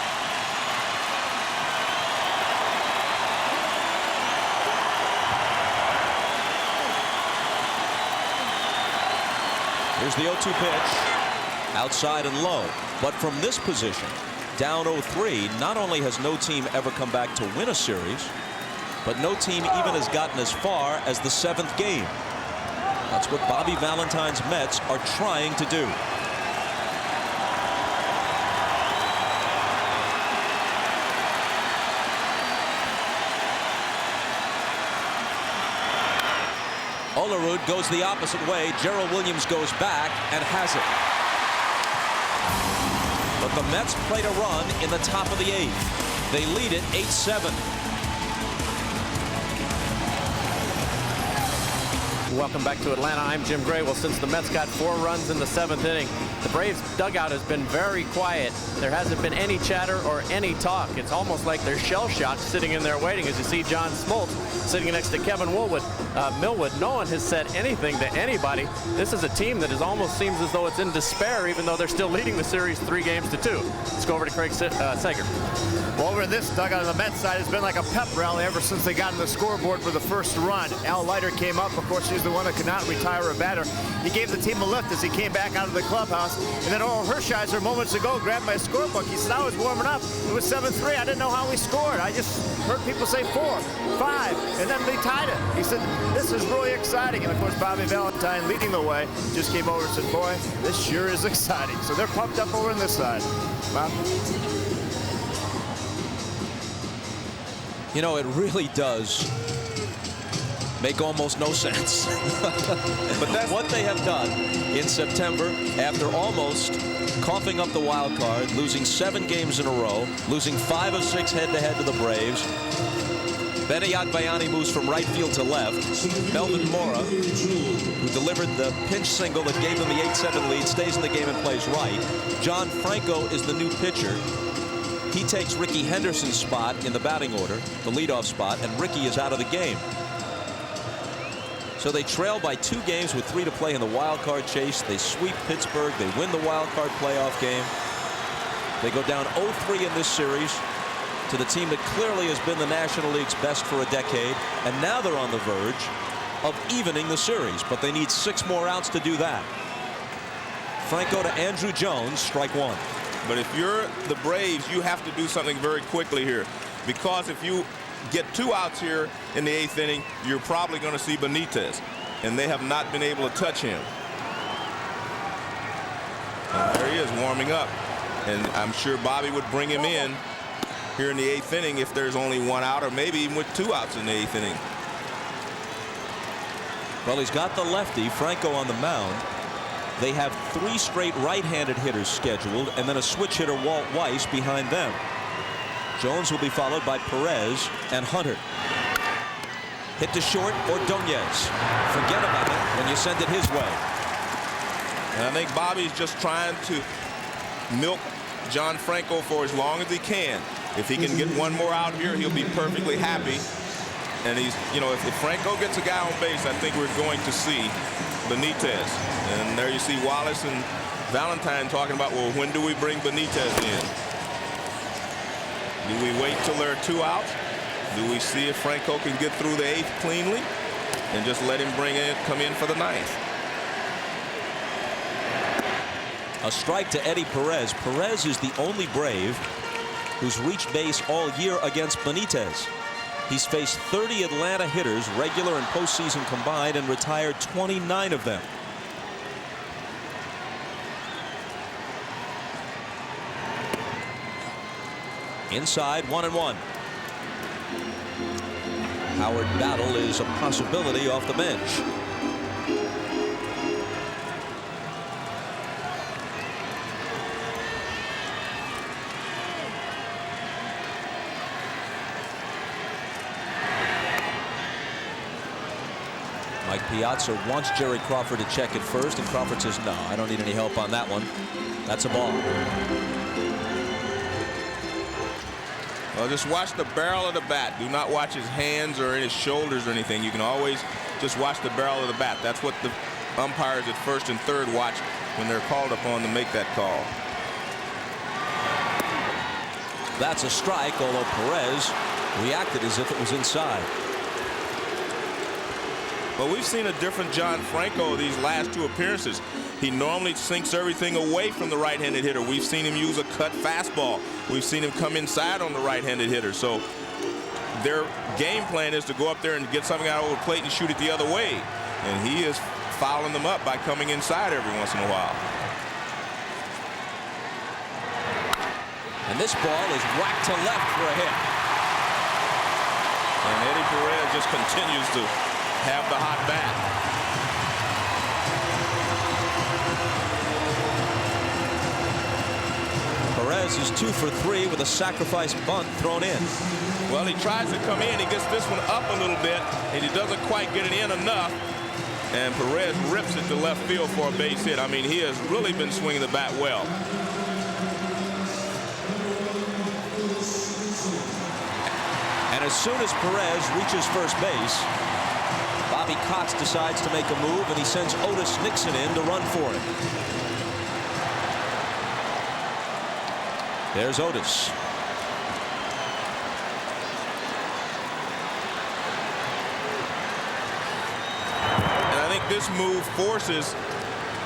Here's the 0-2 pitch. Outside and low. But from this position, down 0-3, not only has no team ever come back to win a series, but no team even has gotten as far as the 7th game. That's what Bobby Valentine's Mets are trying to do. Olerud goes the opposite way. Gerald Williams goes back and has it. But the Mets played a run in the top of the 8th. They lead it 8-7. Welcome back to Atlanta. I'm Jim Gray. Well, since the Mets got 4 runs in the 7th inning, the Braves dugout has been very quiet. There hasn't been any chatter or any talk. It's almost like they're shell-shocked sitting in there waiting. As you see John Smoltz sitting next to Kevin Millwood. No one has said anything to anybody. This is a team that almost seems as though it's in despair, even though they're still leading the series 3-2. Let's go over to Craig Sager. Well, over in this dugout on the Mets side, it's been like a pep rally ever since they got on the scoreboard for the first run. Al Leiter came up. Of course, he's the one that could not retire a batter. He gave the team a lift as he came back out of the clubhouse. And then Oral Hershiser moments ago grabbed my scorebook. He said, I was warming up. It was 7-3. I didn't know how we scored. I just heard people say 4, 5, and then they tied it. He said, this is really exciting. And of course, Bobby Valentine leading the way just came over and said, boy, this sure is exciting. So they're pumped up over on this side. Bob? You know, it really does make almost no sense. But that's what they have done in September after almost coughing up the wild card, losing 7 games in a row, losing 5 of 6 head-to-head to the Braves. Benny Agbayani moves from right field to left. Melvin Mora, who delivered the pinch single that gave them the 8-7 lead, stays in the game and plays right. John Franco is the new pitcher. He takes Ricky Henderson's spot in the batting order, the leadoff spot, and Ricky is out of the game. So they trail by 2 games with 3 to play in the wild card chase. They sweep Pittsburgh. They win the wild card playoff game. They go down 0-3 in this series to the team that clearly has been the National League's best for a decade. And now they're on the verge of evening the series, but they need 6 more outs to do that. Franco to Andrew Jones, strike 1. But if you're the Braves, you have to do something very quickly here, because if you get 2 outs here in the 8th inning, you're probably going to see Benitez, and they have not been able to touch him. And there he is warming up, and I'm sure Bobby would bring him in here in the 8th inning if there's only 1 out, or maybe even with 2 outs in the 8th inning. Well, he's got the lefty, Franco, on the mound. They have 3 straight right-handed hitters scheduled, and then a switch hitter, Walt Weiss, behind them. Jones will be followed by Perez and Hunter. Hit to short, Ordonez. Forget about it when you send it his way. And I think Bobby's just trying to milk John Franco for as long as he can. If he can get one more out here, he'll be perfectly happy. And he's, you know, if Franco gets a guy on base, I think we're going to see Benitez. And there you see Wallace and Valentine talking about, well, when do we bring Benitez in? Do we wait till there are 2 outs? Do we see if Franco can get through the 8th cleanly and just let him come in for the 9th? A strike to Eddie Perez. Perez is the only Brave who's reached base all year against Benitez. He's faced 30 Atlanta hitters, regular and postseason combined, and retired 29 of them. Inside, 1-1. Howard Battle is a possibility off the bench. Mike Piazza wants Jerry Crawford to check it first, and Crawford says, no, I don't need any help on that one. That's a ball. Well, just watch the barrel of the bat. Do not watch his hands or his shoulders or anything. You can always just watch the barrel of the bat. That's what the umpires at first and third watch when they're called upon to make that call. That's a strike, although Perez reacted as if it was inside. But we've seen a different John Franco these last 2 appearances. He normally sinks everything away from the right-handed hitter. We've seen him use a cut fastball. We've seen him come inside on the right-handed hitter. So their game plan is to go up there and get something out over the plate and shoot it the other way. And he is fouling them up by coming inside every once in a while. And this ball is whacked to left for a hit. And Eddie Perez just continues to have the hot bat. Perez is 2 for 3 with a sacrifice bunt thrown in. Well, he tries to come in. He gets this one up a little bit, and he doesn't quite get it in enough. And Perez rips it to left field for a base hit. I mean, he has really been swinging the bat well. And as soon as Perez reaches first base, Bobby Cox decides to make a move, and he sends Otis Nixon in to run for him. There's Otis. And I think this move forces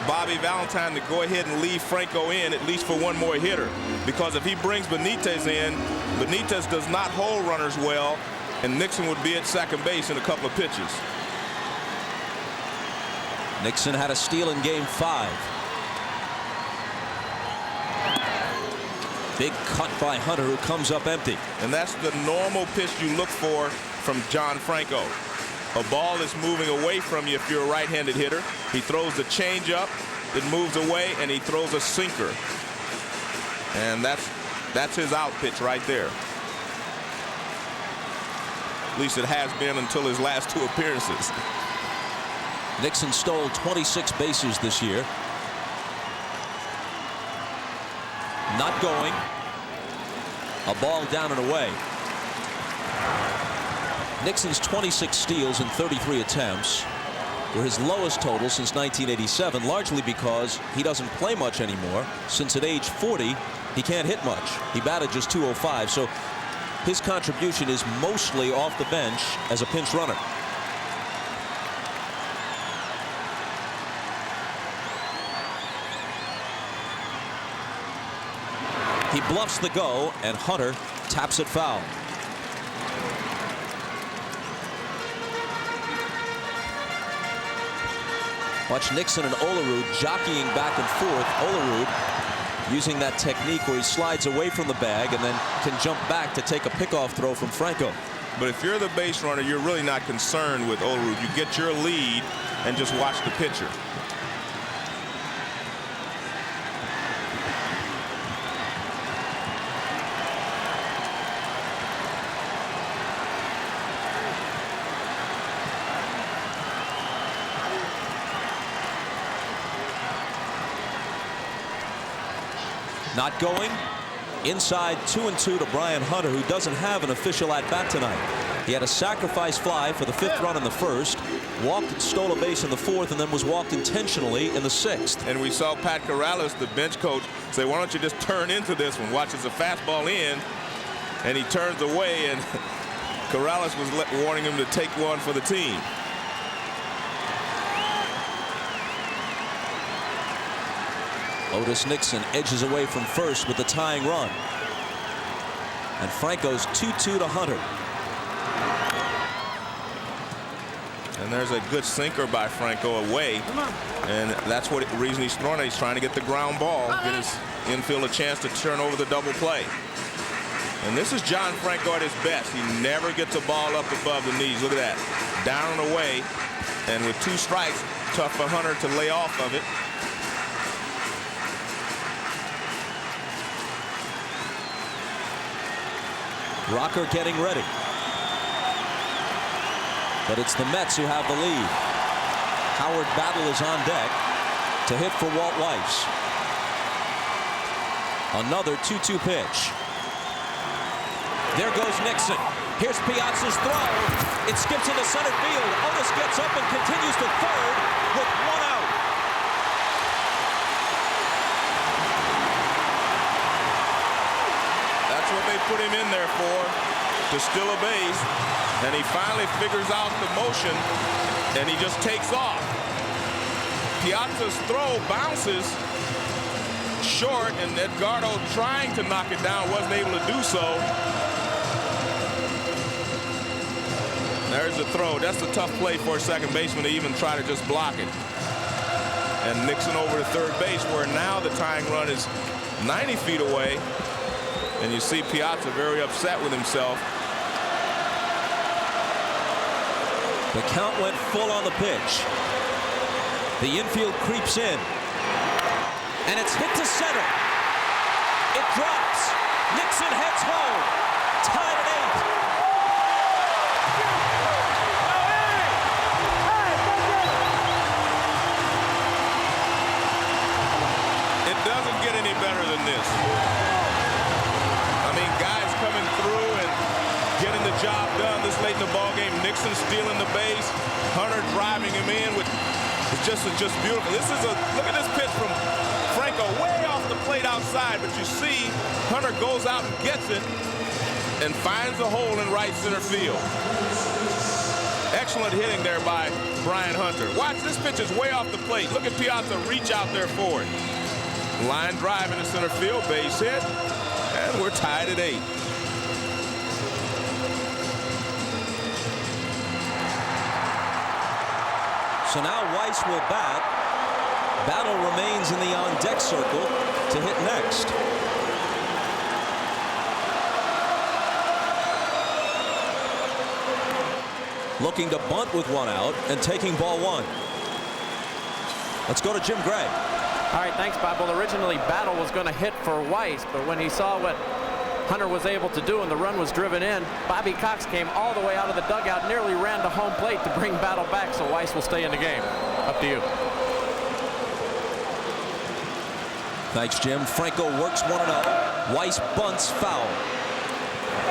Bobby Valentine to go ahead and leave Franco in at least for one more hitter. Because if he brings Benitez in, Benitez does not hold runners well, and Nixon would be at second base in a couple of pitches. Nixon had a steal in game 5. Big cut by Hunter, who comes up empty. And that's the normal pitch you look for from John Franco. A ball is moving away from you if you're a right-handed hitter. He throws the changeup, it moves away, and he throws a sinker. And that's his out pitch right there. At least it has been until his last 2 appearances. Nixon stole 26 bases this year. Not going. A ball down and away. Nixon's 26 steals in 33 attempts were his lowest total since 1987, largely because he doesn't play much anymore. Since at age 40, he can't hit much. He batted just .205, so his contribution is mostly off the bench as a pinch runner. He bluffs the go, and Hunter taps it foul. Watch Nixon and Olerud jockeying back and forth. Olerud using that technique where he slides away from the bag and then can jump back to take a pickoff throw from Franco. But if you're the base runner, you're really not concerned with Olerud. You get your lead and just watch the pitcher. Not going. Inside 2-2 to Brian Hunter, who doesn't have an official at bat tonight. He had a sacrifice fly for the 5th run in the 1st, walked and stole a base in the 4th, and then was walked intentionally in the 6th. And we saw Pat Corrales, the bench coach, say, why don't you just turn into this one? Watches a fastball in, and he turns away, and Corrales was warning him to take one for the team. Otis Nixon edges away from first with the tying run. And Franco's 2-2 to Hunter. And there's a good sinker by Franco away. And that's what reason he's throwing it. He's trying to get the ground ball, get his infield a chance to turn over the double play. And this is John Franco at his best. He never gets a ball up above the knees. Look at that. Down and away. And with 2 strikes, tough for Hunter to lay off of it. Rocker getting ready. But it's the Mets who have the lead. Howard Battle is on deck to hit for Walt Weiss. Another 2-2 pitch. There goes Nixon. Here's Piazza's throw. It skips into center field. Otis gets up and continues to third with 1 out. That's what they put him in there for, to steal a base. And he finally figures out the motion, and he just takes off. Piazza's throw bounces short, and Edgardo, trying to knock it down, wasn't able to do so. There's the throw. That's a tough play for a second baseman to even try to just block it. And Nixon over to third base, where now the tying run is 90 feet away. And you see Piazza very upset with himself. The count went full on the pitch. The infield creeps in. And it's hit to center. It drops. Nixon heads home. Tied at 8. It doesn't get any better than this. I mean, guys coming through and getting the job done this late in the ball game. Nixon stealing the base. Hunter driving him in with it's just beautiful. This is look at this pitch from Franco way off the plate outside, but you see Hunter goes out and gets it and finds a hole in right center field. Excellent hitting there by Brian Hunter. Watch, this pitch is way off the plate. Look at Piazza reach out there for it. Line drive into center field, base hit, and we're tied at 8. So now Weiss will bat. Battle remains in the on-deck circle to hit next. Looking to bunt with 1 out and taking ball 1. Let's go to Jim Gray. All right, thanks, Bob. Well, originally Battle was going to hit for Weiss, but when he saw what Hunter was able to do and the run was driven in, Bobby Cox came all the way out of the dugout, nearly ran to home plate to bring Battle back, so Weiss will stay in the game. Up to you. Thanks, Jim. Franco works 1-0. Weiss bunts foul.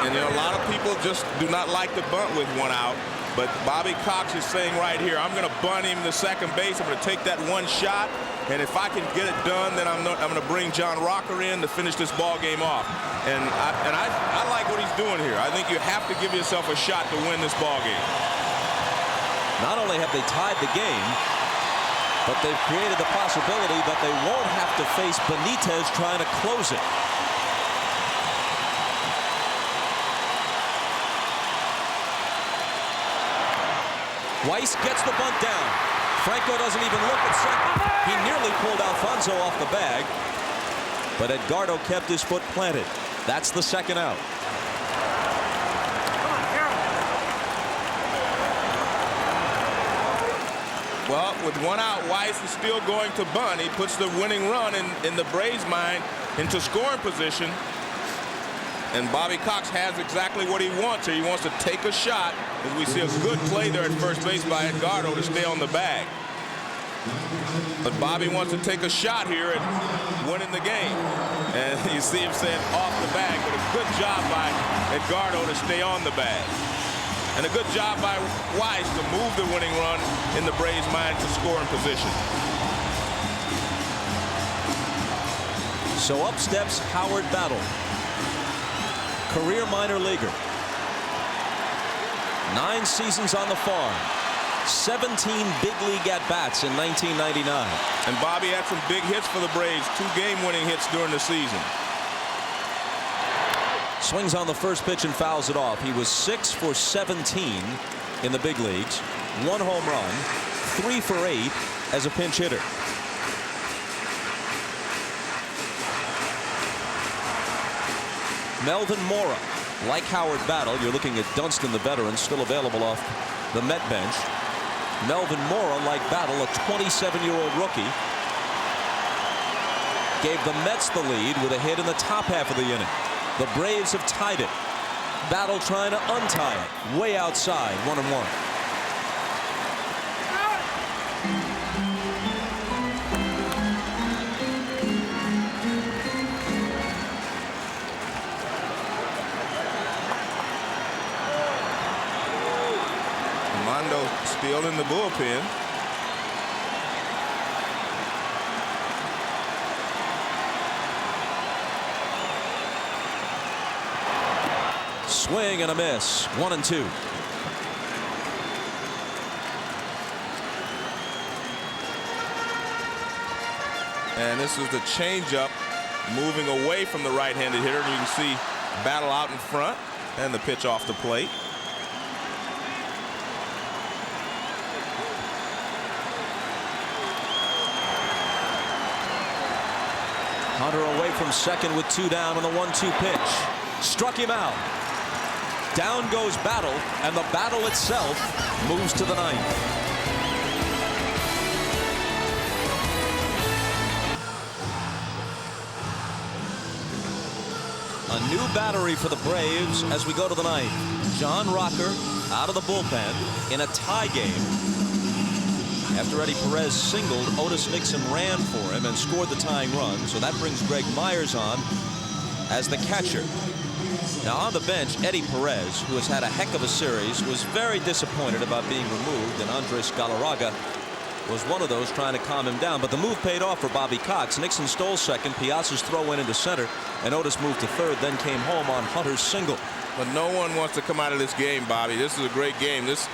And you know, a lot of people just do not like to bunt with 1 out. But Bobby Cox is saying right here, I'm going to bunt him to second base. I'm going to take that 1 shot. And if I can get it done, then I'm going to bring John Rocker in to finish this ball game off. And I like what he's doing here. I think you have to give yourself a shot to win this ball game. Not only have they tied the game, but they've created the possibility that they won't have to face Benitez trying to close it. Weiss gets the bunt down. Franco doesn't even look at second. He nearly pulled Alfonso off the bag, but Edgardo kept his foot planted. That's the 2nd out. Well, with one out, Weiss is still going to bunt. He puts the winning run in the Braves' mind into scoring position. And Bobby Cox has exactly what he wants here. He wants to take a shot. As we see a good play there at first base by Edgardo to stay on the bag. But Bobby wants to take a shot here at winning the game. And you see him saying off the bag, but a good job by Edgardo to stay on the bag. And a good job by Weiss to move the winning run in the Braves' mind to scoring position. So up steps Howard Battle, career minor leaguer. 9 seasons on the farm. 17 big league at-bats in 1999. And Bobby had some big hits for the Braves, 2 game-winning hits during the season. Swings on the first pitch and fouls it off. He was 6 for 17 in the big leagues. 1 home run, 3 for 8 as a pinch hitter. Melvin Mora, like Howard Battle, you're looking at Dunston, the veteran, still available off the Met bench. Melvin Mora, like Battle, a 27-year-old rookie, gave the Mets the lead with a hit in the top half of the inning. The Braves have tied it. Battle trying to untie it. Way outside, 1-1. Mondo still in the bullpen. Swing and a miss. 1-2. And this is the changeup moving away from the right-handed hitter. And you can see Battle out in front and the pitch off the plate. Hunter away from second with 2 down on the 1-2 pitch. Struck him out. Down goes Battle, and the battle itself moves to the 9th. A new battery for the Braves as we go to the 9th. John Rocker out of the bullpen in a tie game. After Eddie Perez singled, Otis Nixon ran for him and scored the tying run. So that brings Greg Myers on as the catcher. Now on the bench, Eddie Perez, who has had a heck of a series, was very disappointed about being removed, and Andres Galarraga was one of those trying to calm him down. But the move paid off for Bobby Cox. Nixon stole second, Piazza's throw went into center, and Otis moved to third, then came home on Hunter's single. But no one wants to come out of this game, Bobby. This is a great game. This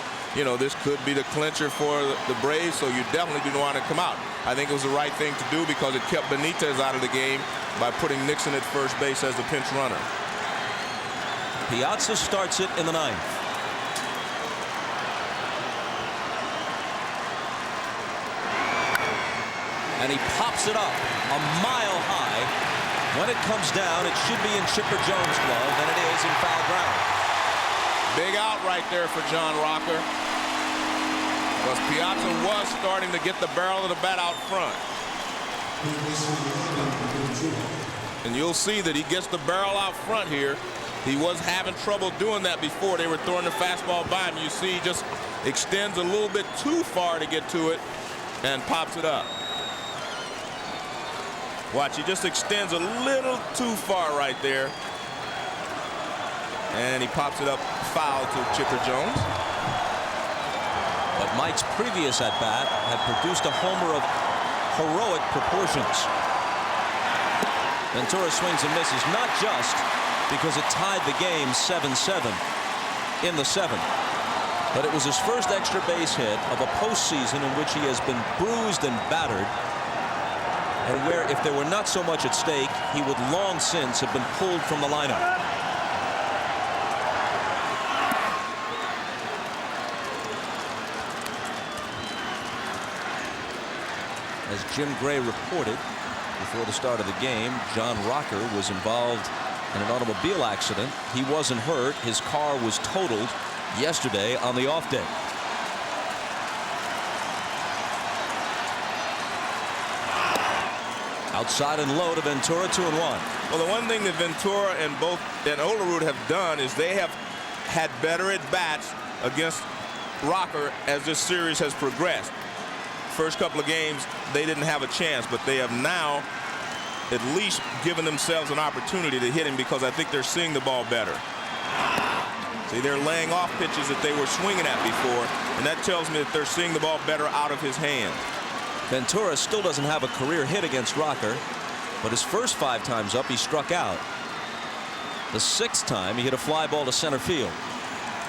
could be the clincher for the Braves, so you definitely do want to come out. I think it was the right thing to do because it kept Benitez out of the game by putting Nixon at first base as the pinch runner. Piazza starts it in the 9th. And he pops it up a mile high. When it comes down, it should be in Chipper Jones' glove, and it is in foul ground. Big out right there for John Rocker. Because Piazza was starting to get the barrel of the bat out front. And you'll see that he gets the barrel out front here. He was having trouble doing that before. They were throwing the fastball by him. You see he just extends a little bit too far to get to it and pops it up. Watch, he just extends a little too far right there. And he pops it up foul to Chipper Jones. But Mike's previous at-bat had produced a homer of heroic proportions. Ventura swings and misses, not just because it tied the game 7-7 in the 7th, but it was his first extra base hit of a postseason in which he has been bruised and battered, and where if there were not so much at stake, he would long since have been pulled from the lineup. As Jim Gray reported before the start of the game, John Rocker was involved in an automobile accident. He wasn't hurt. His car was totaled yesterday on the off day. Outside and low to Ventura, 2-1. Well, the one thing that Ventura and Olerud have done is they have had better at bats against Rocker as this series has progressed. First couple of games, they didn't have a chance, but they have now at least given themselves an opportunity to hit him because I think they're seeing the ball better. See, they're laying off pitches that they were swinging at before, and that tells me that they're seeing the ball better out of his hand. Ventura still doesn't have a career hit against Rocker, but his first 5 times up, he struck out. The 6th time, he hit a fly ball to center field.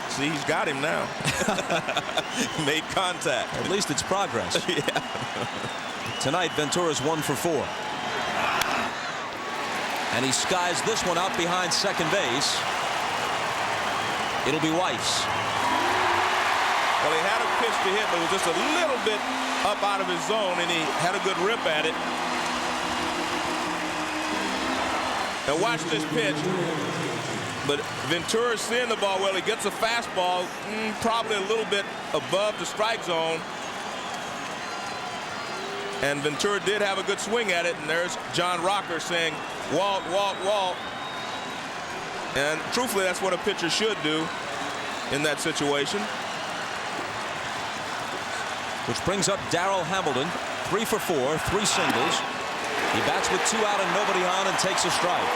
See, he's got him now. Made contact. At least it's progress. Yeah. Tonight, Ventura's 1 for 4. And he skies this one out behind second base. It'll be Weiss. Well, he had a pitch to hit, but it was just a little bit up out of his zone, and he had a good rip at it. Now watch this pitch. But Ventura's seeing the ball well. He gets a fastball, probably a little bit above the strike zone. And Ventura did have a good swing at it. And there's John Rocker saying, "Walt, Walt, Walt." And truthfully, that's what a pitcher should do in that situation. Which brings up Darrell Hamilton, 3 for 4, 3 singles. He bats with 2 out and nobody on and takes a strike.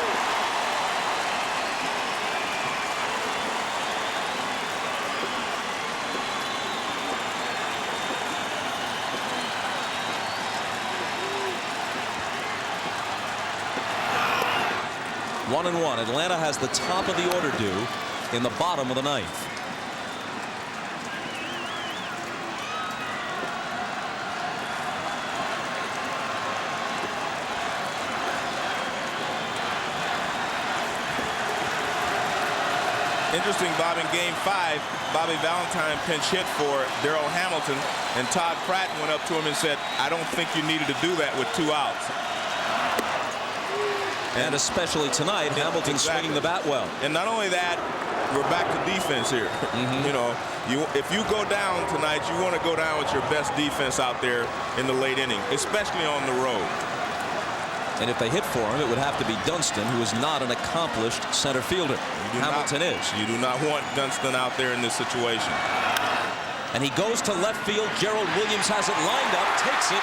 One and one. Atlanta has the top of the order due in the bottom of the 9th. Interesting, Bob, in Game 5, Bobby Valentine pinch hit for Darrell Hamilton, and Todd Pratt went up to him and said, "I don't think you needed to do that with 2 outs." And especially tonight, Hamilton swinging the bat well. And not only that, we're back to defense here. You know, if you go down tonight, you want to go down with your best defense out there in the late inning, especially on the road. And if they hit for him, it would have to be Dunston, who is not an accomplished center fielder. Hamilton is. You do not want Dunston out there in this situation. And he goes to left field. Gerald Williams has it lined up, takes it.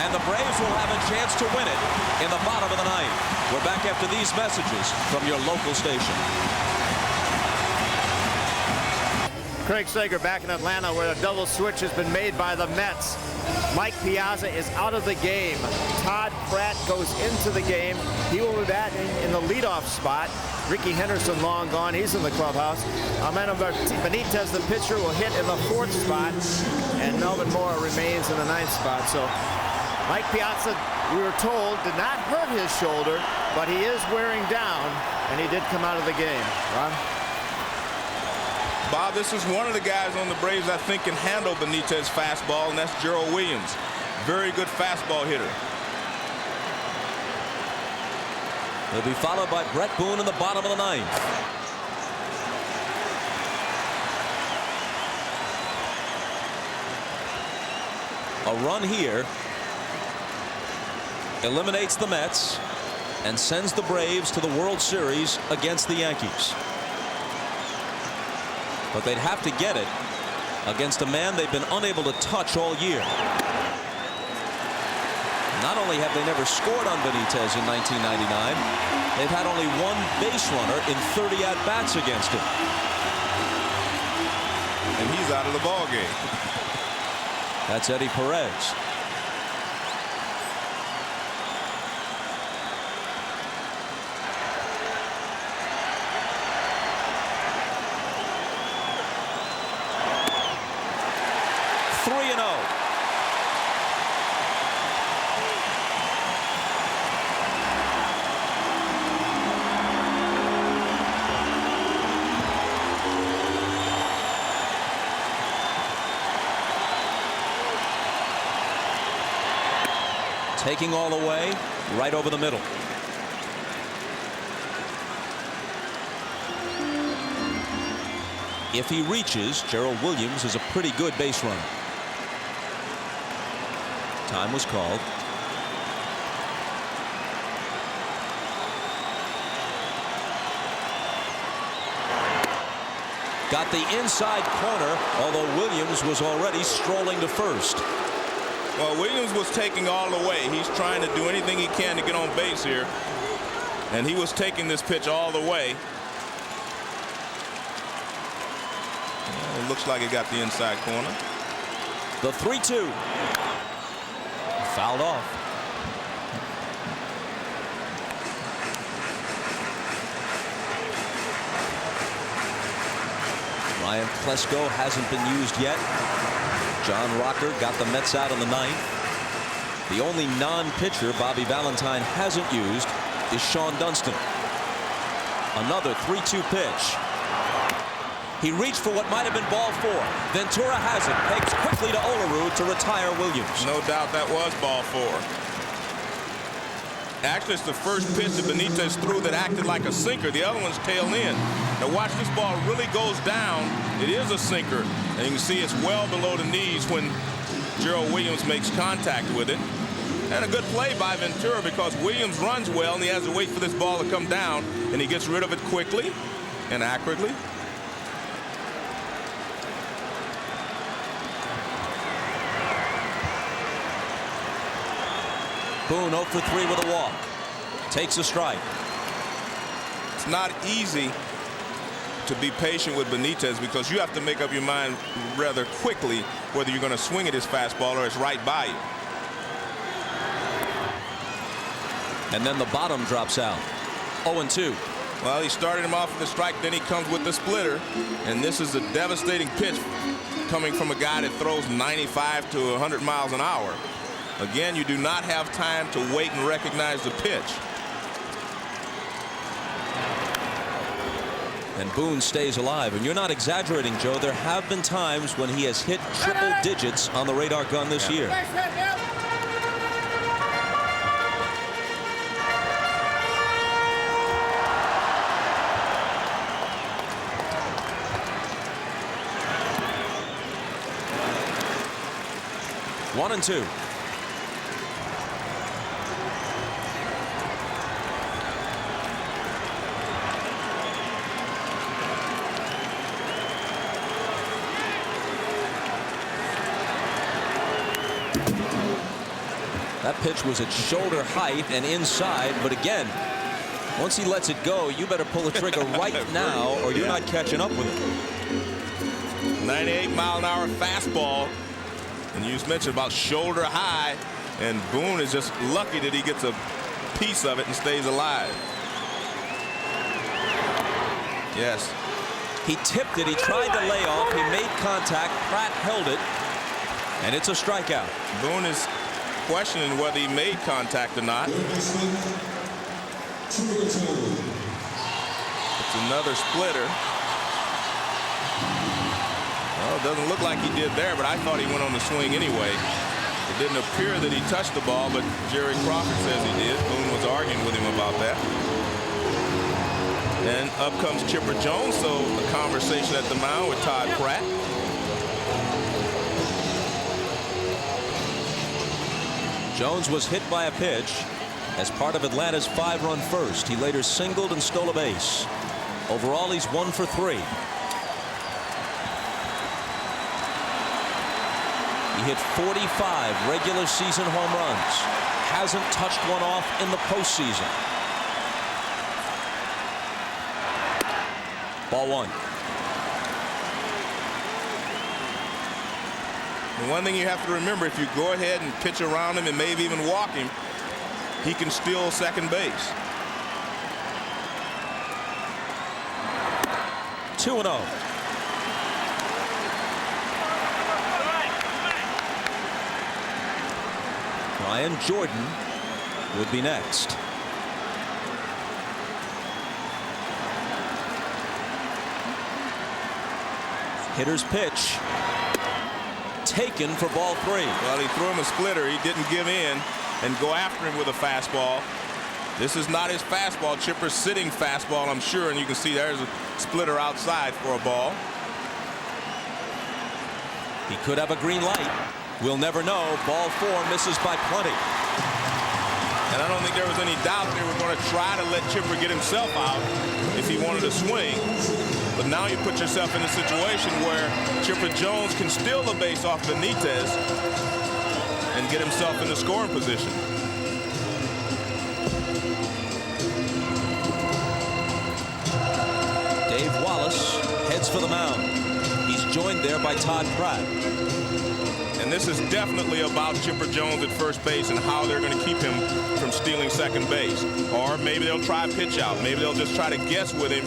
And the Braves will have a chance to win it in the bottom of the 9th. We're back after these messages from your local station. Craig Sager back in Atlanta, where a double switch has been made by the Mets. Mike Piazza is out of the game. Todd Pratt goes into the game. He will be batting in the leadoff spot. Ricky Henderson long gone. He's in the clubhouse. Armando Benitez, the pitcher, will hit in the 4th spot. And Melvin Mora remains in the 9th spot. So Mike Piazza, we were told, did not hurt his shoulder, but he is wearing down, and he did come out of the game. Ron? Bob, this is one of the guys on the Braves I think can handle Benitez's fastball, and that's Gerald Williams. Very good fastball hitter. He'll be followed by Brett Boone in the bottom of the 9th. A run here eliminates the Mets and sends the Braves to the World Series against the Yankees. But they'd have to get it against a man they've been unable to touch all year. Not only have they never scored on Benitez in 1999, they've had only 1 base runner in 30 at-bats against him. And he's out of the ball game. That's Eddie Perez. Taking all the way right over the middle. If he reaches, Gerald Williams is a pretty good base runner. Time was called. Got the inside corner, although Williams was already strolling to first. Well, Williams was taking all the way. He's trying to do anything he can to get on base here. And he was taking this pitch all the way. Well, it looks like it got the inside corner. The 3-2. Fouled off. Ryan Klesko hasn't been used yet. John Rocker got the Mets out in the ninth. The only non-pitcher Bobby Valentine hasn't used is Sean Dunston. Another 3-2 pitch. He reached for what might have been ball 4. Ventura has it. Pegs quickly to Olerud to retire Williams. No doubt that was ball 4. Actually, it's the first pitch that Benitez threw that acted like a sinker. The other one's tailed in. Now watch, this ball really goes down. It is a sinker. And you can see it's well below the knees when Gerald Williams makes contact with it. And a good play by Ventura because Williams runs well and he has to wait for this ball to come down. And he gets rid of it quickly and accurately. Boone 0 for 3 with a walk. Takes a strike. It's not easy to be patient with Benitez because you have to make up your mind rather quickly whether you're going to swing at his fastball or it's right by you. And then the bottom drops out. 0-2. Well, he started him off with a strike, then he comes with the splitter. And this is a devastating pitch coming from a guy that throws 95 to 100 miles an hour. Again, you do not have time to wait and recognize the pitch. And Boone stays alive. And you're not exaggerating, Joe. There have been times when he has hit triple digits on the radar gun this year. One and two. That pitch was at shoulder height and inside, but again, once he lets it go, you better pull the trigger right now or you're not catching up with it. 98-mile-an-hour fastball, and you just mentioned about shoulder high, and Boone is just lucky that he gets a piece of it and stays alive. Yes. He tipped it. He tried to lay off. He made contact. Pratt held it, and it's a strikeout. Boone is questioning whether he made contact or not. It's another splitter. Well, it doesn't look like he did there, but I thought he went on the swing anyway. It didn't appear that he touched the ball, but Jerry Crawford says he did. Boone was arguing with him about that. And up comes Chipper Jones, so a conversation at the mound with Todd Pratt. Jones was hit by a pitch as part of Atlanta's 5-run first. He later singled and stole a base. Overall, he's 1 for 3. He hit 45 regular season home runs. Hasn't touched one off in the postseason. Ball 1. And one thing you have to remember, if you go ahead and pitch around him and maybe even walk him, he can steal second base. 2-0. Ryan Jordan would be next. Hitter's pitch. Taken for ball 3. Well, he threw him a splitter. He didn't give in and go after him with a fastball. This is not his fastball. Chipper's sitting fastball, I'm sure, and you can see there's a splitter outside for a ball. He could have a green light. We'll never know. Ball 4 misses by plenty. And I don't think there was any doubt they were going to try to let Chipper get himself out if he wanted to swing. But now you put yourself in a situation where Chipper Jones can steal the base off Benitez and get himself in the scoring position. Dave Wallace heads for the mound. He's joined there by Todd Pratt. And this is definitely about Chipper Jones at first base and how they're going to keep him from stealing second base. Or maybe they'll try pitch out. Maybe they'll just try to guess with him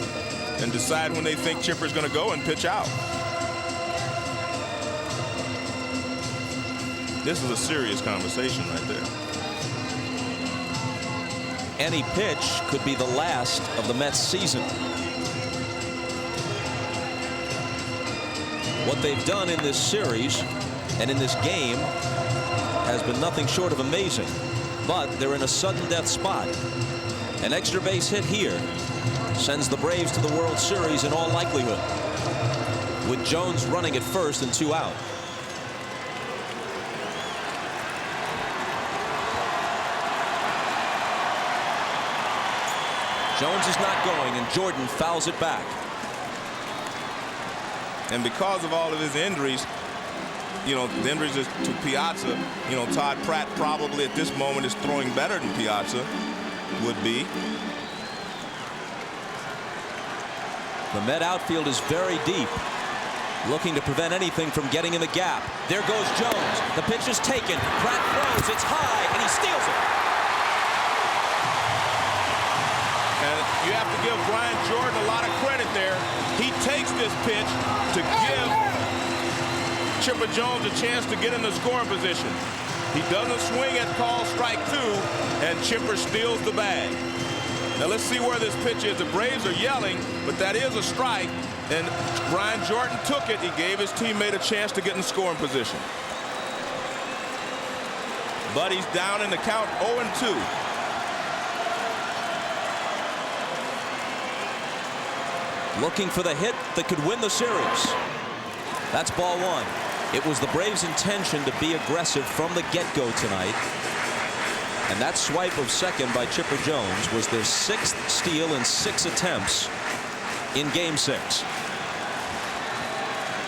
and decide when they think Chipper's going to go and pitch out. This is a serious conversation right there. Any pitch could be the last of the Mets season. What they've done in this series and in this game has been nothing short of amazing. But they're in a sudden death spot. An extra base hit here sends the Braves to the World Series in all likelihood, with Jones running at first and 2 out. Jones is not going, and Jordan fouls it back. And because of all of his injuries, you know, the injuries to Piazza, you know, Todd Pratt probably at this moment is throwing better than Piazza would be. The Met outfield is very deep, looking to prevent anything from getting in the gap. There goes Jones. The pitch is taken. Pratt throws. It's high, and he steals it. And you have to give Brian Jordan a lot of credit there. He takes this pitch to give Chipper Jones a chance to get in the scoring position. He doesn't swing at call strike 2, and Chipper steals the bag. Now let's see where this pitch is. The Braves are yelling, but that is a strike, and Brian Jordan took it. He gave his teammate a chance to get in scoring position. But he's down in the count 0-2. Looking for the hit that could win the series. That's ball 1. It was the Braves' intention to be aggressive from the get-go tonight. And that swipe of second by Chipper Jones was their 6th steal in 6 attempts in Game 6.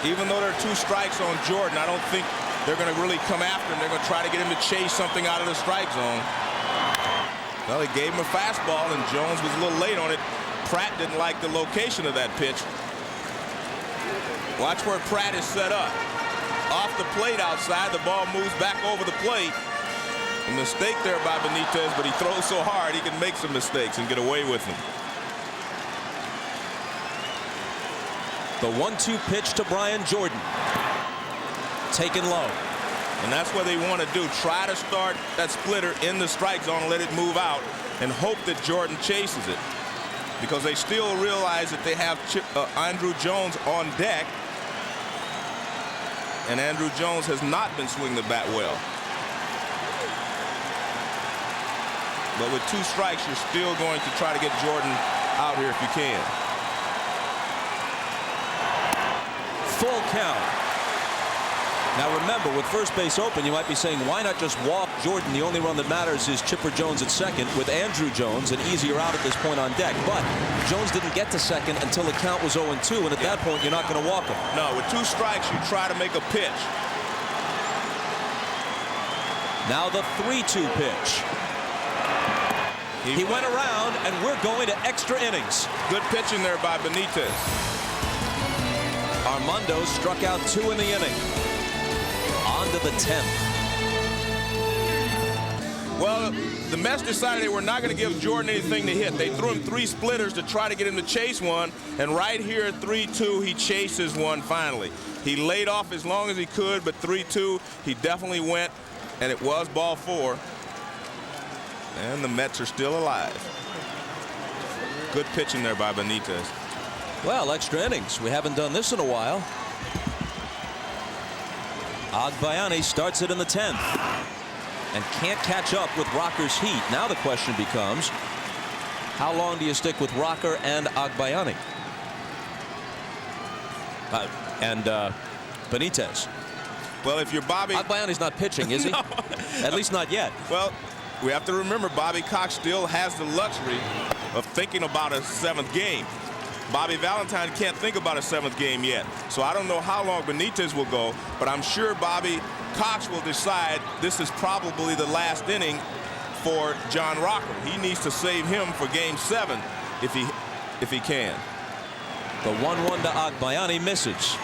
Even though there are 2 strikes on Jordan, I don't think they're going to really come after him. They're going to try to get him to chase something out of the strike zone. Well, they gave him a fastball, and Jones was a little late on it. Pratt didn't like the location of that pitch. Watch where Pratt is set up. Off the plate outside, the ball moves back over the plate. A mistake there by Benitez, but he throws so hard he can make some mistakes and get away with them. The 1-2 pitch to Brian Jordan. Taken low. And that's what they want to do. Try to start that splitter in the strike zone and let it move out and hope that Jordan chases it. Because they still realize that they have Andrew Jones on deck. And Andrew Jones has not been swinging the bat well. But with 2 strikes, you're still going to try to get Jordan out here if you can. Full count. Now remember, with first base open, you might be saying, why not just walk Jordan? The only run that matters is Chipper Jones at second, with Andrew Jones an easier out at this point on deck. But Jones didn't get to second until the count was 0-2, and at that point, you're not going to walk him. No, with 2 strikes, you try to make a pitch. Now the 3-2 pitch. He went around, and we're going to extra innings. Good pitching there by Benitez. Armando struck out 2 in the inning. On to the 10th. Well, the Mets decided they were not going to give Jordan anything to hit. They threw him 3 splitters to try to get him to chase one, and right here at 3-2, he chases one finally. He laid off as long as he could, but 3-2, he definitely went, and it was ball 4. And the Mets are still alive. Good pitching there by Benitez. Well, extra innings. We haven't done this in a while. Agbayani starts it in the 10th and can't catch up with Rocker's heat. Now the question becomes, how long do you stick with Rocker and Agbayani? And Benitez. Well, if you're Bobby... Agbayani's not pitching, is he? No. At least not yet. Well, we have to remember Bobby Cox still has the luxury of thinking about a 7th game. Bobby Valentine can't think about a 7th game yet. So I don't know how long Benitez will go, but I'm sure Bobby Cox will decide this is probably the last inning for John Rocker. He needs to save him for game 7 if he can. The 1-1 to Agbayani misses.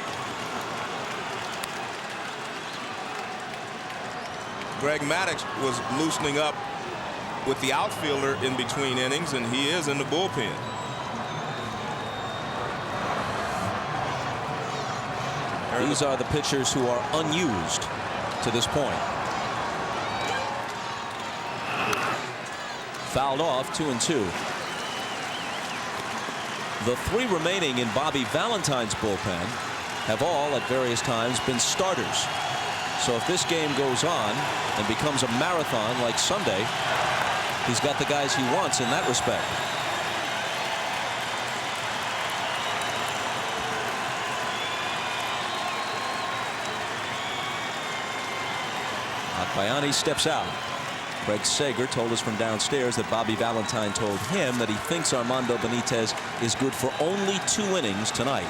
Greg Maddux was loosening up with the outfielder in between innings, and he is in the bullpen. These are the pitchers who are unused to this point. Fouled off, 2-2. The 3 remaining in Bobby Valentine's bullpen have all at various times been starters. So if this game goes on and becomes a marathon like Sunday, he's got the guys he wants in that respect. Agbayani steps out. Greg Sager told us from downstairs that Bobby Valentine told him that he thinks Armando Benitez is good for only 2 innings tonight.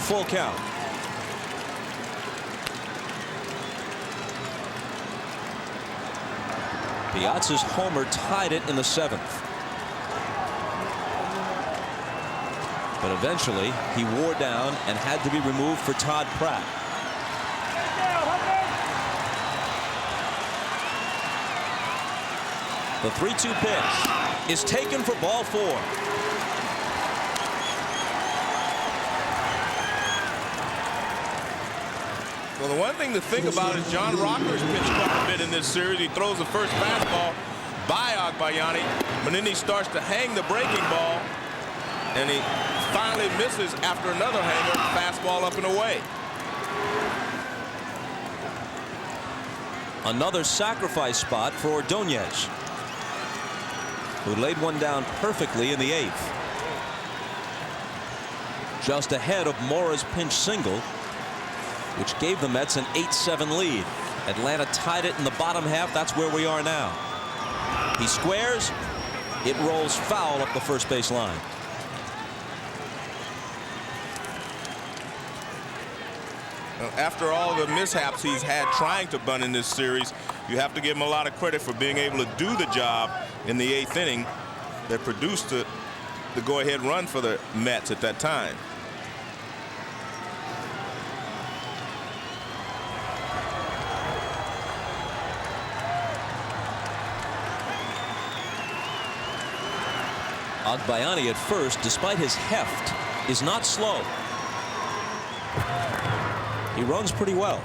Full count. Piazza's homer tied it in the 7th. But eventually he wore down and had to be removed for Todd Pratt. The 3-2 pitch is taken for ball 4. Well, the one thing to think about is John Rocker's pitched quite a bit in this series. He throws the first fastball by Agbayani, but then he starts to hang the breaking ball, and he finally misses after another hanger, fastball up and away. Another sacrifice spot for Ordonez, who laid one down perfectly in the 8th. Just ahead of Mora's pinch single, which gave the Mets an 8-7 lead. Atlanta tied it in the bottom half. That's where we are now. He squares. It rolls foul up the first base line. After all the mishaps he's had trying to bunt in this series, you have to give him a lot of credit for being able to do the job in the 8th inning that produced the go-ahead run for the Mets at that time. Agbayani at first, despite his heft, is not slow. He runs pretty well.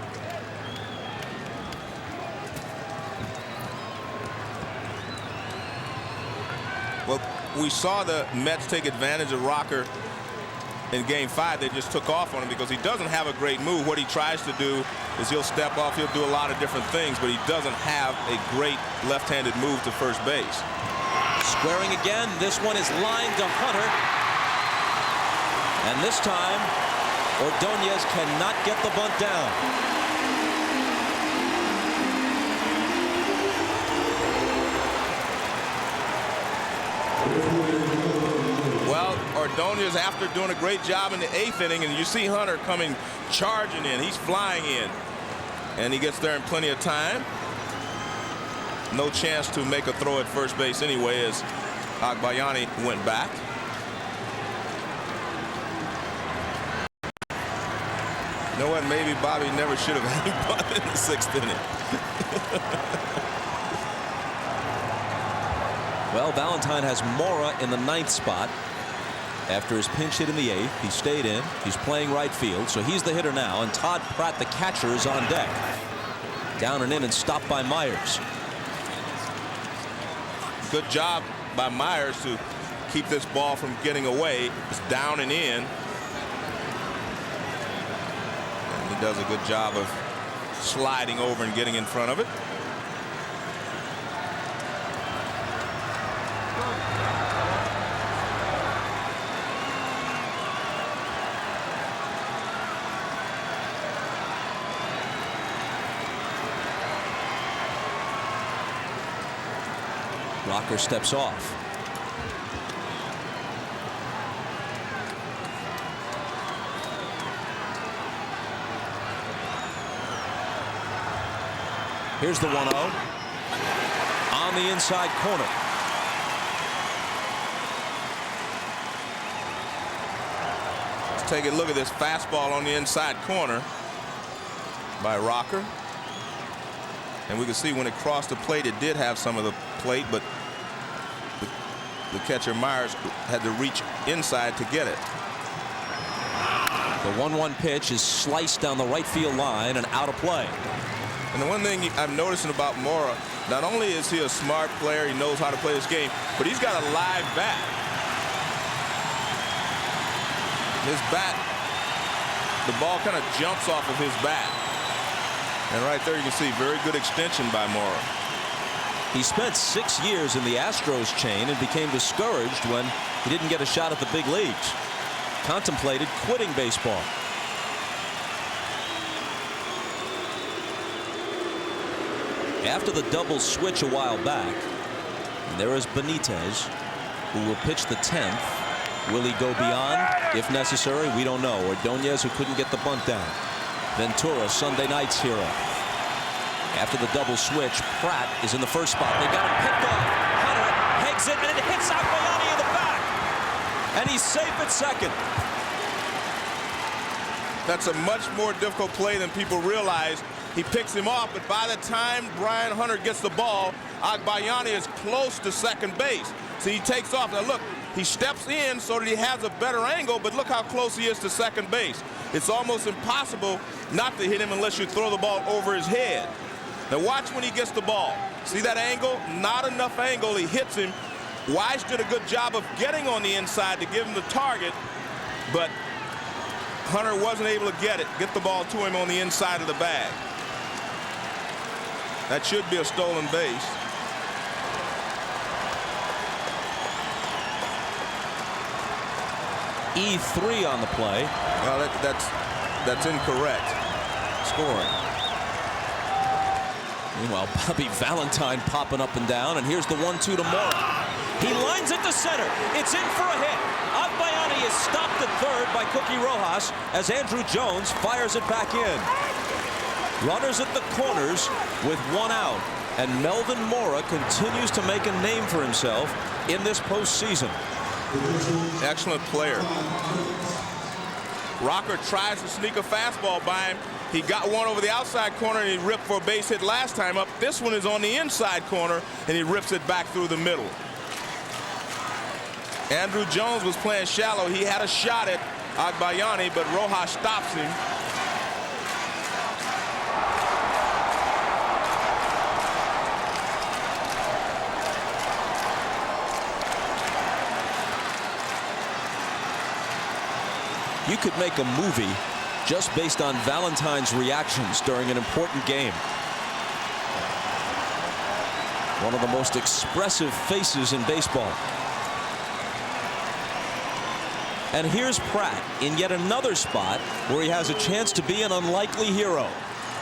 Well, we saw the Mets take advantage of Rocker in game 5. They just took off on him because he doesn't have a great move. What he tries to do is he'll step off, he'll do a lot of different things, but he doesn't have a great left-handed move to first base. Squaring again. This one is lined to Hunter. And this time, Ordonez cannot get the bunt down. Well, Ordonez, after doing a great job in the 8th inning, and you see Hunter coming charging in. He's flying in. And he gets there in plenty of time. No chance to make a throw at first base anyway as Agbayani went back. You know what? Maybe Bobby never should have had him bunt in the 6th inning. Well, Valentine has Mora in the 9th spot. After his pinch hit in the 8th, he stayed in. He's playing right field, so he's the hitter now. And Todd Pratt, the catcher, is on deck. Down and in and stopped by Myers. Good job by Myers to keep this ball from getting away. It's down and in. And he does a good job of sliding over and getting in front of it. Rocker steps off. Here's the 1-0 on the inside corner. Let's take a look at this fastball on the inside corner by Rocker. And we can see when it crossed the plate, it did have some of the plate, but the catcher Myers had to reach inside to get it. The 1-1 pitch is sliced down the right field line and out of play. And the one thing I'm noticing about Mora, not only is he a smart player, he knows how to play this game, but he's got a live bat. His bat, the ball kind of jumps off of his bat. And right there you can see very good extension by Mora. He spent 6 years in the Astros chain and became discouraged when he didn't get a shot at the big leagues. Contemplated quitting baseball. After the double switch a while back, there is Benitez, who will pitch the 10th. Will he go beyond if necessary? We don't know. Ordonez, who couldn't get the bunt down. Ventura, Sunday night's hero. After the double switch, Pratt is in the first spot. They got him picked off. Hunter pegs it, and it hits Agbayani in the back. And he's safe at second. That's a much more difficult play than people realize. He picks him off, but by the time Brian Hunter gets the ball, Agbayani is close to second base. So he takes off. Now look, he steps in so that he has a better angle, but look how close he is to second base. It's almost impossible not to hit him unless you throw the ball over his head. Now watch when he gets the ball. See that angle? Not enough angle. He hits him. Weiss did a good job of getting on the inside to give him the target, but Hunter wasn't able to get the ball to him on the inside of the bag. That should be a stolen base. E3 on the play. Well, that's incorrect. Scoring. Meanwhile, Bobby Valentine popping up and down, and here's the 1-2 to Mora. He lines it to center. It's in for a hit. Agbayani is stopped at third by Cookie Rojas as Andrew Jones fires it back in. Runners at the corners with 1 out, and Melvin Mora continues to make a name for himself in this postseason. Excellent player. Rocker tries to sneak a fastball by him. He got one over the outside corner and he ripped for a base hit last time up. This one is on the inside corner and he rips it back through the middle. Andrew Jones was playing shallow. He had a shot at Agbayani, but Rojas stops him. You could make a movie just based on Valentine's reactions during an important game. One of the most expressive faces in baseball. And here's Pratt in yet another spot where he has a chance to be an unlikely hero.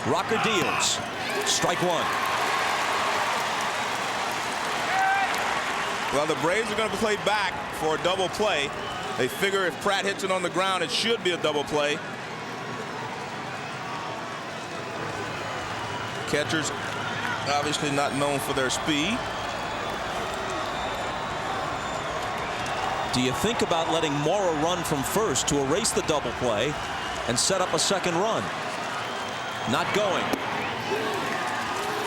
Rocker deals. Strike one. Well, the Braves are going to play back for a double play. They figure if Pratt hits it on the ground, it should be a double play. Catchers obviously not known for their speed. Do you think about letting Mora run from first to erase the double play and set up a second run? Not going.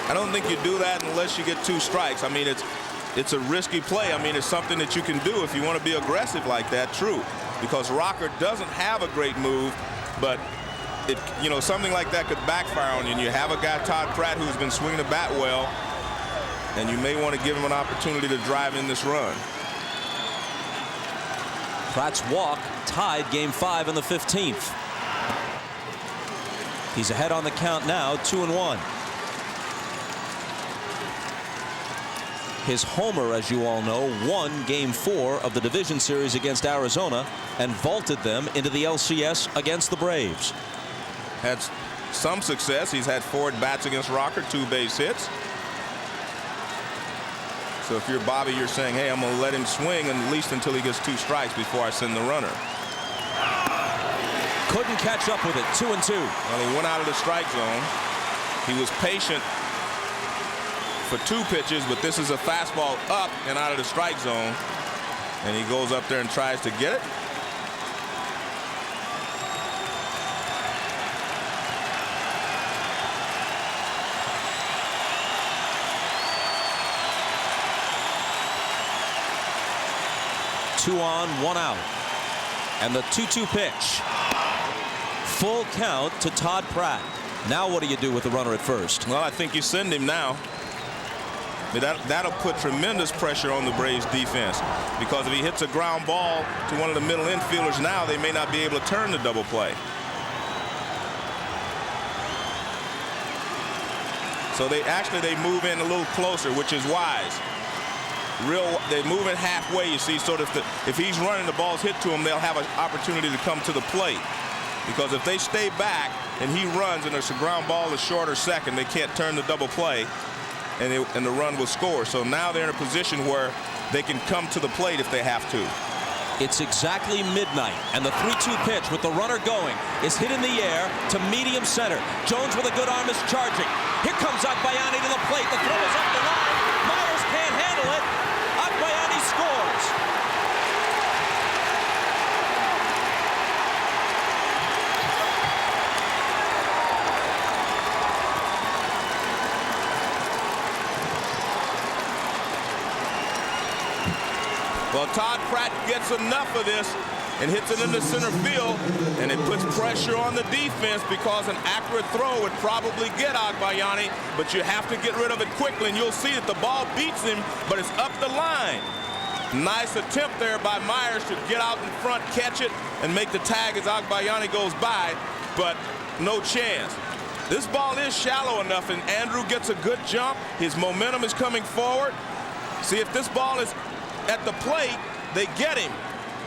I don't think you do that unless you get 2 strikes. I mean, it's a risky play. I mean, it's something that you can do if you want to be aggressive like that, true. Because Rocker doesn't have a great move, but something like that could backfire on you. And you have a guy, Todd Pratt, who's been swinging the bat well, and you may want to give him an opportunity to drive in this run. Pratt's walk tied Game 5 in the 15th. He's ahead on the count now, 2-1. His homer, as you all know, won Game 4 of the division series against Arizona and vaulted them into the LCS against the Braves. Had some success. He's had 4 at-bats against Rocker, 2 base hits. So if you're Bobby, you're saying, hey, I'm going to let him swing at least until he gets 2 strikes before I send the runner. Couldn't catch up with it. 2-2. Well, he went out of the strike zone. He was patient for 2 pitches, but this is a fastball up and out of the strike zone. And he goes up there and tries to get it. Two on, 1 out. And the 2-2 pitch. Full count to Todd Pratt. Now what do you do with the runner at first? Well, I think you send him now. That'll put tremendous pressure on the Braves defense, because if he hits a ground ball to one of the middle infielders now, they may not be able to turn the double play. So they move in a little closer, which is wise. They move in halfway, you see, so that if he's running, the ball's hit to him, they'll have an opportunity to come to the plate. Because if they stay back and he runs and there's a ground ball to short or second, they can't turn the double play, and the run will score. So now they're in a position where they can come to the plate if they have to. It's exactly midnight, and the 3-2 pitch with the runner going is hit in the air to medium center. Jones with a good arm is charging. Here comes Agbayani to the plate. The throw is up the line. Myers can't handle it. Agbayani scores. Well, Todd Pratt gets enough of this and hits it into center field, and it puts pressure on the defense, because an accurate throw would probably get Agbayani, but you have to get rid of it quickly, and you'll see that the ball beats him, but it's up the line. Nice attempt there by Myers to get out in front, catch it, and make the tag as Agbayani goes by, but no chance. This ball is shallow enough, and Andrew gets a good jump. His momentum is coming forward. See, if this ball is at the plate, they get him,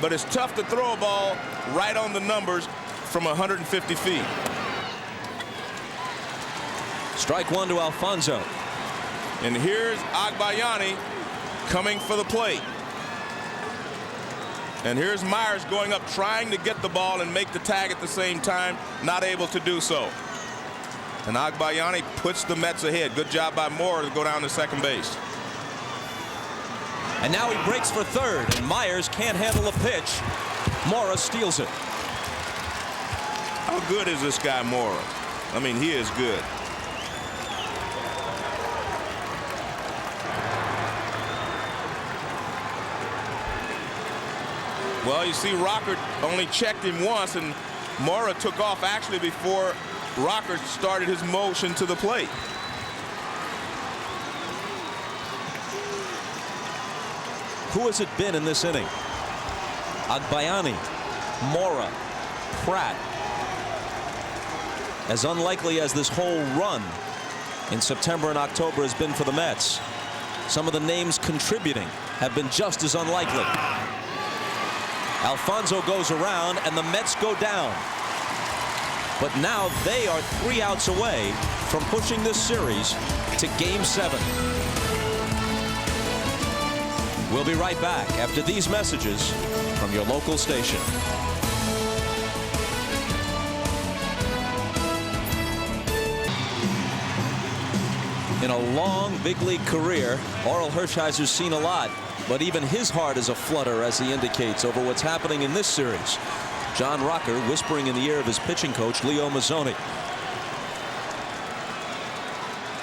but it's tough to throw a ball right on the numbers from 150 feet. Strike 1 to Alfonso. And here's Agbayani coming for the plate. And here's Myers going up, trying to get the ball and make the tag at the same time, not able to do so. And Agbayani puts the Mets ahead. Good job by Moore to go down to second base. And now he breaks for third, and Myers can't handle a pitch. Mora steals it. How good is this guy, Mora? I mean, he is good. Well, you see, Rocker only checked him once, and Mora took off actually before Rocker started his motion to the plate. Who has it been in this inning? Agbayani, Mora, Pratt. As unlikely as this whole run in September and October has been for the Mets, some of the names contributing have been just as unlikely. Alfonso goes around, and the Mets go down. But now they are 3 outs away from pushing this series to Game 7. We'll be right back after these messages from your local station. In a long big league career, Orel Hershiser's seen a lot, but even his heart is aflutter as he indicates over what's happening in this series. John Rocker whispering in the ear of his pitching coach, Leo Mazzoni.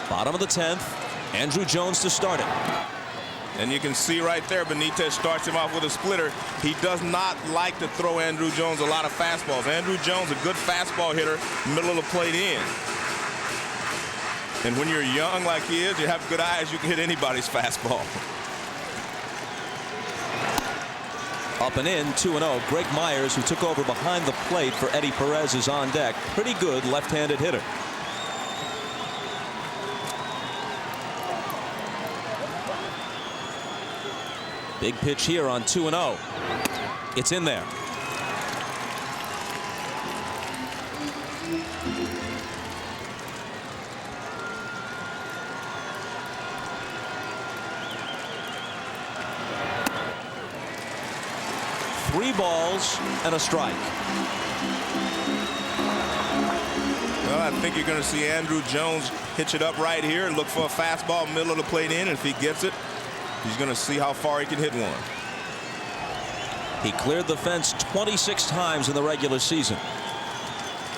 Bottom of the 10th, Andrew Jones to start it. And you can see right there, Benitez starts him off with a splitter. He does not like to throw Andrew Jones a lot of fastballs. Andrew Jones, a good fastball hitter, middle of the plate in. And when you're young like he is, you have good eyes, you can hit anybody's fastball. Up and in, 2-0. Greg Myers, who took over behind the plate for Eddie Perez, is on deck. Pretty good left-handed hitter. Big pitch here on 2-0. It's in there. 3 balls and a strike. Well, I think you're going to see Andrew Jones hitch it up right here and look for a fastball middle of the plate in. And if he gets it, he's going to see how far he can hit one. He cleared the fence 26 times in the regular season.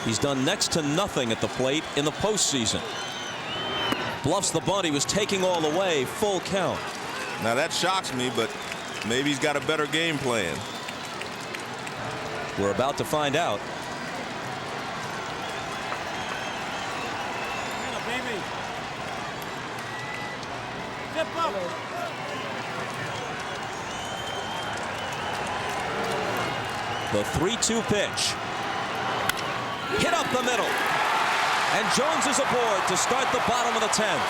He's done next to nothing at the plate in the postseason. Bluffs the bunt. He was taking all the way. Full count. Now that shocks me, but maybe he's got a better game plan. We're about to find out. The 3-2 pitch. Hit up the middle. And Jones is aboard to start the bottom of the 10th.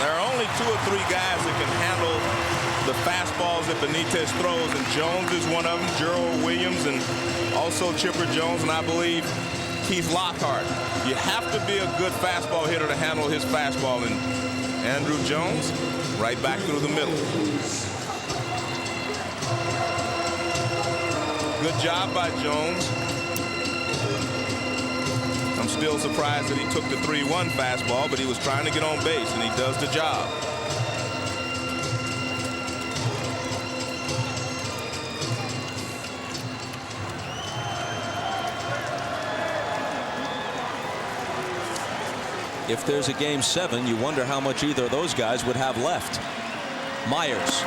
There are only 2 or 3 guys that can handle the fastballs that Benitez throws, and Jones is one of them. Gerald Williams and also Chipper Jones, and I believe Keith Lockhart. You have to be a good fastball hitter to handle his fastball, and Andrew Jones right back through the middle. Good job by Jones. I'm still surprised that he took the 3-1 fastball, but he was trying to get on base, and he does the job. If there's a game 7, you wonder how much either of those guys would have left. Myers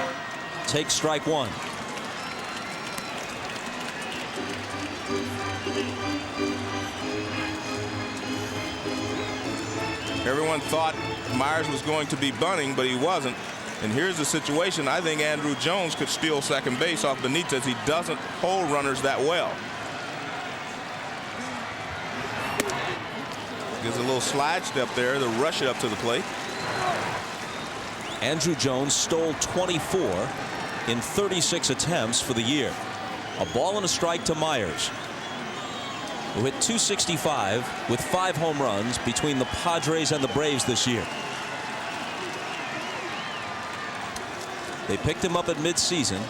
takes strike 1. Everyone thought Myers was going to be bunting, but he wasn't. And here's the situation. I think Andrew Jones could steal second base off Benitez. He doesn't hold runners that well. Gives a little slide step there to rush it up to the plate. Andrew Jones stole 24 in 36 attempts for the year. A ball and a strike to Myers, who hit .265 with 5 home runs between the Padres and the Braves this year. They picked him up at midseason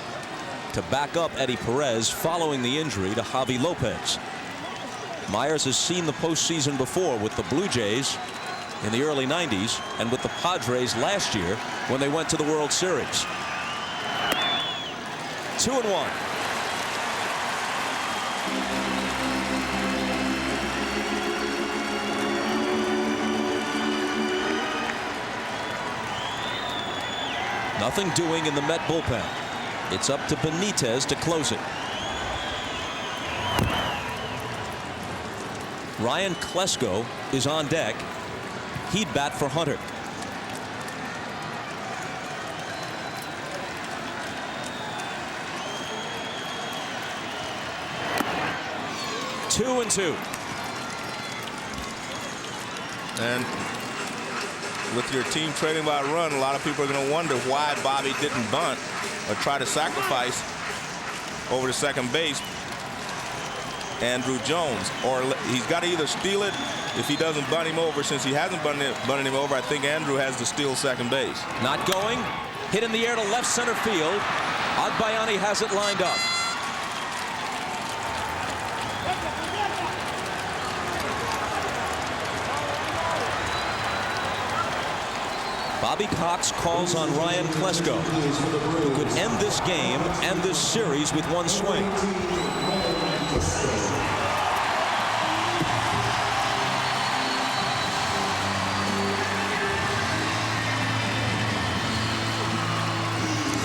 to back up Eddie Perez following the injury to Javi Lopez. Myers has seen the postseason before with the Blue Jays in the early 90s and with the Padres last year when they went to the World Series. 2-1. Nothing doing in the Met bullpen. It's up to Benitez to close it. Ryan Klesko is on deck. He'd bat for Hunter. Two and two. And with your team trailing by a run, a lot of people are going to wonder why Bobby didn't bunt or try to sacrifice over to second base Andrew Jones. Or he's got to either steal it if he doesn't bunt him over. Since he hasn't bunted him over, I think Andrew has to steal second base. Not going. Hit in the air to left center field. Agbayani has it lined up. Bobby Cox calls on Ryan Klesko, who could end this game and this series with one swing.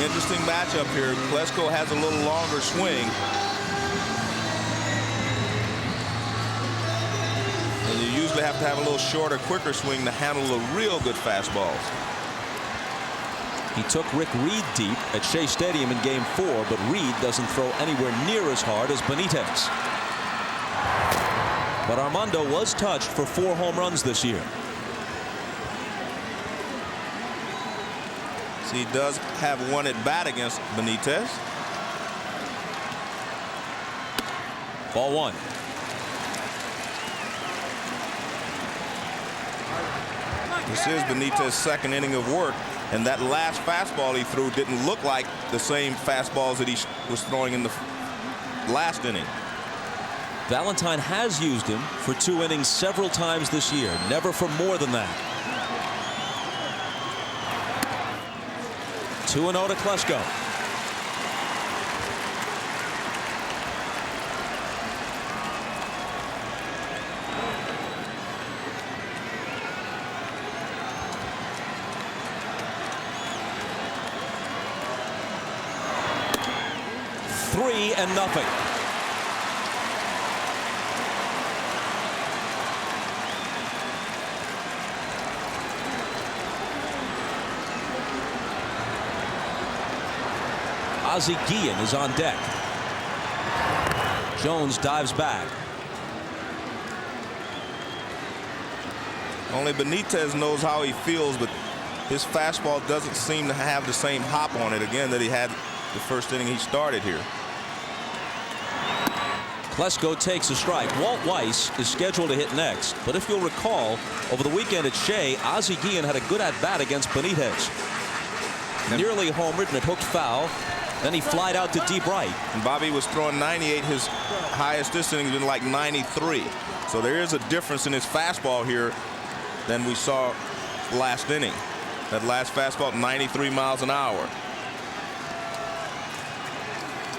Interesting matchup here. Klesko has a little longer swing. And you usually have to have a little shorter, quicker swing to handle the real good fastballs. He took Rick Reed deep at Shea Stadium in Game 4, but Reed doesn't throw anywhere near as hard as Benitez. But Armando was touched for 4 home runs this year. So he does have one at bat against Benitez. Ball 1. This is Benitez's second inning of work. And that last fastball he threw didn't look like the same fastballs that he was throwing in the last inning. Valentine has used him for 2 innings several times this year, never for more than that. 2-0 to Klesko. Three and nothing. Ozzie Guillen is on deck. Jones dives back. Only Benitez knows how he feels, but his fastball doesn't seem to have the same hop on it again that he had the first inning he started here. Klesko takes a strike. Walt Weiss is scheduled to hit next, but if you'll recall, over the weekend at Shea, Ozzie Guillen had a good at-bat against Benitez. Nearly homered and it hooked foul. Then he flied out to deep right. And Bobby was throwing 98. His highest this inning has been like 93. So there is a difference in his fastball here than we saw last inning. That last fastball, 93 miles an hour.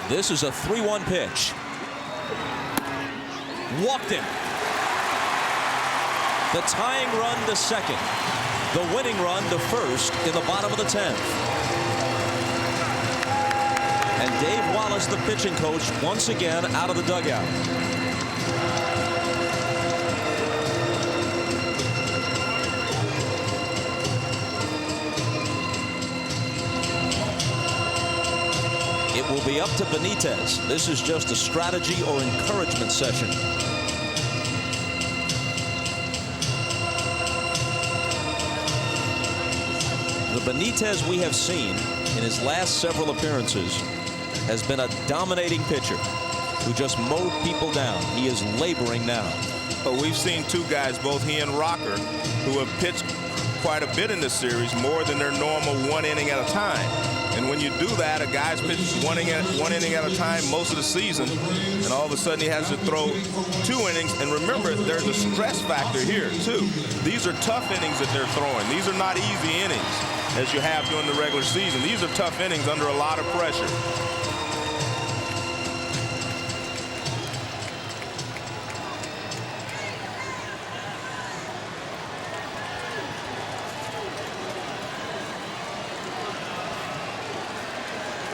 This is a 3-1 pitch. Walked him. The tying run to second. The winning run to first in the bottom of the 10th. And Dave Wallace, the pitching coach, once again out of the dugout. It will be up to Benitez. This is just a strategy or encouragement session. The Benitez we have seen in his last several appearances has been a dominating pitcher who just mowed people down. He is laboring now. But we've seen two guys, both he and Rocker, who have pitched quite a bit in this series, more than their normal 1 inning at a time. And when you do that, a guy's pitched one inning at a time most of the season, and all of a sudden he has to throw 2 innings. And remember, there's a stress factor here, too. These are tough innings that they're throwing. These are not easy innings, as you have during the regular season. These are tough innings under a lot of pressure.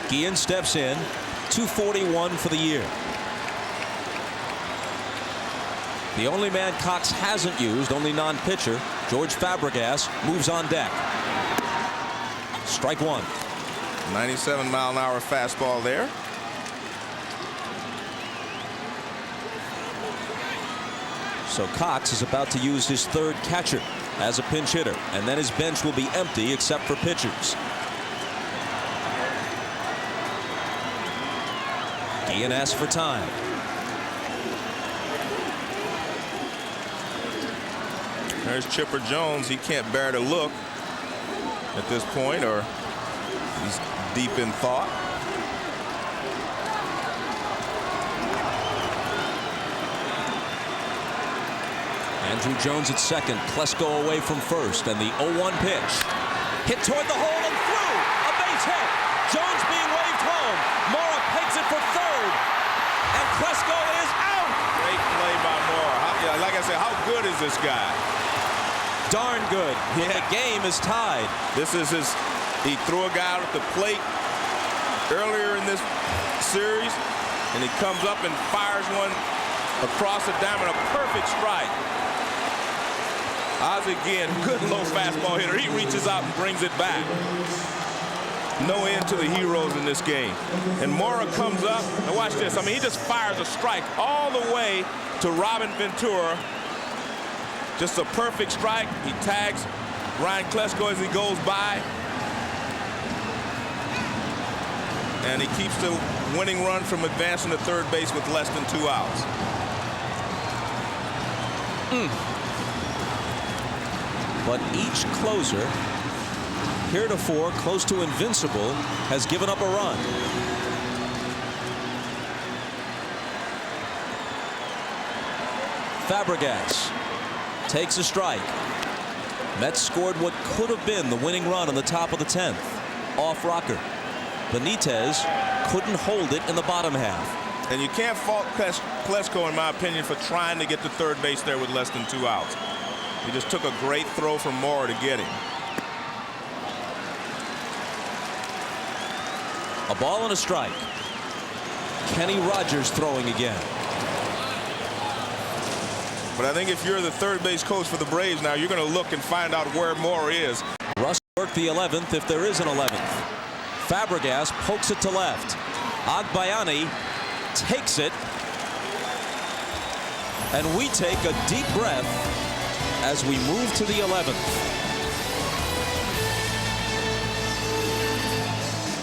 Guillen steps in. 241 for the year. The only man Cox hasn't used, only non-pitcher, George Fabregas, moves on deck. Strike one. 97-mile-an-hour fastball there. So Cox is about to use his third catcher as a pinch hitter, and then his bench will be empty except for pitchers. Guillen asks for time. There's Chipper Jones. He can't bear to look at this point, or he's deep in thought. Andrew Jones at second. Klesko away from first, and the 0-1 pitch. Hit toward the hole and through. A base hit. Jones being waved home. Mora pegs it for third, and Klesko is out. Great play by Mora. Like I said, how good is this guy? Darn good. Yeah. The game is tied. This is he threw a guy out at the plate earlier in this series, and he comes up and fires one across the diamond, a perfect strike. Ozzie again, good low fastball hitter. He reaches out and brings it back. No end to the heroes in this game. And Mora comes up, and watch this. I mean, he just fires a strike all the way to Robin Ventura. Just a perfect strike. He tags Ryan Klesko as he goes by. And he keeps the winning run from advancing to third base with less than 2 outs. But each closer heretofore close to invincible, has given up a run. Fabregas takes a strike. Mets scored what could have been the winning run in the top of the 10th. Off rocker. Benitez couldn't hold it in the bottom half. And you can't fault Klesko, in my opinion, for trying to get to third base there with less than 2 outs. He just took a great throw from Moore to get him. A ball and a strike. Kenny Rogers throwing again. But I think if you're the third base coach for the Braves now, you're going to look and find out where Moore is. Russ worked the 11th if there is an 11th. Fabregas pokes it to left. Agbayani takes it. And we take a deep breath as we move to the 11th.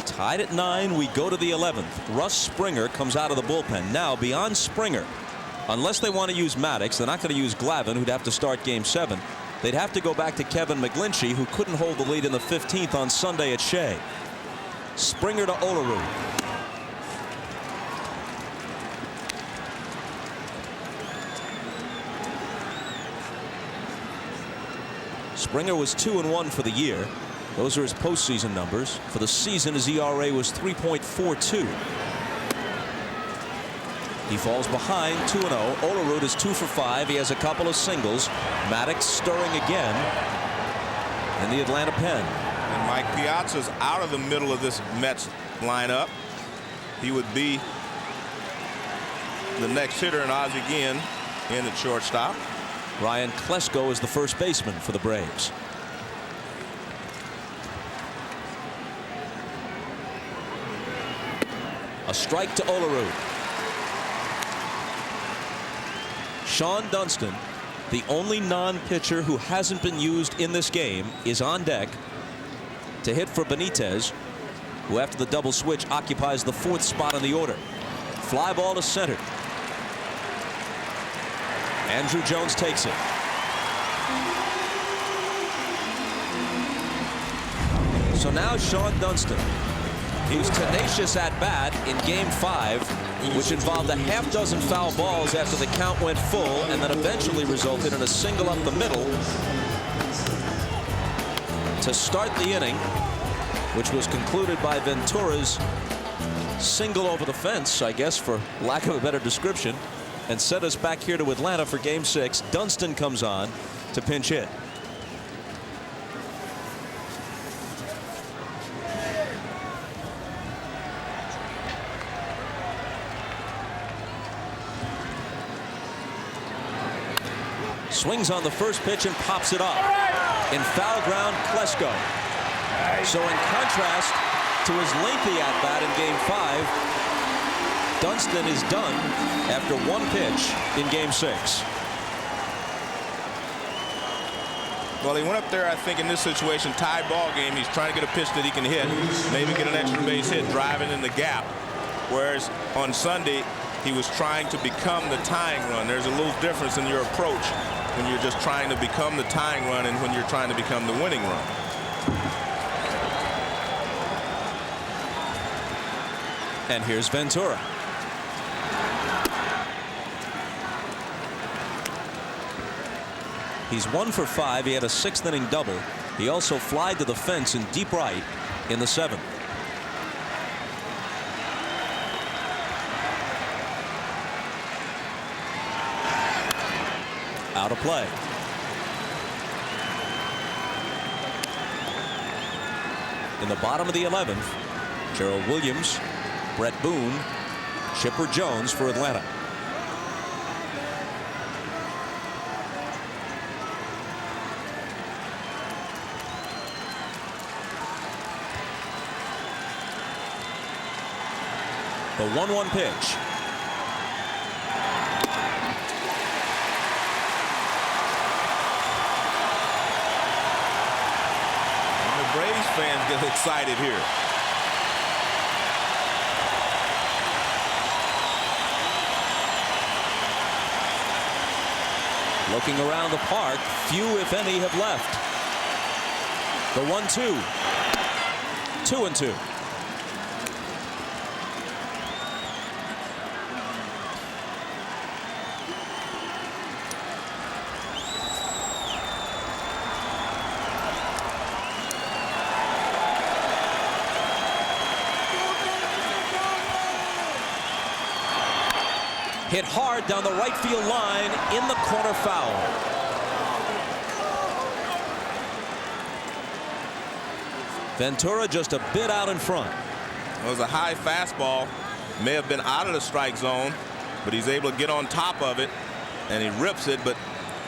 Tied at 9, we go to the 11th. Russ Springer comes out of the bullpen. Now, beyond Springer, unless they want to use Maddox, they're not going to use Glavine, who'd have to start Game 7. They'd have to go back to Kevin McGlinchey, who couldn't hold the lead in the 15th on Sunday at Shea. Springer to Olerud. Springer was 2-1 for the year. Those are his postseason numbers. For the season, his ERA was 3.42. He falls behind 2-0. Olerud is 2 for 5. He has a couple of singles. Maddox stirring again in the Atlanta pen. And Mike Piazza's out of the middle of this Mets lineup. He would be the next hitter, and Ozzie Guillen in at shortstop. Ryan Klesko is the first baseman for the Braves. A strike to Olerud. Sean Dunston, the only non-pitcher who hasn't been used in this game, is on deck to hit for Benitez, who after the double switch occupies the 4th spot in the order. Fly ball to center. Andrew Jones takes it. So now Sean Dunston. He was tenacious at bat in Game 5, which involved a half-dozen foul balls after the count went full, and then eventually resulted in a single up the middle to start the inning, which was concluded by Ventura's single over the fence, I guess, for lack of a better description, and set us back here to Atlanta for Game 6. Dunston comes on to pinch hit. Swings on the first pitch and pops it up. In foul ground, Klesko. So in contrast to his lengthy at-bat in Game 5, Dunston is done after 1 pitch in Game 6. Well, he went up there, I think, in this situation, tie ball game. He's trying to get a pitch that he can hit, maybe get an extra base hit, driving in the gap. Whereas on Sunday, he was trying to become the tying run. There's a little difference in your approach when you're just trying to become the tying run and when you're trying to become the winning run. And here's Ventura. He's 1 for 5. He had a 6th inning double. He also flied to the fence in deep right in the 7th. Out of play. In the bottom of the 11th, Gerald Williams, Brett Boone, Chipper Jones for Atlanta. The 1-1 pitch. Braves fans get excited here. Looking around the park, few, if any, have left. The 1-2. 2-2. Hit hard down the right field line, in the corner, foul. Ventura just a bit out in front. It was a high fastball. May have been out of the strike zone, but he's able to get on top of it, and he rips it, but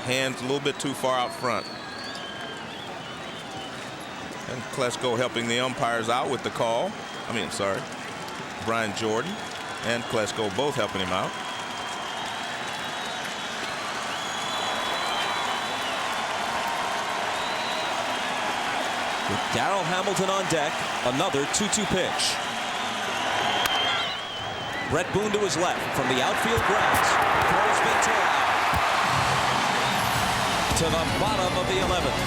hands a little bit too far out front. And Klesko helping the umpires out with the call. Brian Jordan and Klesko both helping him out. With Darrell Hamilton on deck, another 2-2 pitch. Brett Boone to his left from the outfield grass. Throws Ventura out to the bottom of the 11th.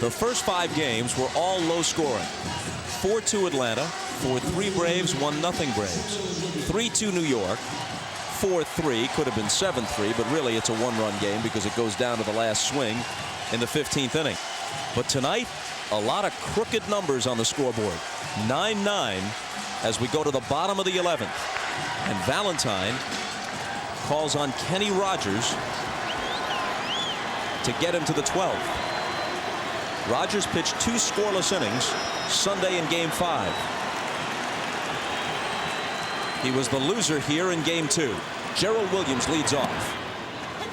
The first 5 games were all low scoring. 4-2 Atlanta, 4-3 Braves, 1-0 Braves. 3-2 New York. 4-3, could have been 7-3, but really it's a one-run game because it goes down to the last swing in the 15th inning. But tonight, a lot of crooked numbers on the scoreboard. 9-9 as we go to the bottom of the 11th. And Valentine calls on Kenny Rogers to get him to the 12th. Rogers pitched 2 scoreless innings Sunday in Game 5. He was the loser here in Game 2. Gerald Williams leads off.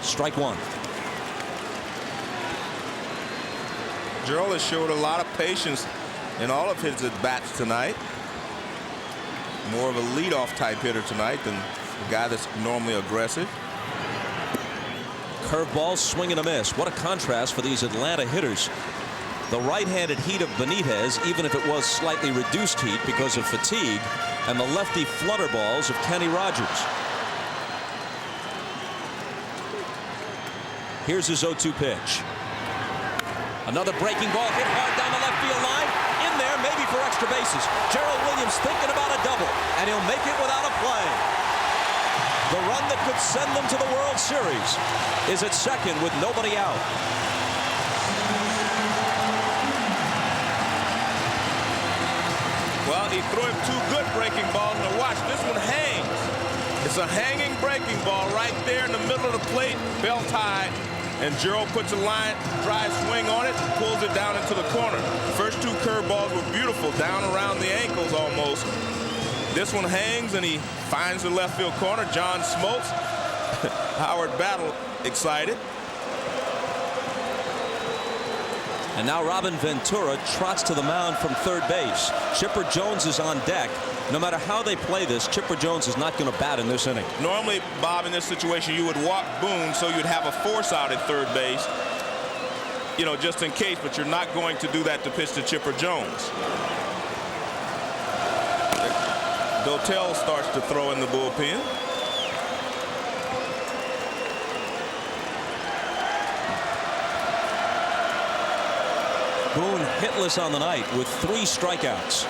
Strike 1. Gerald has showed a lot of patience in all of his at-bats tonight. More of a leadoff type hitter tonight than a guy that's normally aggressive. Curveball, swing and a miss. What a contrast for these Atlanta hitters. The right-handed heat of Benitez, even if it was slightly reduced heat because of fatigue, and the lefty flutter balls of Kenny Rogers. Here's his 0-2 pitch. Another breaking ball hit hard down the left field line. In there, maybe for extra bases. Gerald Williams thinking about a double, and he'll make it without a play. The run that could send them to the World Series is at second with nobody out. Well, he threw him 2 good breaking balls. Now watch, this one hangs. It's a hanging breaking ball right there in the middle of the plate, belt high, and Gerald puts a line drive swing on it, pulls it down into the corner. First 2 curveballs were beautiful, down around the ankles almost. This one hangs, and he finds the left field corner. John Smoltz, Howard Battle excited. And now Robin Ventura trots to the mound from third base. Chipper Jones is on deck. No matter how they play this, Chipper Jones is not going to bat in this inning. Normally, Bob, in this situation, you would walk Boone so you'd have a force out at third base, you know, just in case, but you're not going to do that to pitch to Chipper Jones. Dotel starts to throw in the bullpen. Boone hitless on the night with 3 strikeouts.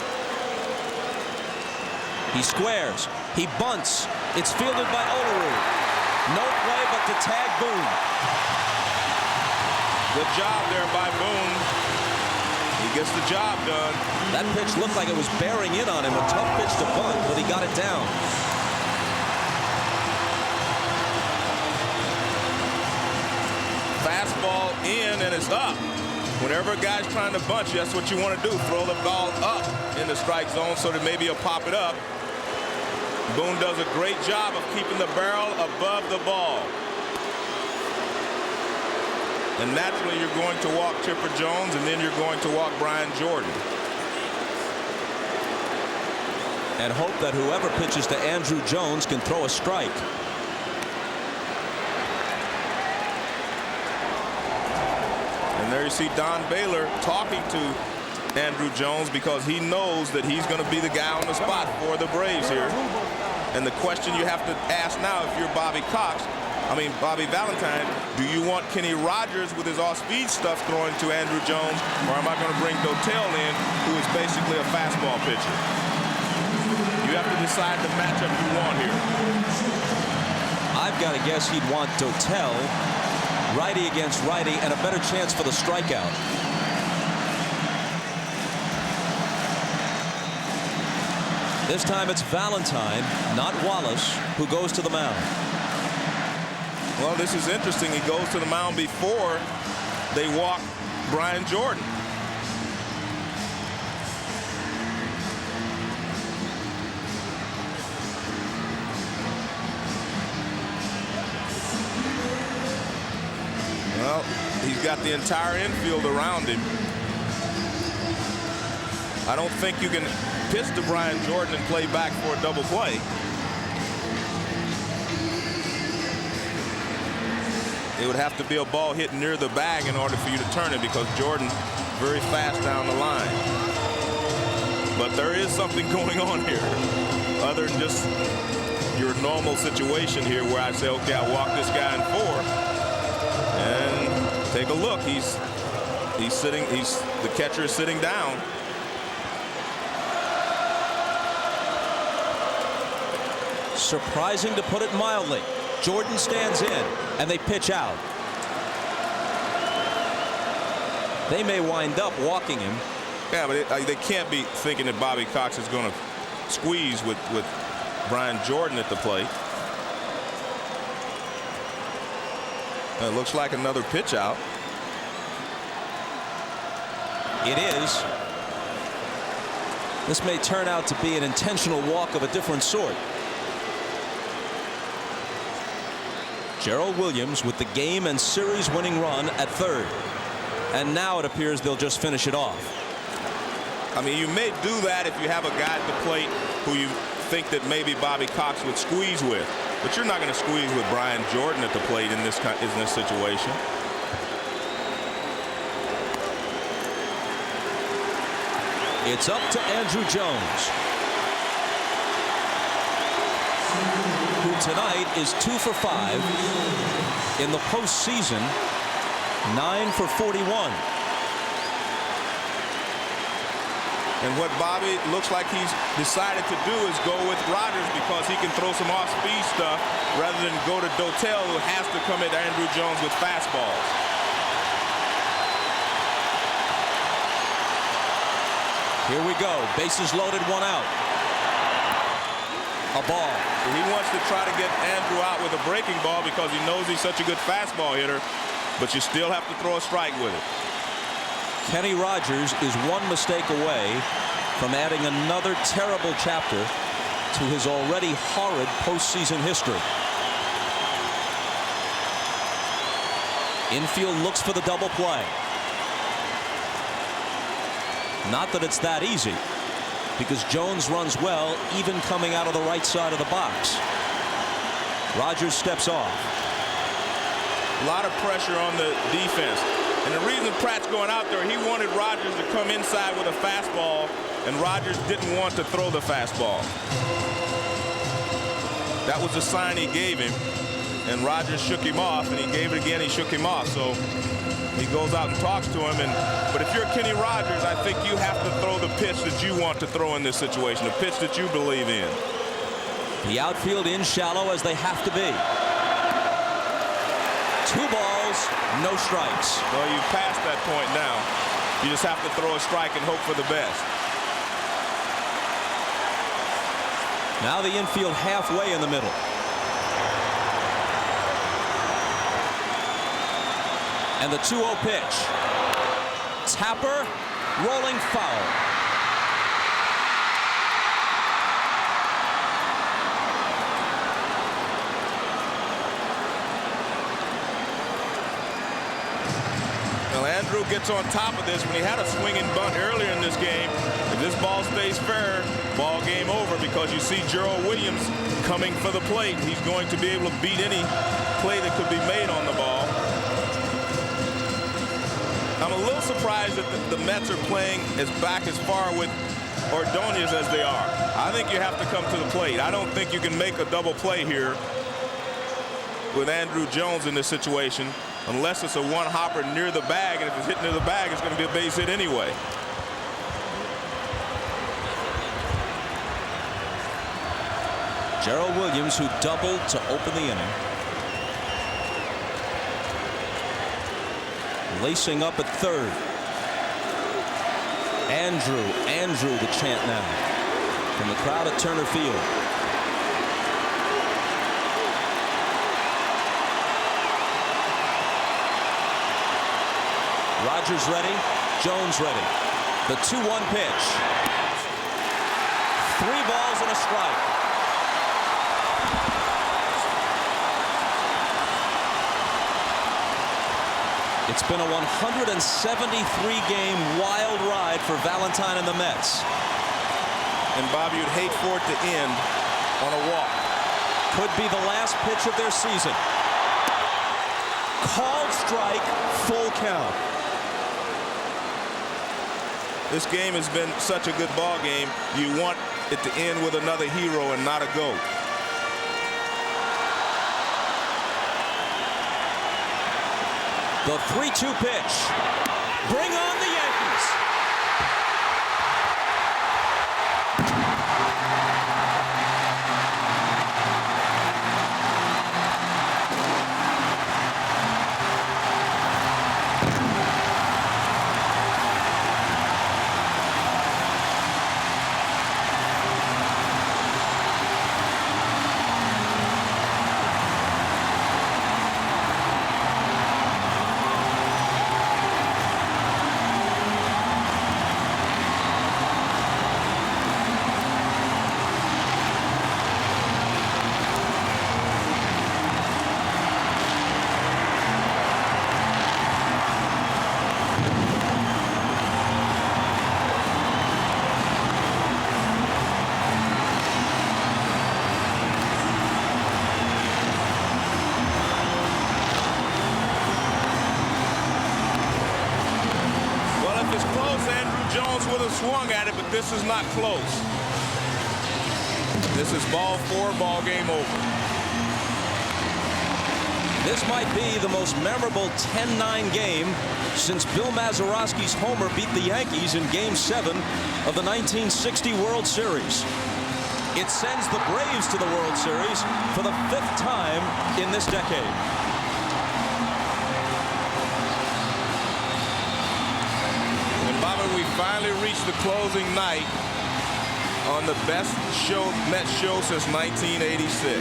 He squares. He bunts. It's fielded by Olerud. No play but to tag Boone. Good job there by Boone. He gets the job done. That pitch looked like it was bearing in on him. A tough pitch to bunt, but he got it down. Fastball in, and it's up. Whenever a guy's trying to bunch you, that's what you want to do. Throw the ball up in the strike zone so that maybe he'll pop it up. Boone does a great job of keeping the barrel above the ball. And naturally, you're going to walk Chipper Jones, and then you're going to walk Brian Jordan. And hope that whoever pitches to Andrew Jones can throw a strike. And there you see Don Baylor talking to Andrew Jones because he knows that he's going to be the guy on the spot for the Braves here. And the question you have to ask now, if you're Bobby Cox, I mean, Bobby Valentine, do you want Kenny Rogers with his off-speed stuff throwing to Andrew Jones, or am I going to bring Dotel in, who is basically a fastball pitcher? You have to decide the matchup you want here. I've got to guess he'd want Dotel, righty against righty, and a better chance for the strikeout. This time it's Valentine, not Wallace, who goes to the mound. Well, this is interesting. He goes to the mound before they walk Brian Jordan. Well, he's got the entire infield around him. I don't think you can pitch to Brian Jordan and play back for a double play. It would have to be a ball hit near the bag in order for you to turn it, because Jordan very fast down the line. But there is something going on here other than just your normal situation here where I say, okay, I'll walk this guy in 4. And take a look. He's sitting. The catcher is sitting down. Surprising, to put it mildly. Jordan stands in, and they pitch out. They may wind up walking him. Yeah, but they can't be thinking that Bobby Cox is going to squeeze with Brian Jordan at the plate. It looks like another pitch out. It is. This may turn out to be an intentional walk of a different sort. Gerald Williams with the game and series winning run at third. And now it appears they'll just finish it off. I mean, you may do that if you have a guy at the plate who you think that maybe Bobby Cox would squeeze with. But you're not going to squeeze with Brian Jordan at the plate in this situation. It's up to Andrew Jones, who tonight is 2 for 5 in the postseason, 9 for 41. And what Bobby looks like he's decided to do is go with Rogers, because he can throw some off-speed stuff rather than go to Dotel, who has to come at Andrew Jones with fastballs. Here we go. Bases loaded, 1 out. A ball. He wants to try to get Andrew out with a breaking ball because he knows he's such a good fastball hitter, but you still have to throw a strike with it. Kenny Rogers is 1 mistake away from adding another terrible chapter to his already horrid postseason history. Infield looks for the double play. Not that it's that easy, because Jones runs well even coming out of the right side of the box. Rogers steps off. A lot of pressure on the defense. And the reason Pratt's going out there, he wanted Rogers to come inside with a fastball, and Rogers didn't want to throw the fastball. That was the sign he gave him, and Rogers shook him off, and he gave it again, he shook him off. So he goes out and talks to him. But if you're Kenny Rogers, I think you have to throw the pitch that you want to throw in this situation, the pitch that you believe in. The outfield in shallow, as they have to be. 2 balls, no strikes. Well, you passed that point now. You just have to throw a strike and hope for the best. Now the infield halfway in the middle. And the 2-0 pitch. Tapper, rolling foul. Well, Andrew gets on top of this when he had a swinging bunt earlier in this game. If this ball stays fair, ball game over, because you see Gerald Williams coming for the plate. He's going to be able to beat any play that could be made on the ball. I'm a little surprised that the Mets are playing as far with Ordonez as they are. I think you have to come to the plate. I don't think you can make a double play here with Andrew Jones in this situation unless it's a one-hopper near the bag, and if it's hit near the bag, it's going to be a base hit anyway. Gerald Williams, who doubled to open the inning. Lacing up at third. Andrew, the chant now from the crowd at Turner Field. Rogers ready, Jones ready. The 2-1 pitch. 3 balls and a strike. It's been a 173-game wild ride for Valentine and the Mets. And Bobby, you'd hate for it to end on a walk. Could be the last pitch of their season. Called strike, full count. This game has been such a good ball game. You want it to end with another hero and not a goat. The 3-2 pitch. Bring on the Yankees. Swung at it, but this is not close. This is ball 4, ball game over. This might be the most memorable 10-9 game since Bill Mazeroski's homer beat the Yankees in Game 7 of the 1960 World Series. It sends the Braves to the World Series for the 5th time in this decade. We finally reached the closing night on the best Mets show since 1986.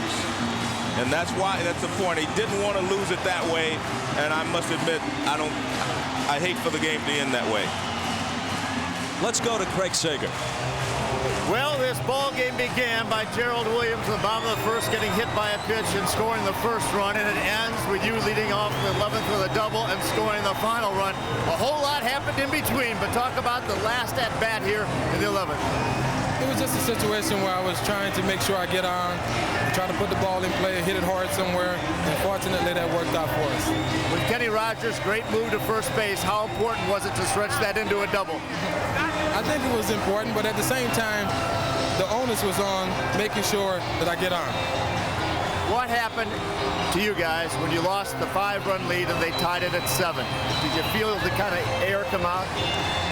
And that's the point. He didn't want to lose it that way. And I must admit, I hate for the game to end that way. Let's go to Craig Sager. Well, this ball game began by Gerald Williams in the bottom of the first, getting hit by a pitch and scoring the first run, and it ends with you leading off the 11th with a double and scoring the final run. A whole lot happened in between, but talk about the last at bat here in the 11th. It was just a situation where I was trying to make sure I get on, try to put the ball in play, hit it hard somewhere, and fortunately that worked out for us. With Kenny Rogers' great move to first base, how important was it to stretch that into a double? I think it was important, but at the same time, the onus was on making sure that I get on. What happened to you guys when you lost the 5-run lead and they tied it at 7? Did you feel the kind of air come out?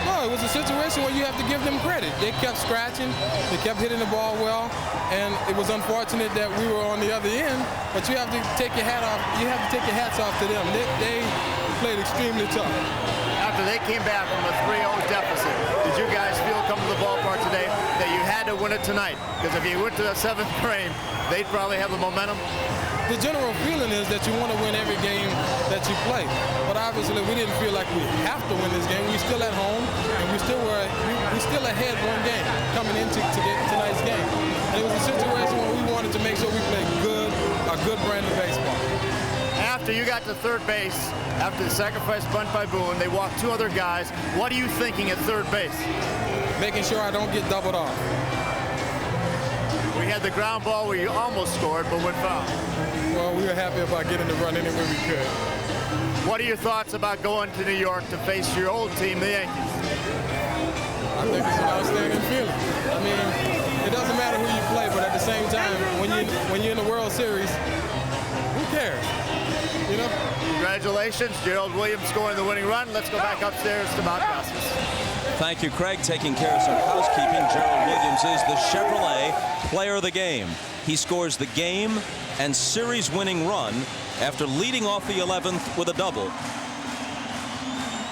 No, it was a situation where you have to give them credit. They kept scratching, they kept hitting the ball well, and it was unfortunate that we were on the other end, but you have to take your hat off. You have to take your hats off to them. They played extremely tough. After they came back from a 3-0 deficit, did you guys feel coming to the ballpark today that you had to win it tonight? Because if you went to the 7th frame, they'd probably have the momentum. The general feeling is that you want to win every game that you play. But obviously we didn't feel like we have to win this game. We're still at home, and we still ahead 1 game coming into tonight's game. And it was a situation where we wanted to make sure we played a good brand of baseball. After you got to third base, after the sacrifice bunt by Boone, they walked 2 other guys. What are you thinking at third base? Making sure I don't get doubled off. We had the ground ball where you almost scored, but went foul. Well, we were happy about getting the run any way we could. What are your thoughts about going to New York to face your old team, the Yankees? I think it's an outstanding feeling. I mean, it doesn't matter who you play, but at the same time, when you're in the World Series, cares? You know? Congratulations, Gerald Williams scoring the winning run. Let's go back upstairs to Mount Costas. Thank you, Craig. Taking care of some housekeeping, Gerald Williams is the Chevrolet player of the game. He scores the game and series-winning run after leading off the 11th with a double.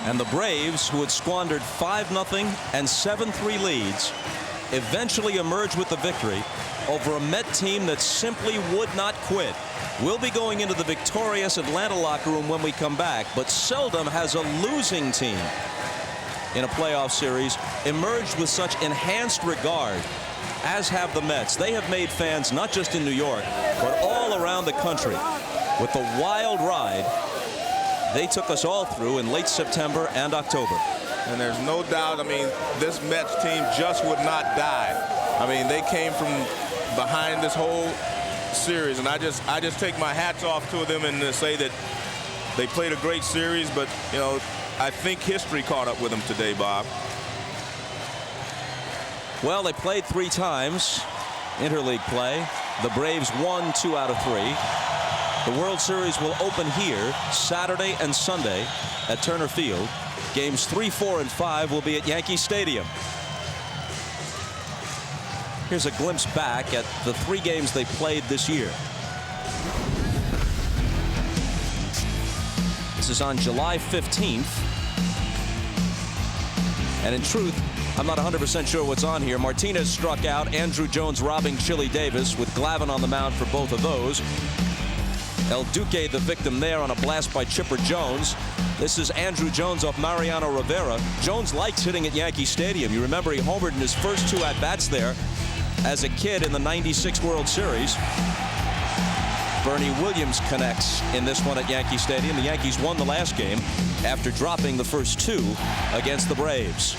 And the Braves, who had squandered 5-0 and 7-3 leads, eventually emerged with the victory over a Met team that simply would not quit. We'll be going into the victorious Atlanta locker room when we come back, but seldom has a losing team in a playoff series emerged with such enhanced regard as have the Mets. They have made fans not just in New York but all around the country with the wild ride they took us all through in late September and October. And there's no doubt, I mean, this Mets team just would not die. I mean, they came from behind this whole series, and I just take my hats off to them and say that they played a great series, but, you know, I think history caught up with them today, Bob. Well, they played 3 times interleague play. The Braves won 2 out of 3. The World Series will open here Saturday and Sunday at Turner Field. Games 3, 4, and 5 will be at Yankee Stadium. Here's a glimpse back at the 3 games they played this year. This is on July 15th. And in truth, I'm not 100% sure what's on here. Martinez struck out. Andrew Jones robbing Chili Davis with Glavine on the mound for both of those. El Duque the victim there on a blast by Chipper Jones. This is Andrew Jones off Mariano Rivera. Jones likes hitting at Yankee Stadium. You remember he homered in his first 2 at-bats there as a kid in the '96 World Series. Bernie Williams connects in this one at Yankee Stadium. The Yankees won the last game after dropping the first 2 against the Braves.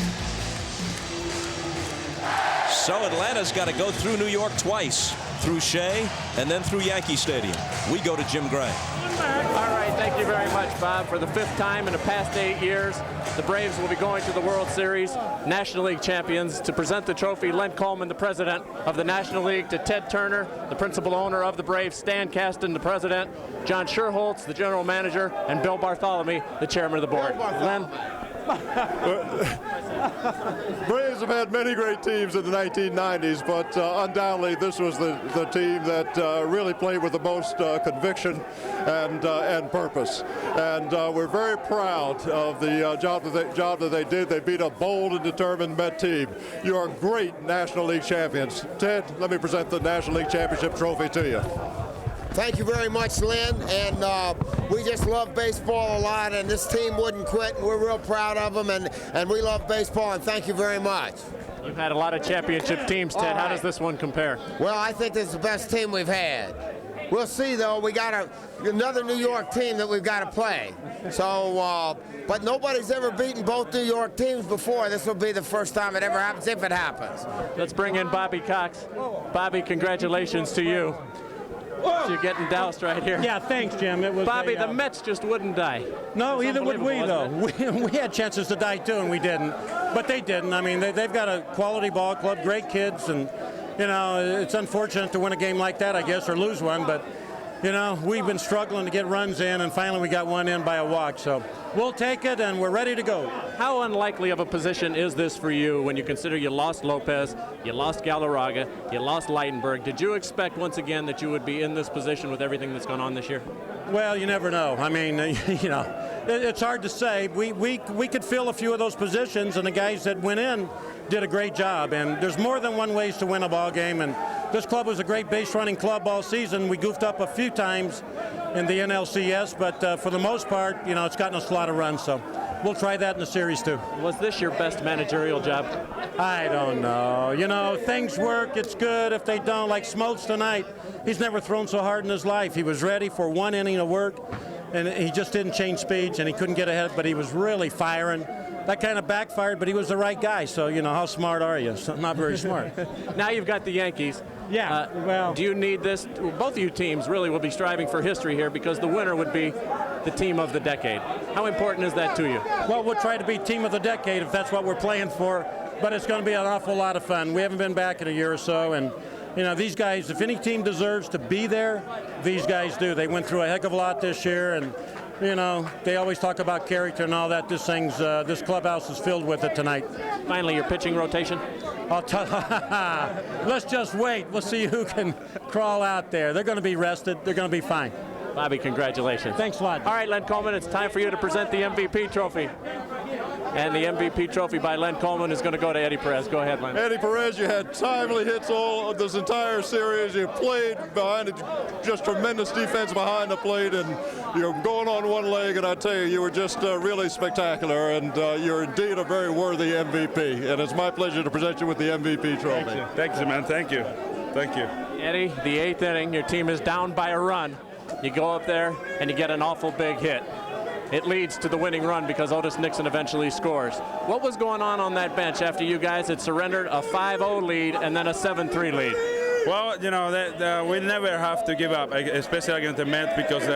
So Atlanta's got to go through New York twice, through Shea and then through Yankee Stadium. We go to Jim Gray. All right, thank you very much, Bob. For the 5th time in the past 8 years, the Braves will be going to the World Series, National League champions. To present the trophy, Len Coleman, the president of the National League, to Ted Turner, the principal owner of the Braves, Stan Kasten, the president, John Scherholtz, the general manager, and Bill Bartholomew, the chairman of the board. Len? Braves have had many great teams in the 1990s, but undoubtedly this was the team that really played with the most conviction and purpose. And we're very proud of the job that they did. They beat a bold and determined Met team. You are great National League champions. Ted, let me present the National League Championship trophy to you. Thank you very much, Lynn, and we just love baseball a lot, and this team wouldn't quit, and we're real proud of them, and we love baseball, and thank you very much. You've had a lot of championship teams, Ted. How does this one compare? Well, I think this is the best team we've had. We'll see, though. We got another New York team that we've got to play. So, but nobody's ever beaten both New York teams before. This will be the first time it ever happens, if it happens. Let's bring in Bobby Cox. Bobby, congratulations to you. You're getting doused right here. Yeah, thanks, Jim. It was Bobby, the Mets just wouldn't die. No, either would we, though. We had chances to die, too, and we didn't. But they didn't. I mean, they've got a quality ball club, great kids, and, you know, it's unfortunate to win a game like that, I guess, or lose one. But, you know, we've been struggling to get runs in, and finally we got one in by a walk. So we'll take it, and we're ready to go. How unlikely of a position is this for you when you consider you lost Lopez, you lost Galarraga, you lost Leitenberg? Did you expect once again that you would be in this position with everything that's gone on this year? Well, you never know. I mean, you know, it's hard to say. We could fill a few of those positions, and the guys that went in did a great job. And there's more than one ways to win a ball game. And this club was a great base running club all season. We goofed up a few times in the NLCS, but for the most part, you know, it's gotten us a lot of runs. So we'll try that in the series too. Was this your best managerial job? I don't know. You know, things work. It's good. If they don't, like Smoltz tonight, he's never thrown so hard in his life. He was ready for one inning of work, and he just didn't change speeds, and he couldn't get ahead, but he was really firing. That kind of backfired, but he was the right guy. So, you know, how smart are you? So, not very smart. Now you've got the Yankees. Yeah, well. Do you need this? Both of you teams really will be striving for history here because the winner would be the team of the decade. How important is that to you? Well, we'll try to be team of the decade if that's what we're playing for, but it's going to be an awful lot of fun. We haven't been back in a year or so, and you know, these guys, if any team deserves to be there, these guys do. They went through a heck of a lot this year, and you know, they always talk about character and all that. This clubhouse is filled with it tonight. Finally, your pitching rotation. Let's just wait. We'll see who can crawl out there. They're going to be rested. They're going to be fine. Bobby, congratulations. Thanks a lot. All right, Len Coleman, it's time for you to present the MVP trophy. And the MVP trophy by Len Coleman is going to go to Eddie Perez. Go ahead, Len. Eddie Perez, you had timely hits all of this entire series. You played behind it, just tremendous defense behind the plate, and you're going on one leg, and I tell you, you were just really spectacular, and you're indeed a very worthy MVP. And it's my pleasure to present you with the MVP trophy. Thank you, man. Thank you. Thank you. Eddie, the 8th inning, your team is down by a run. You go up there and you get an awful big hit. It leads to the winning run because Otis Nixon eventually scores. What was going on that bench after you guys had surrendered a 5-0 lead and then a 7-3 lead? Well, you know, we never have to give up, especially against the Mets, because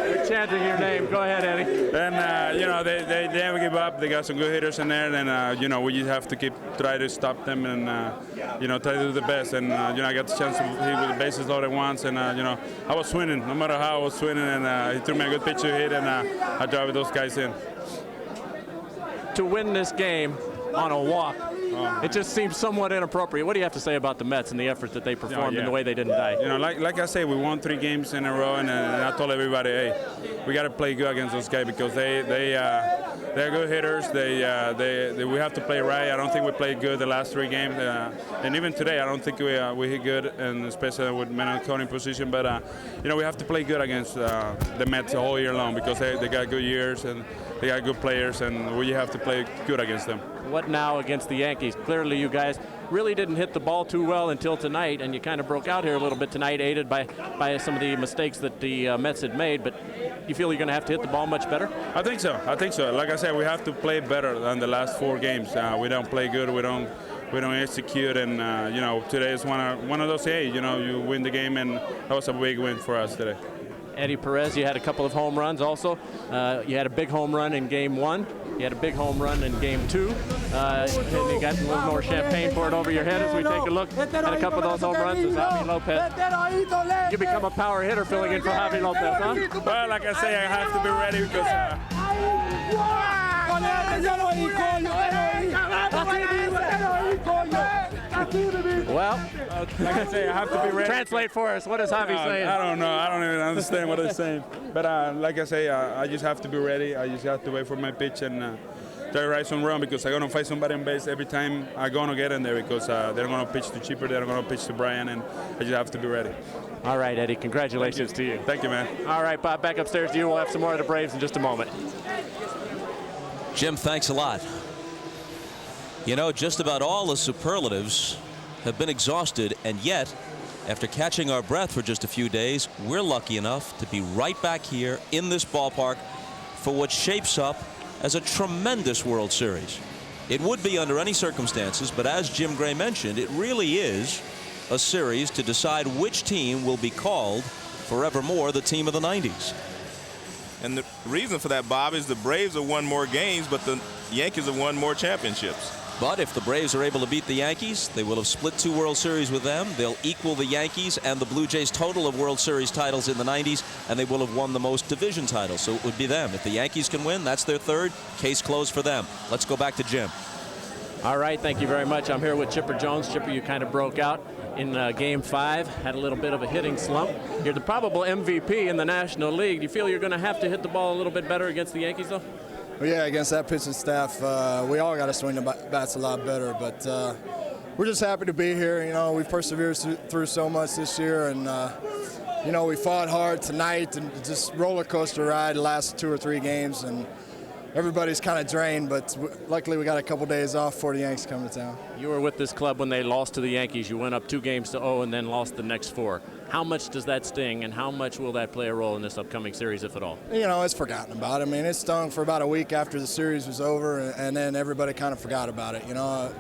We're chanting your name. Go ahead, Eddie. And, you know, they never give up. They got some good hitters in there, and, you know, we just have to try to stop them and, you know, try to do the best. And, you know, I got the chance to hit with the bases loaded once, and, you know, I was swinging. No matter how I was swinging, and he threw me a good pitch to hit, and I drove those guys in. To win this game on a walk, it just seems somewhat inappropriate. What do you have to say about the Mets and the effort that they performed and the way they didn't die? You know, like I say, we won 3 games in a row, and I told everybody, hey, we got to play good against those guys because they're good hitters. We have to play right. I don't think we played good the last 3 games, and even today, I don't think we hit good, and especially with men on coding position. But you know, we have to play good against the Mets the whole year long because they got good years and they got good players, and we have to play good against them. What now against the Yankees? Clearly, you guys really didn't hit the ball too well until tonight, and you kind of broke out here a little bit tonight, aided by some of the mistakes that the Mets had made. But you feel you're going to have to hit the ball much better? I think so. Like I said, we have to play better than the last 4 games. We don't play good. We don't execute, and you know, today is one of those. Hey, you know, you win the game, and that was a big win for us today. Eddie Perez, you had a couple of home runs also. You had a big home run in Game 1. You had a big home run in Game 2. And you got a little more champagne poured over your head as we take a look at a couple of those home runs as Javi Lopez. You become a power hitter filling in for Javi Lopez, huh? Well, like I say, I have to be ready because... Well, like I say, I have to be ready. Translate for us. What is Javi saying? I don't know. I don't even understand what he's saying. But like I say, I just have to be ready. I just have to wait for my pitch and try to ride some run because I'm going to fight somebody on base every time I'm going to get in there because they're going to pitch to Chipper, they're going to pitch to Brian, and I just have to be ready. All right, Eddie. Congratulations to you. Thank you, man. All right, Bob, back upstairs to you. We'll have some more of the Braves in just a moment. Jim, thanks a lot. You know, just about all the superlatives have been exhausted, and yet, after catching our breath for just a few days, we're lucky enough to be right back here in this ballpark for what shapes up as a tremendous World Series. It would be under any circumstances, but as Jim Gray mentioned, it really is a series to decide which team will be called forevermore the team of the 90s. And the reason for that, Bob, is the Braves have won more games, but the Yankees have won more championships. But if the Braves are able to beat the Yankees, they will have split 2 World Series with them. They'll equal the Yankees and the Blue Jays' total of World Series titles in the 90s, and they will have won the most division titles. So it would be them. If the Yankees can win, that's their 3rd. Case closed for them. Let's go back to Jim. All right, thank you very much. I'm here with Chipper Jones. Chipper, you kind of broke out in Game 5, had a little bit of a hitting slump. You're the probable MVP in the National League. Do you feel you're going to have to hit the ball a little bit better against the Yankees, though? Well, yeah, against that pitching staff, we all got to swing the bats a lot better. But we're just happy to be here. You know, we've persevered through so much this year, and you know, we fought hard tonight and just roller coaster ride the last 2 or 3 games, and everybody's kind of drained. But luckily, we got a couple days off before the Yankees come to town. You were with this club when they lost to the Yankees. You went up 2 games to 0 and then lost the next 4. How much does that sting, and how much will that play a role in this upcoming series, if at all? You know, it's forgotten about. I mean, it stung for about a week after the series was over, and then everybody kind of forgot about it. You know,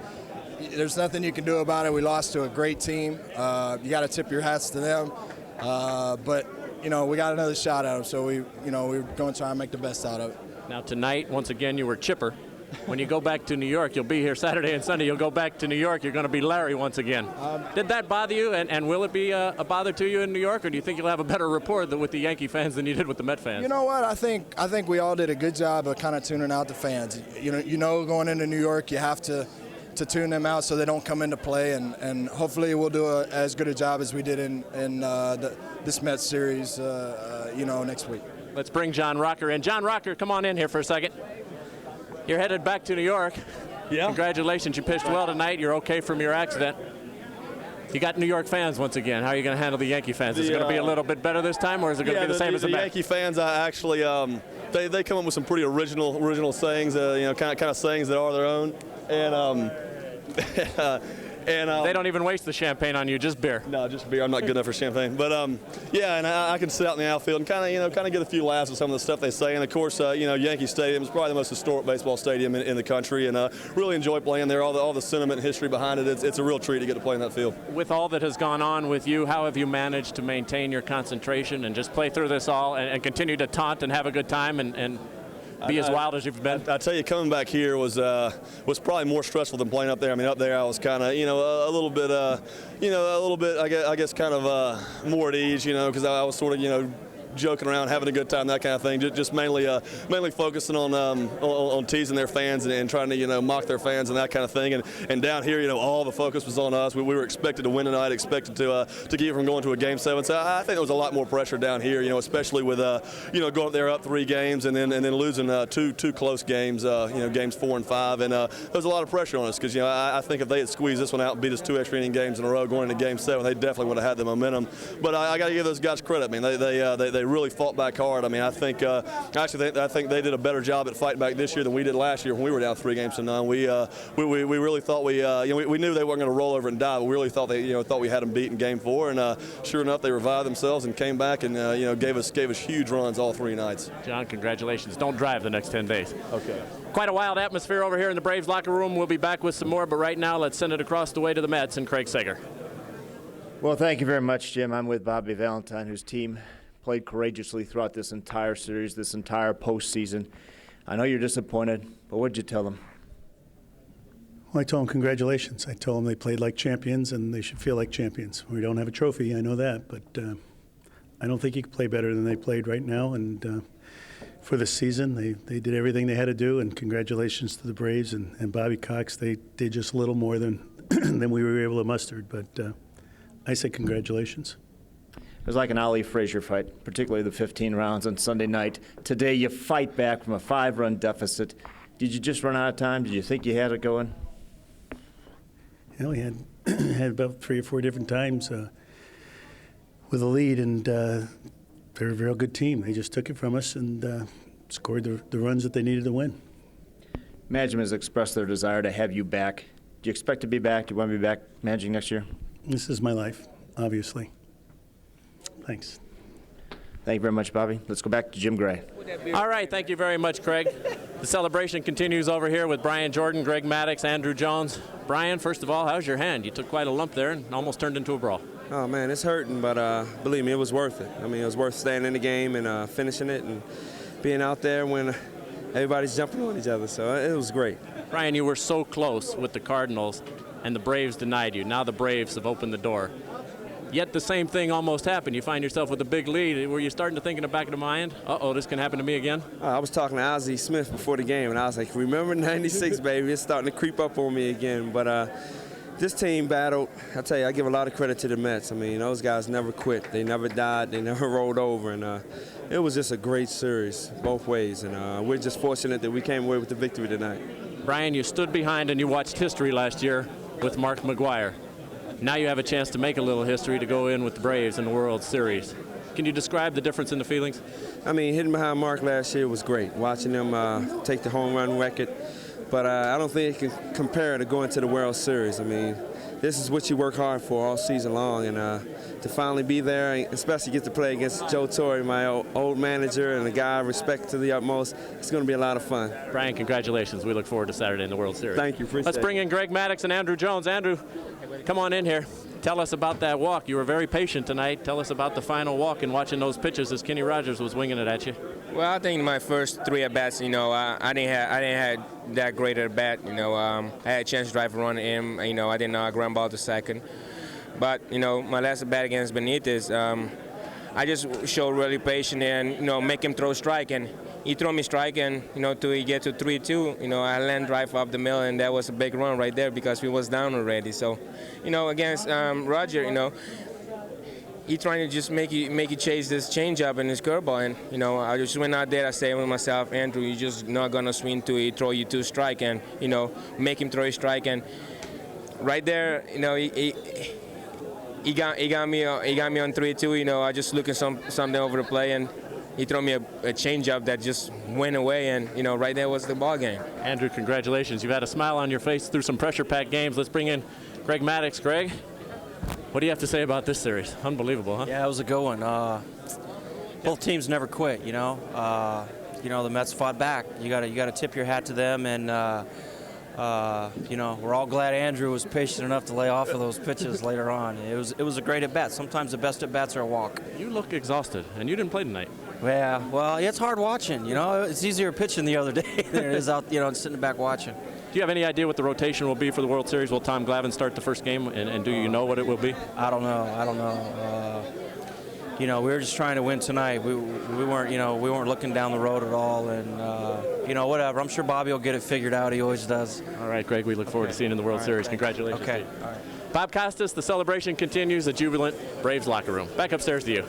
there's nothing you can do about it. We lost to a great team. You got to tip your hats to them. But, you know, we got another shot at them, so we're going to try and make the best out of it. Now, tonight, once again, you were Chipper. When you go back to New York, you'll be here Saturday and Sunday. You'll go back to New York. You're going to be Larry once again. Did that bother you, and will it be a bother to you in New York, or do you think you'll have a better rapport with the Yankee fans than you did with the Met fans? You know what? I think we all did a good job of kind of tuning out the fans. You know, going into New York, you have to tune them out so they don't come into play, and hopefully we'll do as good a job as we did in this Mets series, next week. Let's bring John Rocker in. John Rocker, come on in here for a second. You're headed back to New York. Yeah. Congratulations, you pitched well tonight. You're okay from your accident. You got New York fans once again. How are you going to handle the Yankee fans? Is it going to be a little bit better this time, or is it going to be the same as the Mets? Yankee fans, actually, they come up with some pretty original sayings, kind of sayings that are their own, and they don't even waste the champagne on you, just beer. No, just beer. I'm not good enough for champagne. But yeah, and I can sit out in the outfield and kind of get a few laughs at some of the stuff they say. And of course, Yankee Stadium is probably the most historic baseball stadium in the country, and really enjoy playing there. All the sentiment and history behind it. It's a real treat to get to play in that field. With all that has gone on with you, how have you managed to maintain your concentration and just play through this all and continue to taunt and have a good time and be as wild as you've been? I tell you, coming back here was probably more stressful than playing up there. I mean, up there I was kind of, a little bit, I guess kind of more at ease, because I was sort of, joking around, having a good time, that kind of thing. Just mainly focusing on teasing their fans and trying to mock their fans and that kind of thing. And down here, all the focus was on us. We were expected to win tonight, expected to keep from going to a Game 7. So I think there was a lot more pressure down here, especially with going up there up 3 games and then losing two close games, games 4 and 5. And there was a lot of pressure on us because I think if they had squeezed this one out and beat us 2 extra inning games in a row going into Game 7, they definitely would have had the momentum. But I got to give those guys credit. I mean, they really fought back hard. I mean, I think they did a better job at fighting back this year than we did last year when we were down 3 games to none. We really thought we knew they weren't going to roll over and die, but we really thought we had them beat in Game 4, and sure enough, they revived themselves and came back and gave us huge runs all 3 nights. John, congratulations. Don't drive the next 10 days. Okay. Quite a wild atmosphere over here in the Braves locker room. We'll be back with some more, but right now, let's send it across the way to the Mets and Craig Sager. Well, thank you very much, Jim. I'm with Bobby Valentine, whose team played courageously throughout this entire series, this entire postseason. I know you're disappointed, but what did you tell them? Well, I told them congratulations. I told them they played like champions and they should feel like champions. We don't have a trophy, I know that, but I don't think you can play better than they played right now. And for the season, they did everything they had to do, and congratulations to the Braves and Bobby Cox. They did just a little more than we were able to muster, but I say congratulations. It was like an Ali Frazier fight, particularly the 15 rounds on Sunday night. Today you fight back from a 5-run deficit. Did you just run out of time? Did you think you had it going? Yeah, we had about 3 or 4 different times with a lead, and they're a real good team. They just took it from us and scored the runs that they needed to win. Management has expressed their desire to have you back. Do you expect to be back? Do you want to be back managing next year? This is my life, obviously. Thanks. Thank you very much, Bobby. Let's go back to Jim Gray. All right, thank you very much, Craig. The celebration continues over here with Brian Jordan, Greg Maddux, Andrew Jones. Brian, first of all, how's your hand? You took quite a lump there and almost turned into a brawl. Oh, man, it's hurting, but believe me, it was worth it. I mean, it was worth staying in the game and finishing it and being out there when everybody's jumping on each other, so it was great. Brian, you were so close with the Cardinals, and the Braves denied you. Now the Braves have opened the door. Yet the same thing almost happened. You find yourself with a big lead. Were you starting to think in the back of the mind, uh-oh, this can happen to me again? I was talking to Ozzie Smith before the game, and I was like, remember 96, baby? It's starting to creep up on me again. But this team battled. I tell you, I give a lot of credit to the Mets. I mean, those guys never quit. They never died. They never rolled over. And it was just a great series both ways. And we're just fortunate that we came away with the victory tonight. Brian, you stood behind and you watched history last year with Mark McGwire. Now you have a chance to make a little history to go in with the Braves in the World Series. Can you describe the difference in the feelings? I mean, hitting behind Mark last year was great, watching him take the home run record. But I don't think it can compare to going to the World Series. I mean, this is what you work hard for all season long. And to finally be there, especially get to play against Joe Torre, my old manager, and a guy I respect to the utmost, it's going to be a lot of fun. Brian, congratulations. We look forward to Saturday in the World Series. Thank you. Appreciate Let's bring in Greg Maddux and Andrew Jones. Andrew, come on in here. Tell us about that walk. You were very patient tonight. Tell us about the final walk and watching those pitches as Kenny Rogers was winging it at you. Well, I think my first 3 at-bats, you know, I didn't have that great at bat. You know, I had a chance to drive a run in. You know, I didn't ground ball to second. But, you know, my last at-bat against Benitez, I just showed really patient and, you know, make him throw strike. And he threw me strike, and, you know, till he get to 3-2, you know, I land drive up the middle, and that was a big run right there because we was down already. So, you know, against Roger, you know, he trying to just make you chase this changeup and this curveball, and you know I just went out there. I said with myself, Andrew, you're just not gonna swing to it, throw you 2 strike, and you know make him throw a strike, and right there, you know he got me on 3-2. You know I just looking something over the play, and he threw me a changeup that just went away, and you know right there was the ball game. Andrew, congratulations! You've had a smile on your face through some pressure-packed games. Let's bring in Greg Maddux. Greg, what do you have to say about this series? Unbelievable, huh? Yeah, it was a good one. Both teams never quit, you know. You know, the Mets fought back. You gotta tip your hat to them, and you know, we're all glad Andrew was patient enough to lay off of those pitches later on. It was a great at bat. Sometimes the best at bats are a walk. You look exhausted, and you didn't play tonight. Yeah, well, it's hard watching. You know, it's easier pitching the other day than it is out, you know, sitting back watching. Do you have any idea what the rotation will be for the World Series? Will Tom Glavine start the first game, and do you know what it will be? I don't know. You know, we were just trying to win tonight. We weren't, you know, we weren't looking down the road at all, and you know, whatever. I'm sure Bobby will get it figured out. He always does. All right, Greg. We look forward to seeing you in the World Series. Congratulations. Okay. All right. Bob Costas, the celebration continues. A jubilant Braves locker room. Back upstairs to you.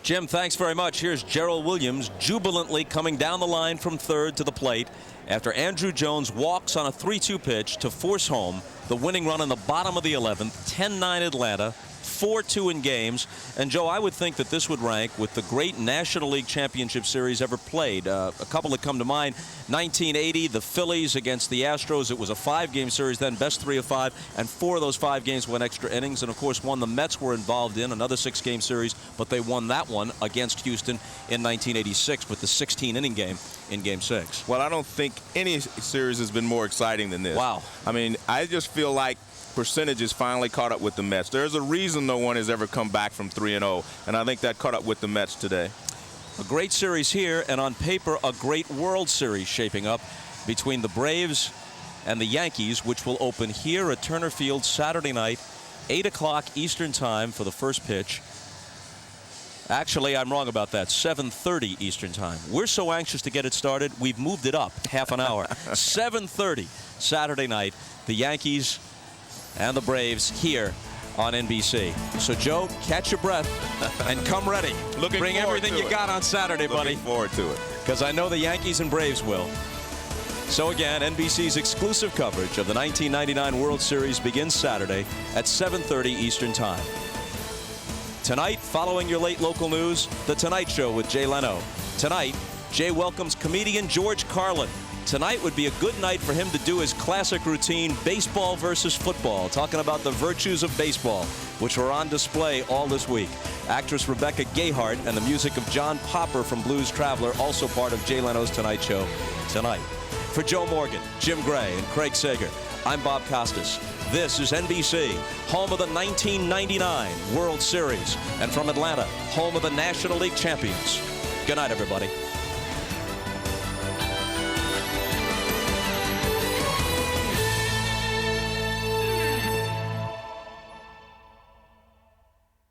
Jim, thanks very much. Here's Gerald Williams jubilantly coming down the line from third to the plate after Andrew Jones walks on a 3-2 pitch to force home the winning run in the bottom of the 11th. 10-9 Atlanta, 4-2 in games. And Joe, I would think that this would rank with the great National League Championship Series ever played. A couple that come to mind: 1980, the Phillies against the Astros. It was a 5-game series then, best 3 of 5, and 4 of those 5 games went extra innings. And of course, one the Mets were involved in, another 6-game series, but they won that one against Houston in 1986 with the 16-inning game in Game 6. Well, I don't think any series has been more exciting than this. Wow. I mean, I just feel like percentages finally caught up with the Mets. There's a reason no one has ever come back from 3-0, and I think that caught up with the Mets today. A great series here, and on paper, a great World Series shaping up between the Braves and the Yankees, which will open here at Turner Field Saturday night, 8 o'clock Eastern Time for the first pitch. Actually, I'm wrong about that. 7:30 Eastern Time. We're so anxious to get it started, we've moved it up half an hour. 7:30 Saturday night, the Yankees and the Braves here on NBC. So, Joe, catch your breath and come ready. Bring everything you got on Saturday, buddy. Looking forward to it. Because I know the Yankees and Braves will. So again, NBC's exclusive coverage of the 1999 World Series begins Saturday at 7:30 Eastern Time. Tonight, following your late local news, The Tonight Show with Jay Leno. Tonight, Jay welcomes comedian George Carlin. Tonight would be a good night for him to do his classic routine, baseball versus football, talking about the virtues of baseball, which were on display all this week. Actress Rebecca Gayheart and the music of John Popper from Blues Traveler, also part of Jay Leno's Tonight Show tonight. For Joe Morgan, Jim Gray, and Craig Sager, I'm Bob Costas. This is NBC, home of the 1999 World Series, and from Atlanta, home of the National League champions. Good night, everybody.